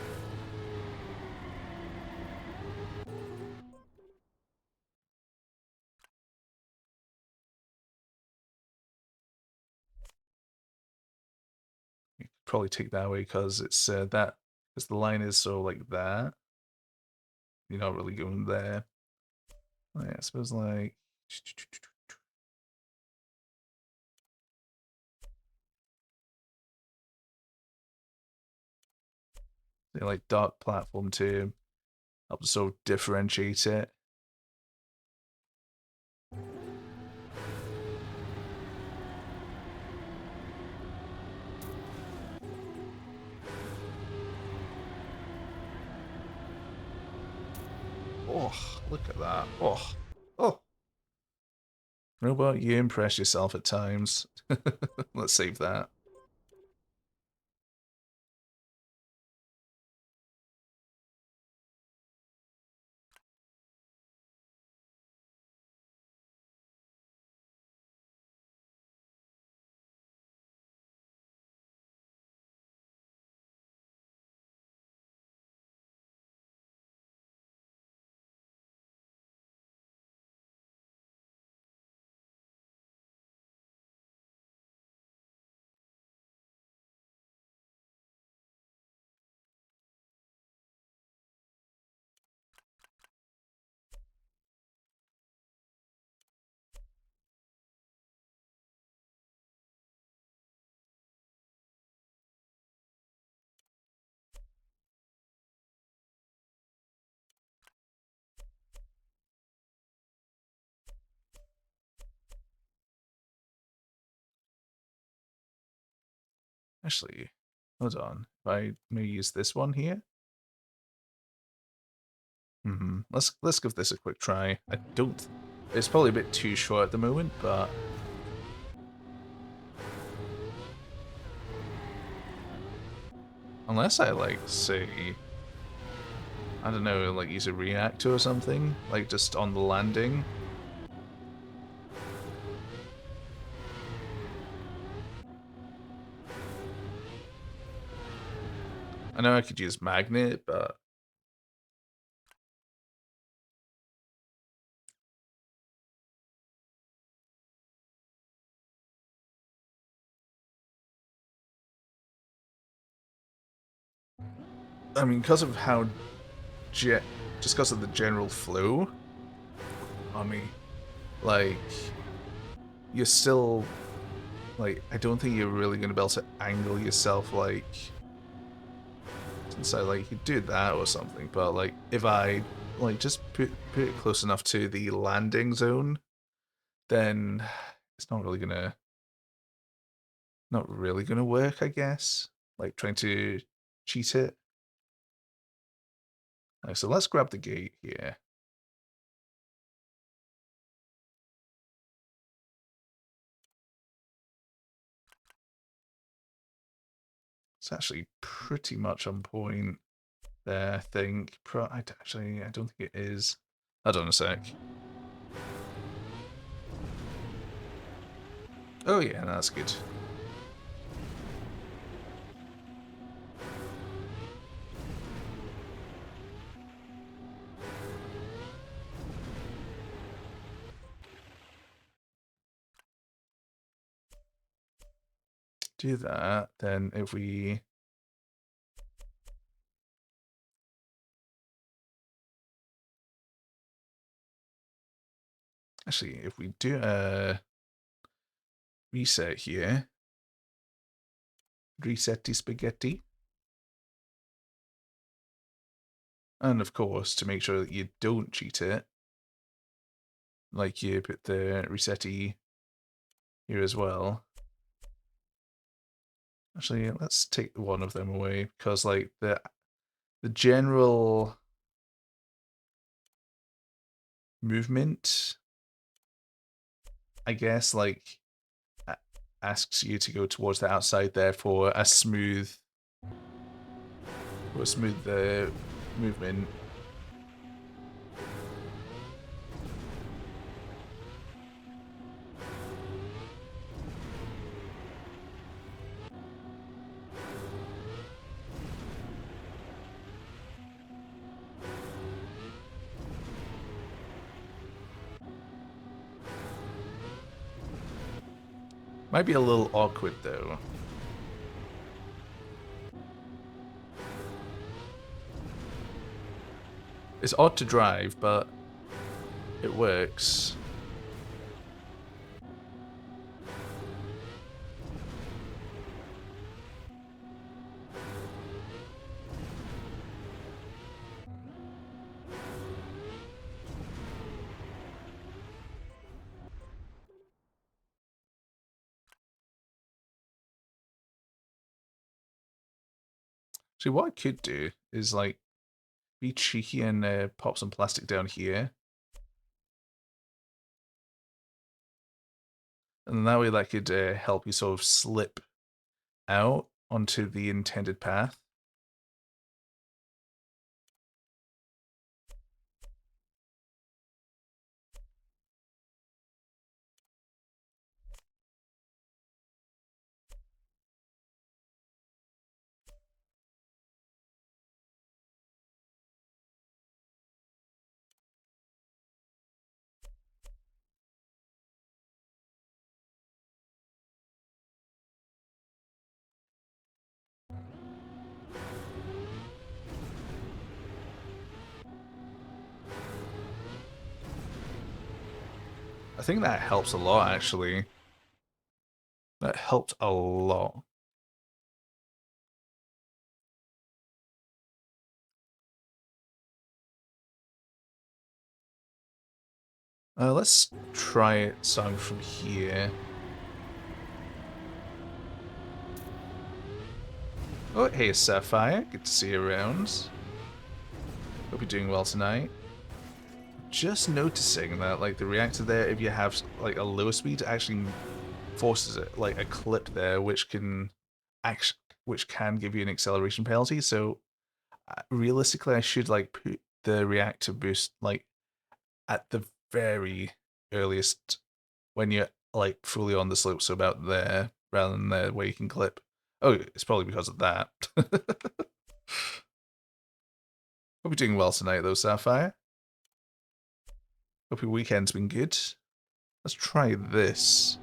You could probably take that away because it's that because the line is so like that. You're not really going there. Like, I suppose like. Say like dark platform to help sort of differentiate it. Oh, look at that. Oh, oh. Robot, you impress yourself at times. Let's save that. Actually, hold on. If I may use this one here. Let's give this a quick try. I don't. It's probably a bit too short at the moment, but unless I like say, I don't know, like use a reactor or something, like just on the landing. I know I could use magnet, but I mean, because of how just because of the general flow on me, like you're still like I don't think you're really gonna be able to angle yourself like so like you do that or something, but like if I like just put it close enough to the landing zone, then it's not really gonna work, I guess. Like trying to cheat it. Right, so let's grab the gate here. It's actually pretty much on point there, I think. Actually, I don't think it is. Hold on a sec. Oh yeah, that's good. Do that, then if we... Actually, if we do a reset here, reset the spaghetti, and of course, to make sure that you don't cheat it, like you put the resetty here as well. Actually, let's take one of them away, because like the general movement, I guess, like asks you to go towards the outside there for a smooth movement. Might be a little awkward though. It's odd to drive, but it works. See, what I could do is like be cheeky and pop some plastic down here. And that way that could help you sort of slip out onto the intended path. I think that helps a lot, actually. That helped a lot. Let's try it starting from here. Oh, hey, Sapphire. Good to see you around. Hope you're doing well tonight. Just noticing that, like, the reactor there, if you have, like, a lower speed, actually forces it, like, a clip there, which can give you an acceleration penalty. So, realistically, I should, like, put the reactor boost, like, at the very earliest when you're, like, fully on the slope, so about there, rather than there where you can clip. Oh, it's probably because of that. Hope you're doing well tonight, though, Sapphire. Hope your weekend's been good. Let's try this.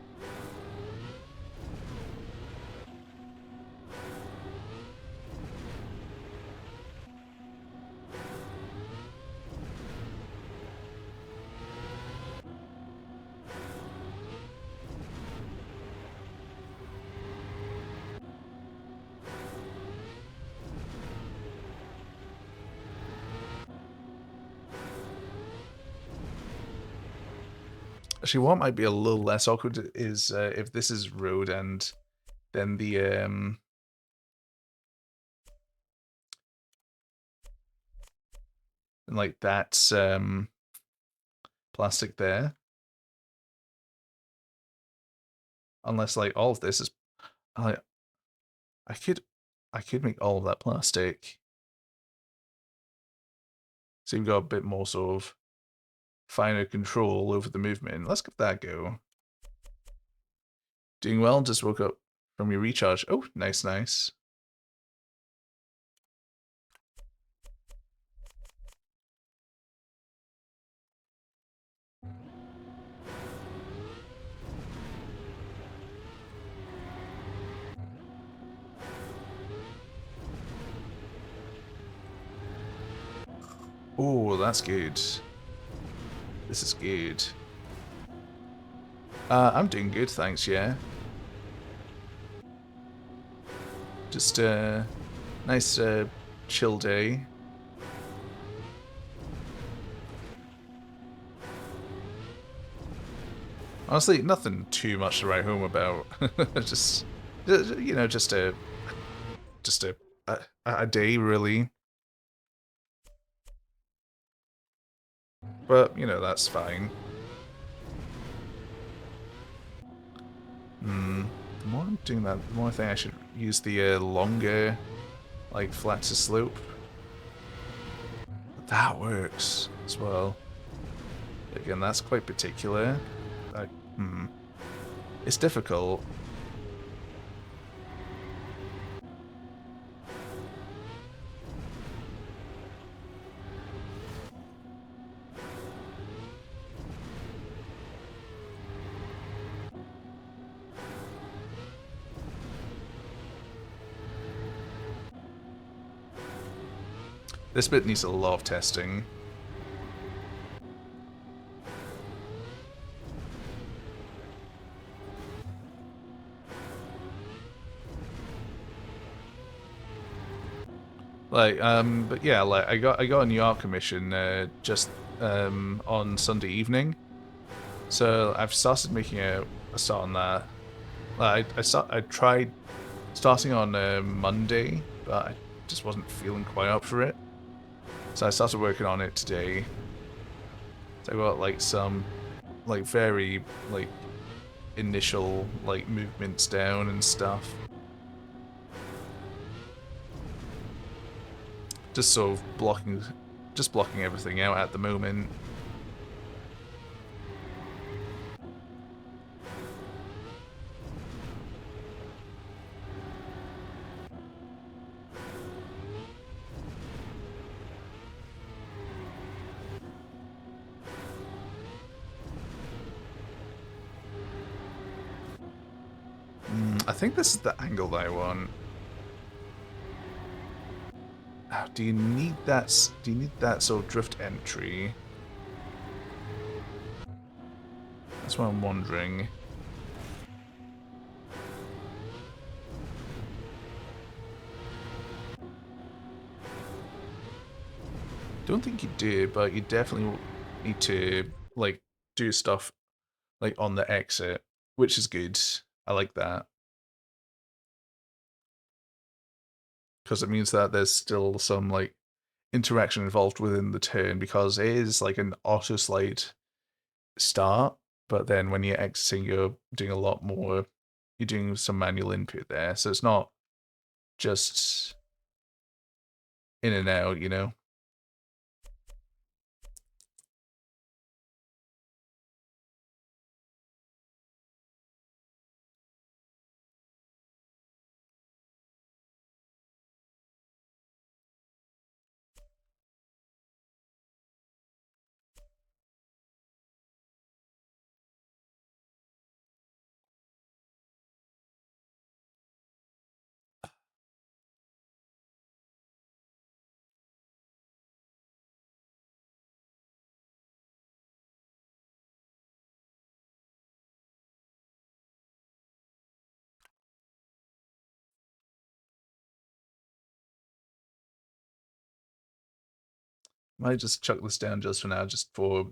Actually, what might be a little less awkward is if this is road and then the and like that's plastic there. Unless like all of this is, I I could make all of that plastic, so you've got a bit more sort of finer control over the movement. Let's give that a go. Doing well. Just woke up from your recharge. Oh, nice, nice. Oh, that's good. This is good. I'm doing good, thanks, yeah. Just a nice chill day. Honestly, nothing too much to write home about. just, you know, just a day, really. But, you know, that's fine. The more I'm doing that, the more I think I should use the longer, like, flat to slope. That works as well. Again, that's quite particular. It's difficult. This bit needs a lot of testing. Like, but yeah, like I got a New York commission just on Sunday evening, so I've started making a start on that. Like, I tried starting on Monday, but I just wasn't feeling quite up for it. So I started working on it today. So I got like some like very like initial like movements down and stuff. Just sort of blocking everything out at the moment. I think this is the angle that I want. Oh, do you need that? Do you need that sort of drift entry? That's what I'm wondering. Don't think you do, but you definitely need to like do stuff like on the exit, which is good. I like that because it means that there's still some like interaction involved within the turn because it is like an auto slide start, but then when you're exiting, you're doing a lot more. You're doing some manual input there, so it's not just in and out, you know. Might just chuck this down just for now, just for,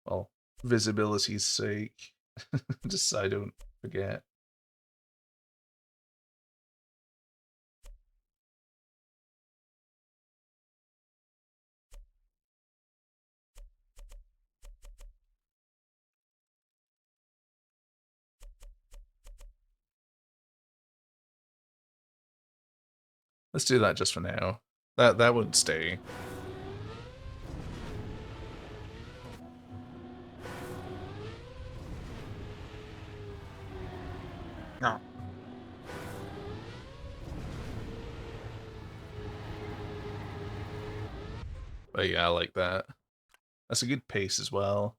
well, visibility's sake. Just so I don't forget. Let's do that just for now. That won't stay. No. But yeah, I like that. That's a good pace as well.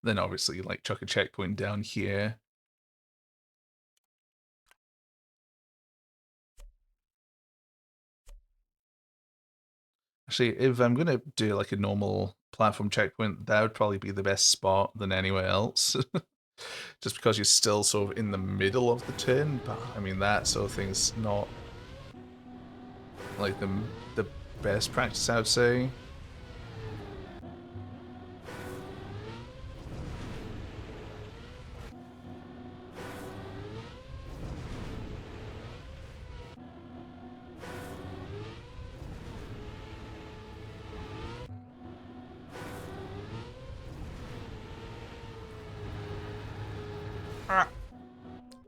Then obviously, like, chuck a checkpoint down here. Actually, if I'm gonna do like a normal platform checkpoint, that would probably be the best spot than anywhere else. Just because you're still sort of in the middle of the turn, but I mean that sort of thing's not like the best practice, I would say.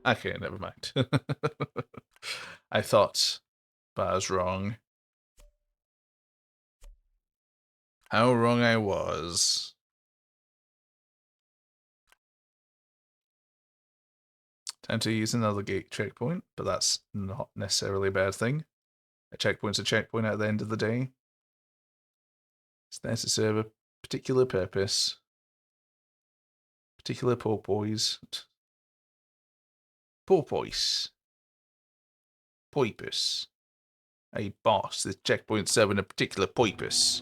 Okay, never mind. I thought, but I was wrong. How wrong I was. Time to use another gate checkpoint, but that's not necessarily a bad thing. A checkpoint's a checkpoint at the end of the day. It's there to serve a particular purpose. Particular porpoise. Porpoise. Poipus. Hey boss, this checkpoint's serving a particular purpose.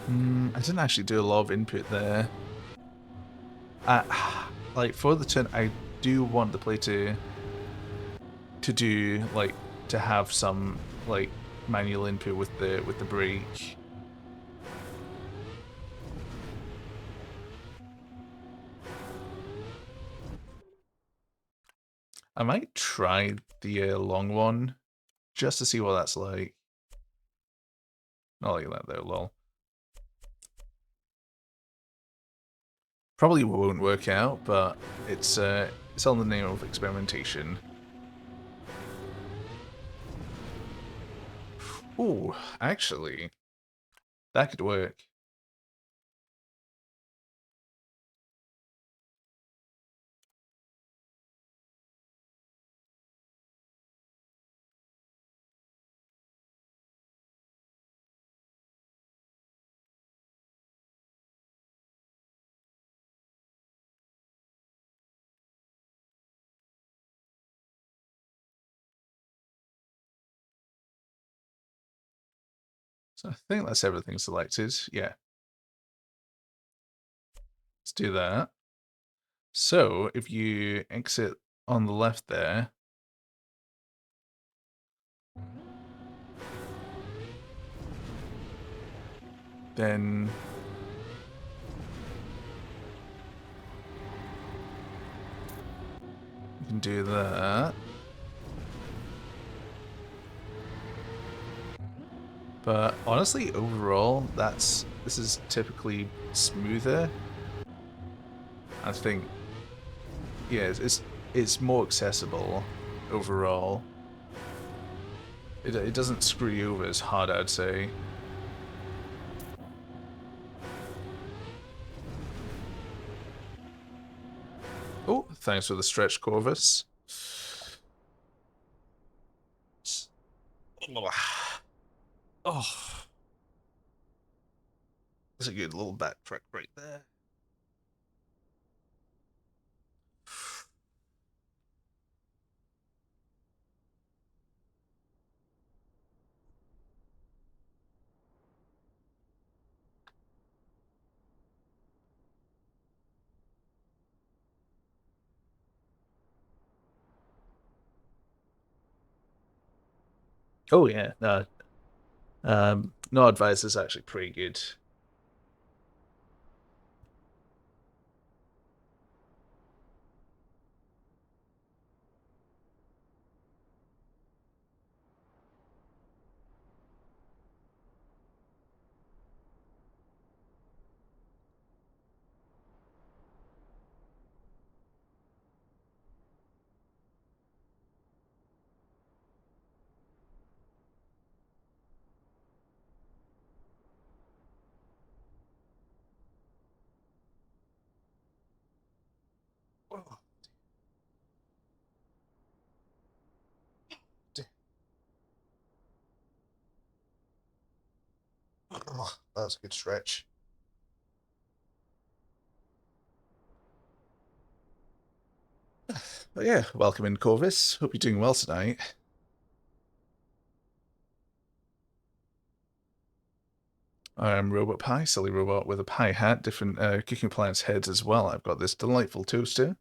I didn't actually do a lot of input there. Like for the turn, I do want the play to do like to have some like manual input with the break. I might try the long one just to see what that's like. Not like that though, lol. Probably won't work out, but it's all in the name of experimentation. Ooh, actually, that could work. So I think that's everything selected. Yeah, let's do that. So if you exit on the left there, then you can do that. But honestly, overall, this is typically smoother. I think, yeah, it's more accessible overall. It doesn't screw you over as hard, I'd say. Oh, thanks for the stretch, Corvus. Oh, that's a good little backtrack right there. Oh yeah, no advice is actually pretty good. Oh, that's a good stretch. But yeah, welcome in, Corvus. Hope you're doing well tonight. I'm Robot Pie, silly robot with a pie hat, different cooking appliance heads as well. I've got this delightful toaster.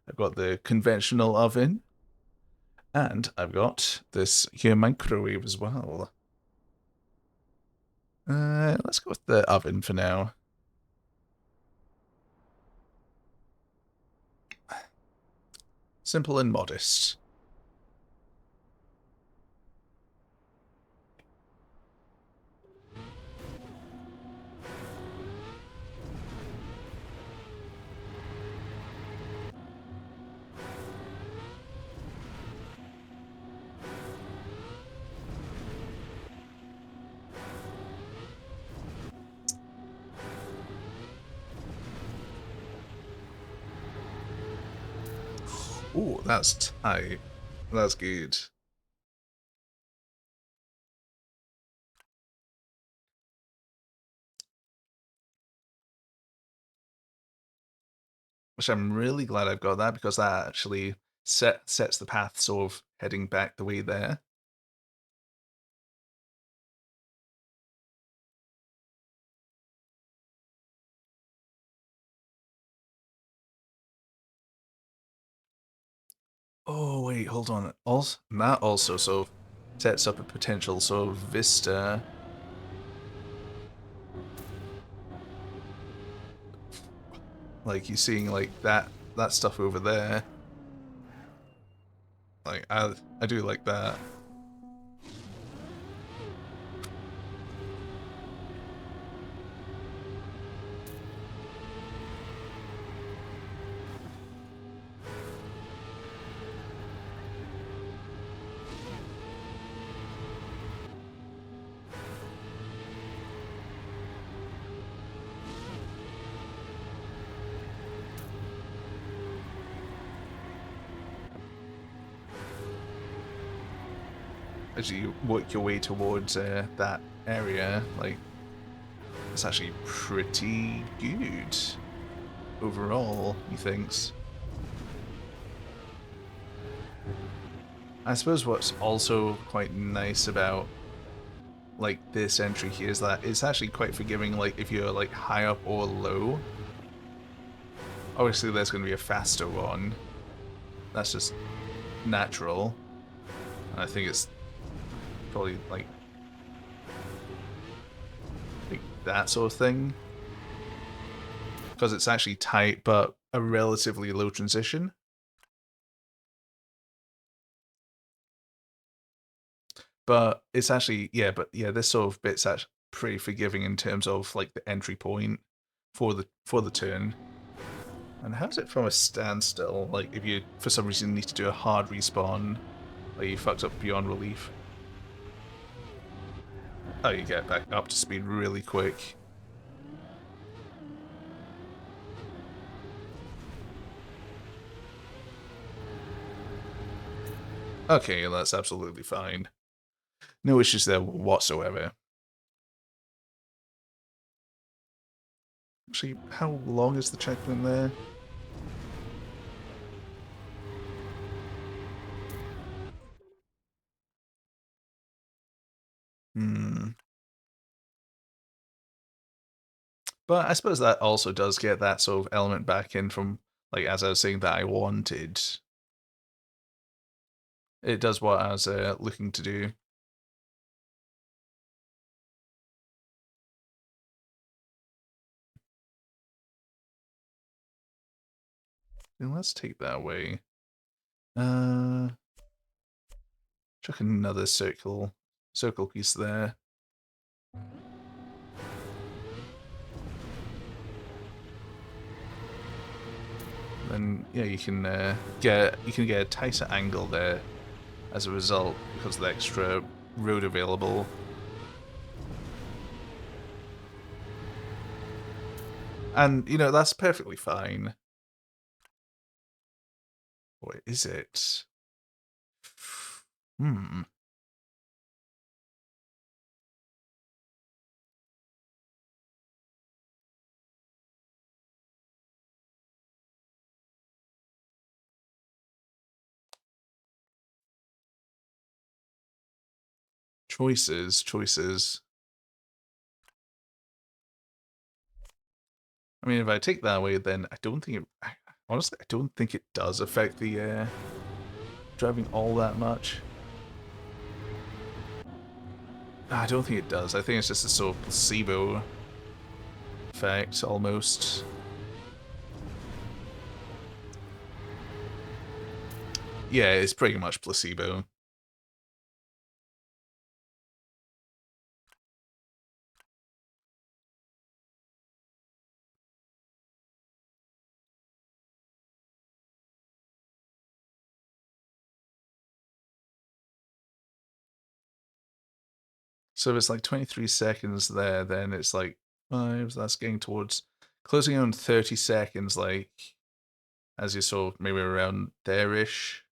I've got the conventional oven. And I've got this here microwave as well. Let's go with the oven for now. Simple and modest. Ooh, that's tight. That's good. Which I'm really glad I've got that because that actually sets the path sort of heading back the way there. Oh wait, hold on. Also, that also sort of sets up a potential sort of vista. Like you're seeing like that stuff over there. Like I do like that. As you work your way towards that area, like it's actually pretty good overall. He thinks. I suppose what's also quite nice about like this entry here is that it's actually quite forgiving. Like if you're like high up or low, obviously there's going to be a faster one. That's just natural. And I think it's probably like that sort of thing because it's actually tight but a relatively low transition. But it's actually this sort of bit's actually pretty forgiving in terms of like the entry point for the turn. And how's it from a standstill? Like if you for some reason need to do a hard respawn, like you fucked up beyond relief. Oh, you get back up to speed really quick. Okay, that's absolutely fine. No issues there whatsoever. Actually, how long is the checkpoint there? Hmm. But I suppose that also does get that sort of element back in from, like, as I was saying, that I wanted. It does what I was looking to do. And let's take that away. Uh, chuck another circle piece there. Then yeah, you can get a tighter angle there as a result because of the extra road available. And you know that's perfectly fine. What is it? Hmm. Choices. I mean, if I take that away, then I don't think it. Honestly, I don't think it does affect the driving all that much. I don't think it does. I think it's just a sort of placebo effect, almost. Yeah, it's pretty much placebo. So if it's like 23 seconds there, then it's like 5, that's getting towards closing on 30 seconds, like as you saw, maybe around there-ish.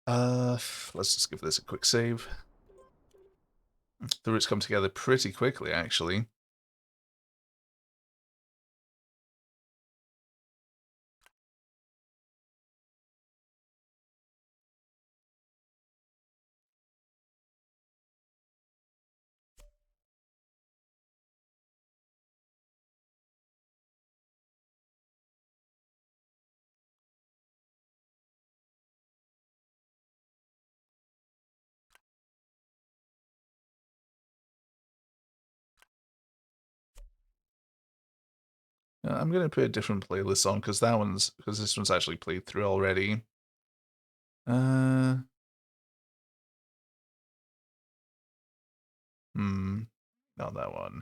Let's just give this a quick save. The routes come together pretty quickly, actually. I'm gonna put a different playlist on because this one's actually played through already. Uh, not that one.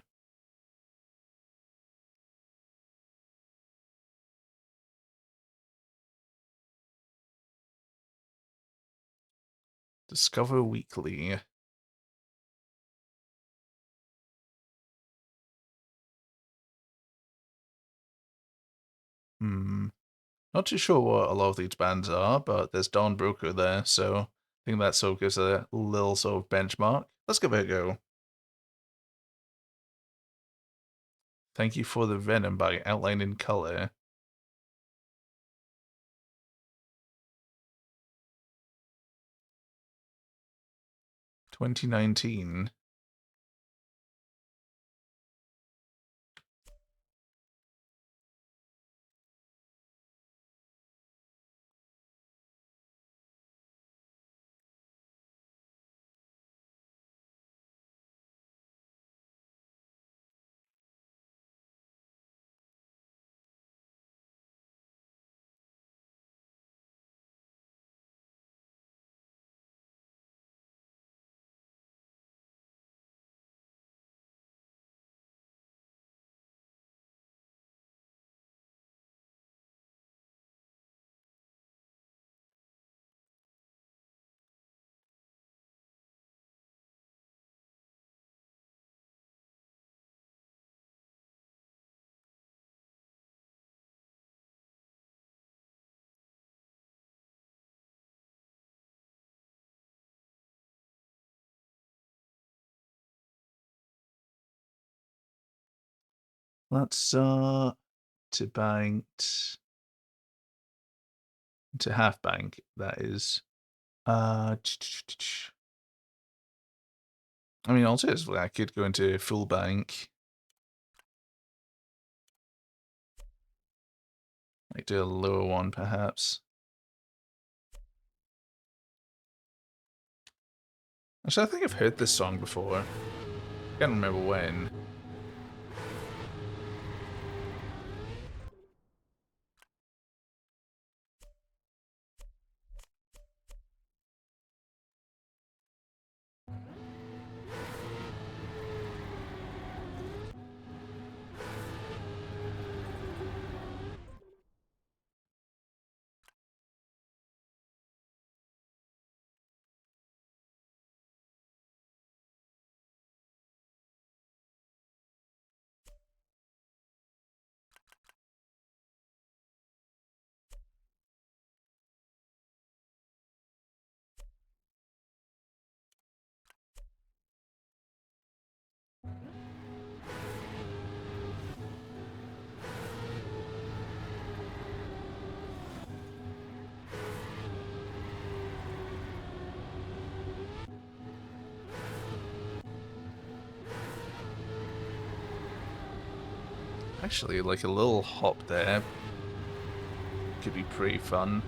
Discover Weekly. Not too sure what a lot of these bands are, but there's Don Broker there, so I think that sort of gives a little sort of benchmark. Let's give it a go. Thank You for the Venom by Outline in Color. 2019. Let's to banked to half bank, that is. I mean, alternatively, I could go into full bank. Like do a lower one, perhaps. Actually, I think I've heard this song before. Can't remember when. Actually, like a little hop there could be pretty fun.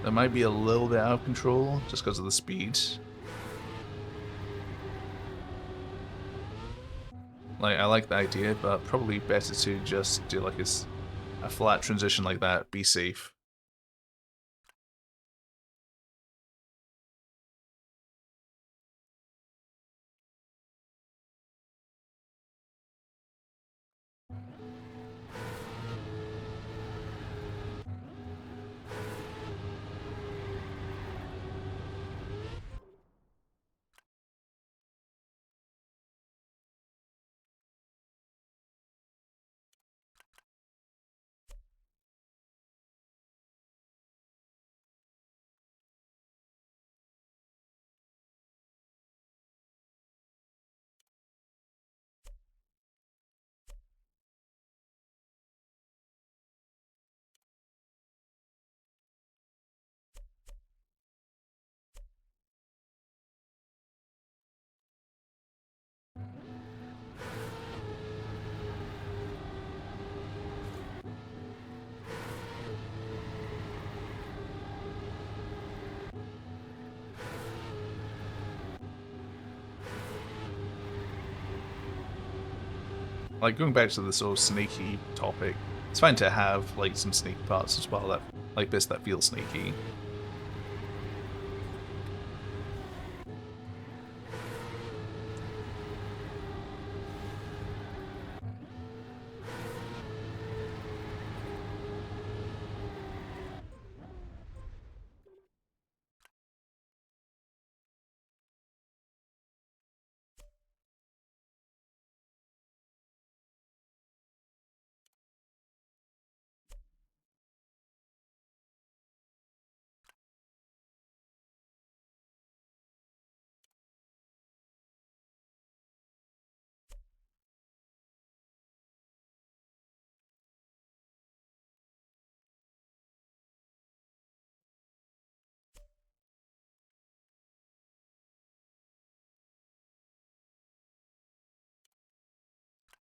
That might be a little bit out of control just because of the speed. Like, I like the idea, but probably better to just do like a flat transition like that, be safe. like going back to the sort of sneaky topic, it's fine to have like some sneaky parts as well, that like bits that feel sneaky.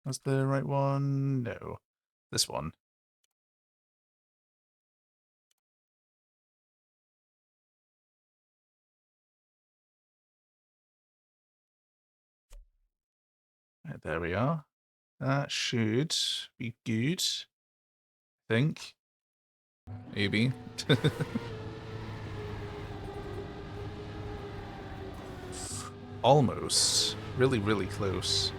Was the right one? No. This one. Right, there we are. That should be good. I think. Maybe. Almost. Really, really close.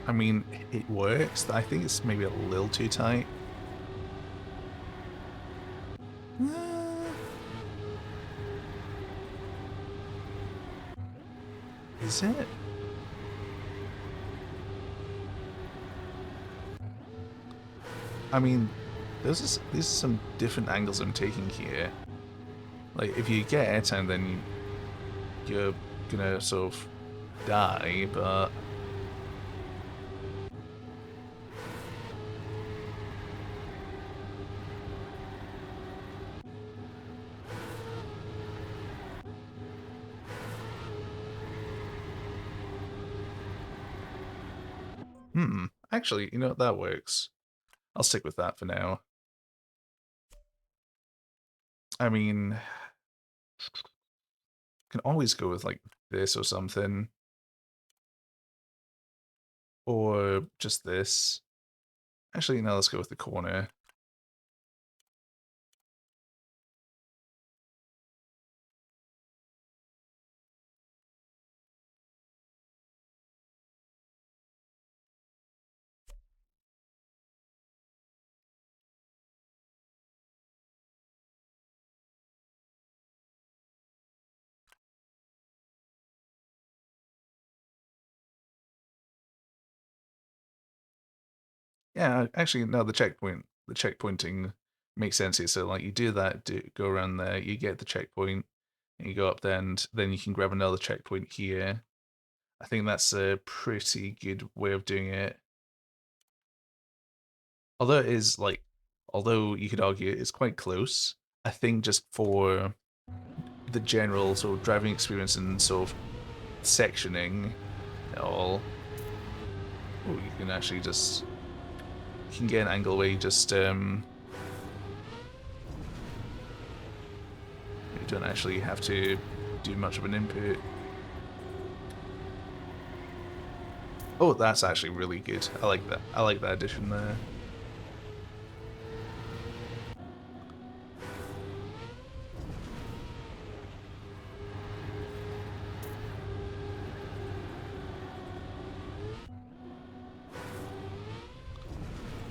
I mean, it works. I think it's maybe a little too tight. Is it? I mean, these are some different angles I'm taking here. Like, if you get airtime, then you're gonna sort of die, but... Actually, you know what, that works. I'll stick with that for now. I mean, can always go with like this or something. Or just this. Actually, no, let's go with the corner. Yeah, actually, no, the checkpointing makes sense here. So, like, you do that, go around there, you get the checkpoint, and you go up there, and then you can grab another checkpoint here. I think that's a pretty good way of doing it. Although it is, like, although you could argue it's quite close, I think just for the general sort of driving experience and sort of sectioning it all, oh, you can actually just, you can get an angle where you just, you don't actually have to do much of an input. Oh, that's actually really good. I like that. I like that addition there.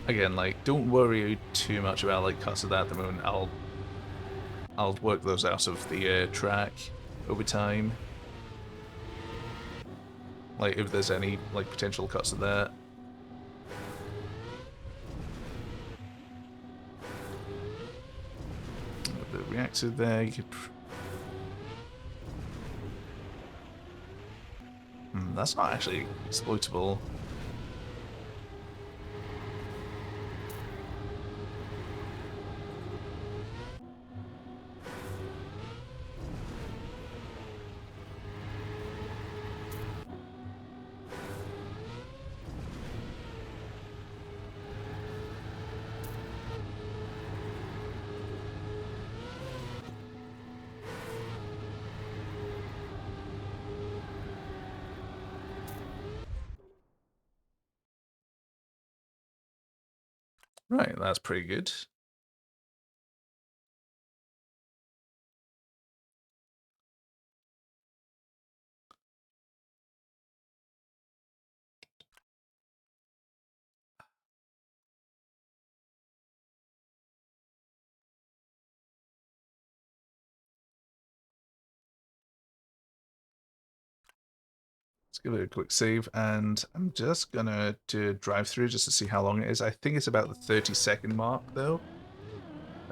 Again, like, don't worry too much about like cuts of that at the moment. I'll work those out of the track over time. Like, if there's any like potential cuts of that. With the reactor there, you could. That's not actually exploitable. Right, that's pretty good. Let's give it a quick save, and I'm just gonna do a drive-through just to see how long it is. I think it's about the 30-second mark, though,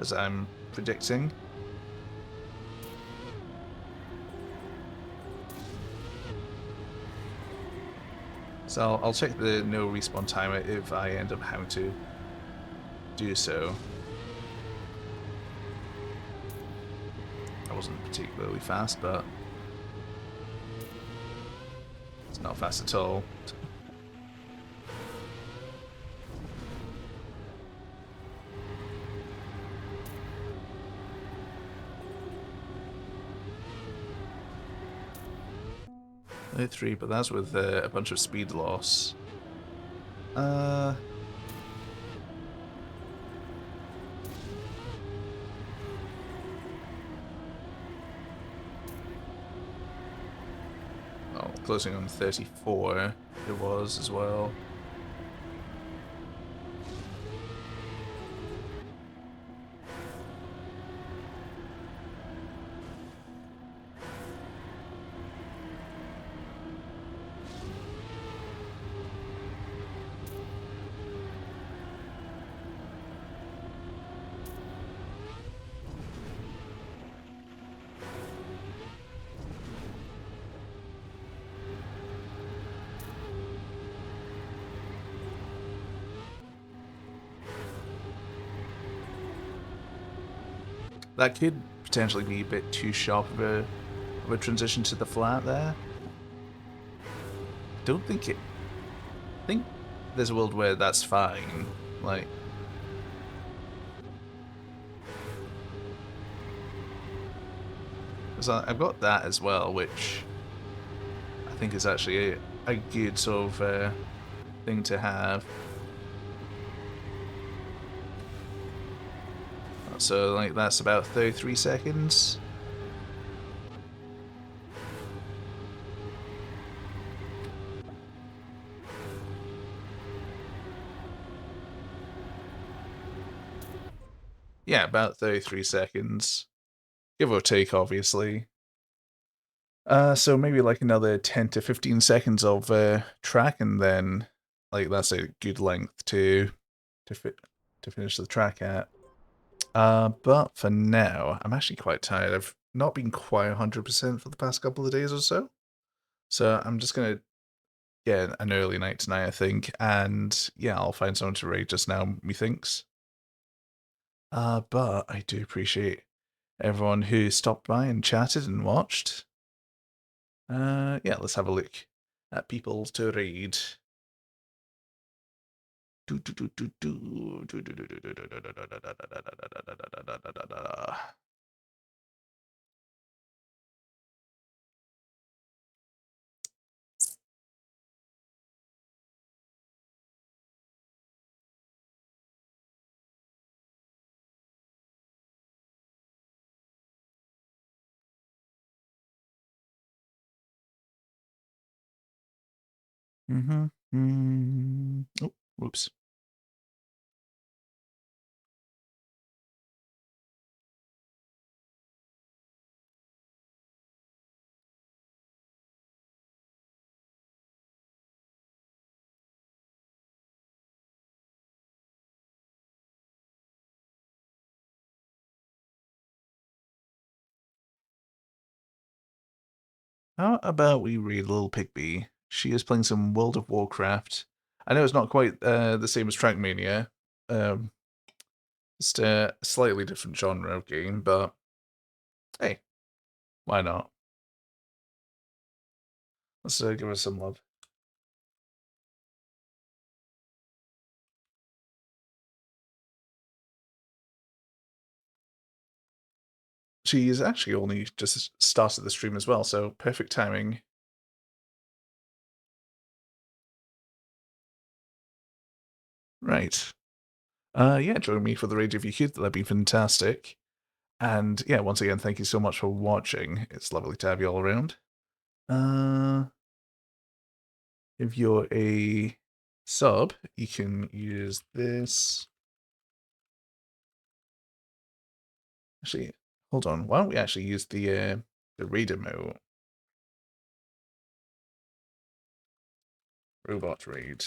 as I'm predicting. So I'll check the no respawn timer if I end up having to do so. I wasn't particularly fast, but it's not fast at all. Three, but that's with a bunch of speed loss. Oh, closing on 34 it was as well. That could potentially be a bit too sharp of a transition to the flat there. Don't think it. I think there's a world where that's fine. Like, so I've got that as well, which I think is actually a good sort of thing to have. So, like, that's about 33 seconds. Yeah, about 33 seconds. Give or take, obviously. So maybe like another 10 to 15 seconds of track, and then like that's a good length to fit to finish the track at. But for now, I'm actually quite tired. I've not been quite 100% for the past couple of days or so. So I'm just gonna get an early night tonight, I think, and yeah, I'll find someone to raid just now, methinks. But I do appreciate everyone who stopped by and chatted and watched. Yeah, let's have a look at people to raid. Oh, whoops. How about we read Little Pigby? She is playing some World of Warcraft. I know it's not quite the same as Trackmania. Um, just a slightly different genre of game, but hey, why not? Let's give her some love. She's actually only just started the stream as well, so perfect timing. Right. Yeah, join me for the raid if you could. That'd be fantastic. And yeah, once again, thank you so much for watching. It's lovely to have you all around. If you're a sub, you can use this. Actually, hold on. Why don't we actually use the raid emote? Robot raid.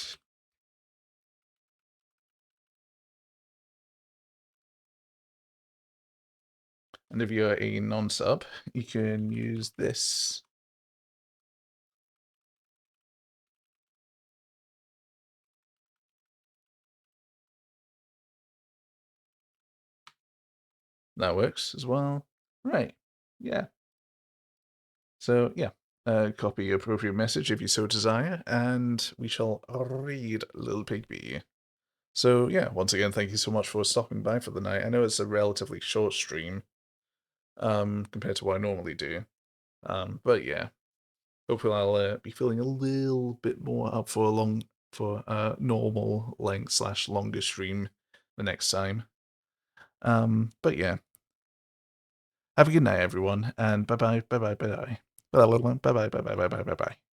And if you're a non-sub, you can use this. That works as well. Right. Yeah. So, yeah. Copy your appropriate message if you so desire, and we shall read Little Pigby. So, yeah, once again, thank you so much for stopping by for the night. I know it's a relatively short stream, compared to what I normally do. But yeah, hopefully I'll be feeling a little bit more up for normal length slash longer stream the next time. But yeah, have a good night, everyone, and bye bye, bye bye, bye bye, bye bye, bye bye, bye bye, bye bye, bye bye.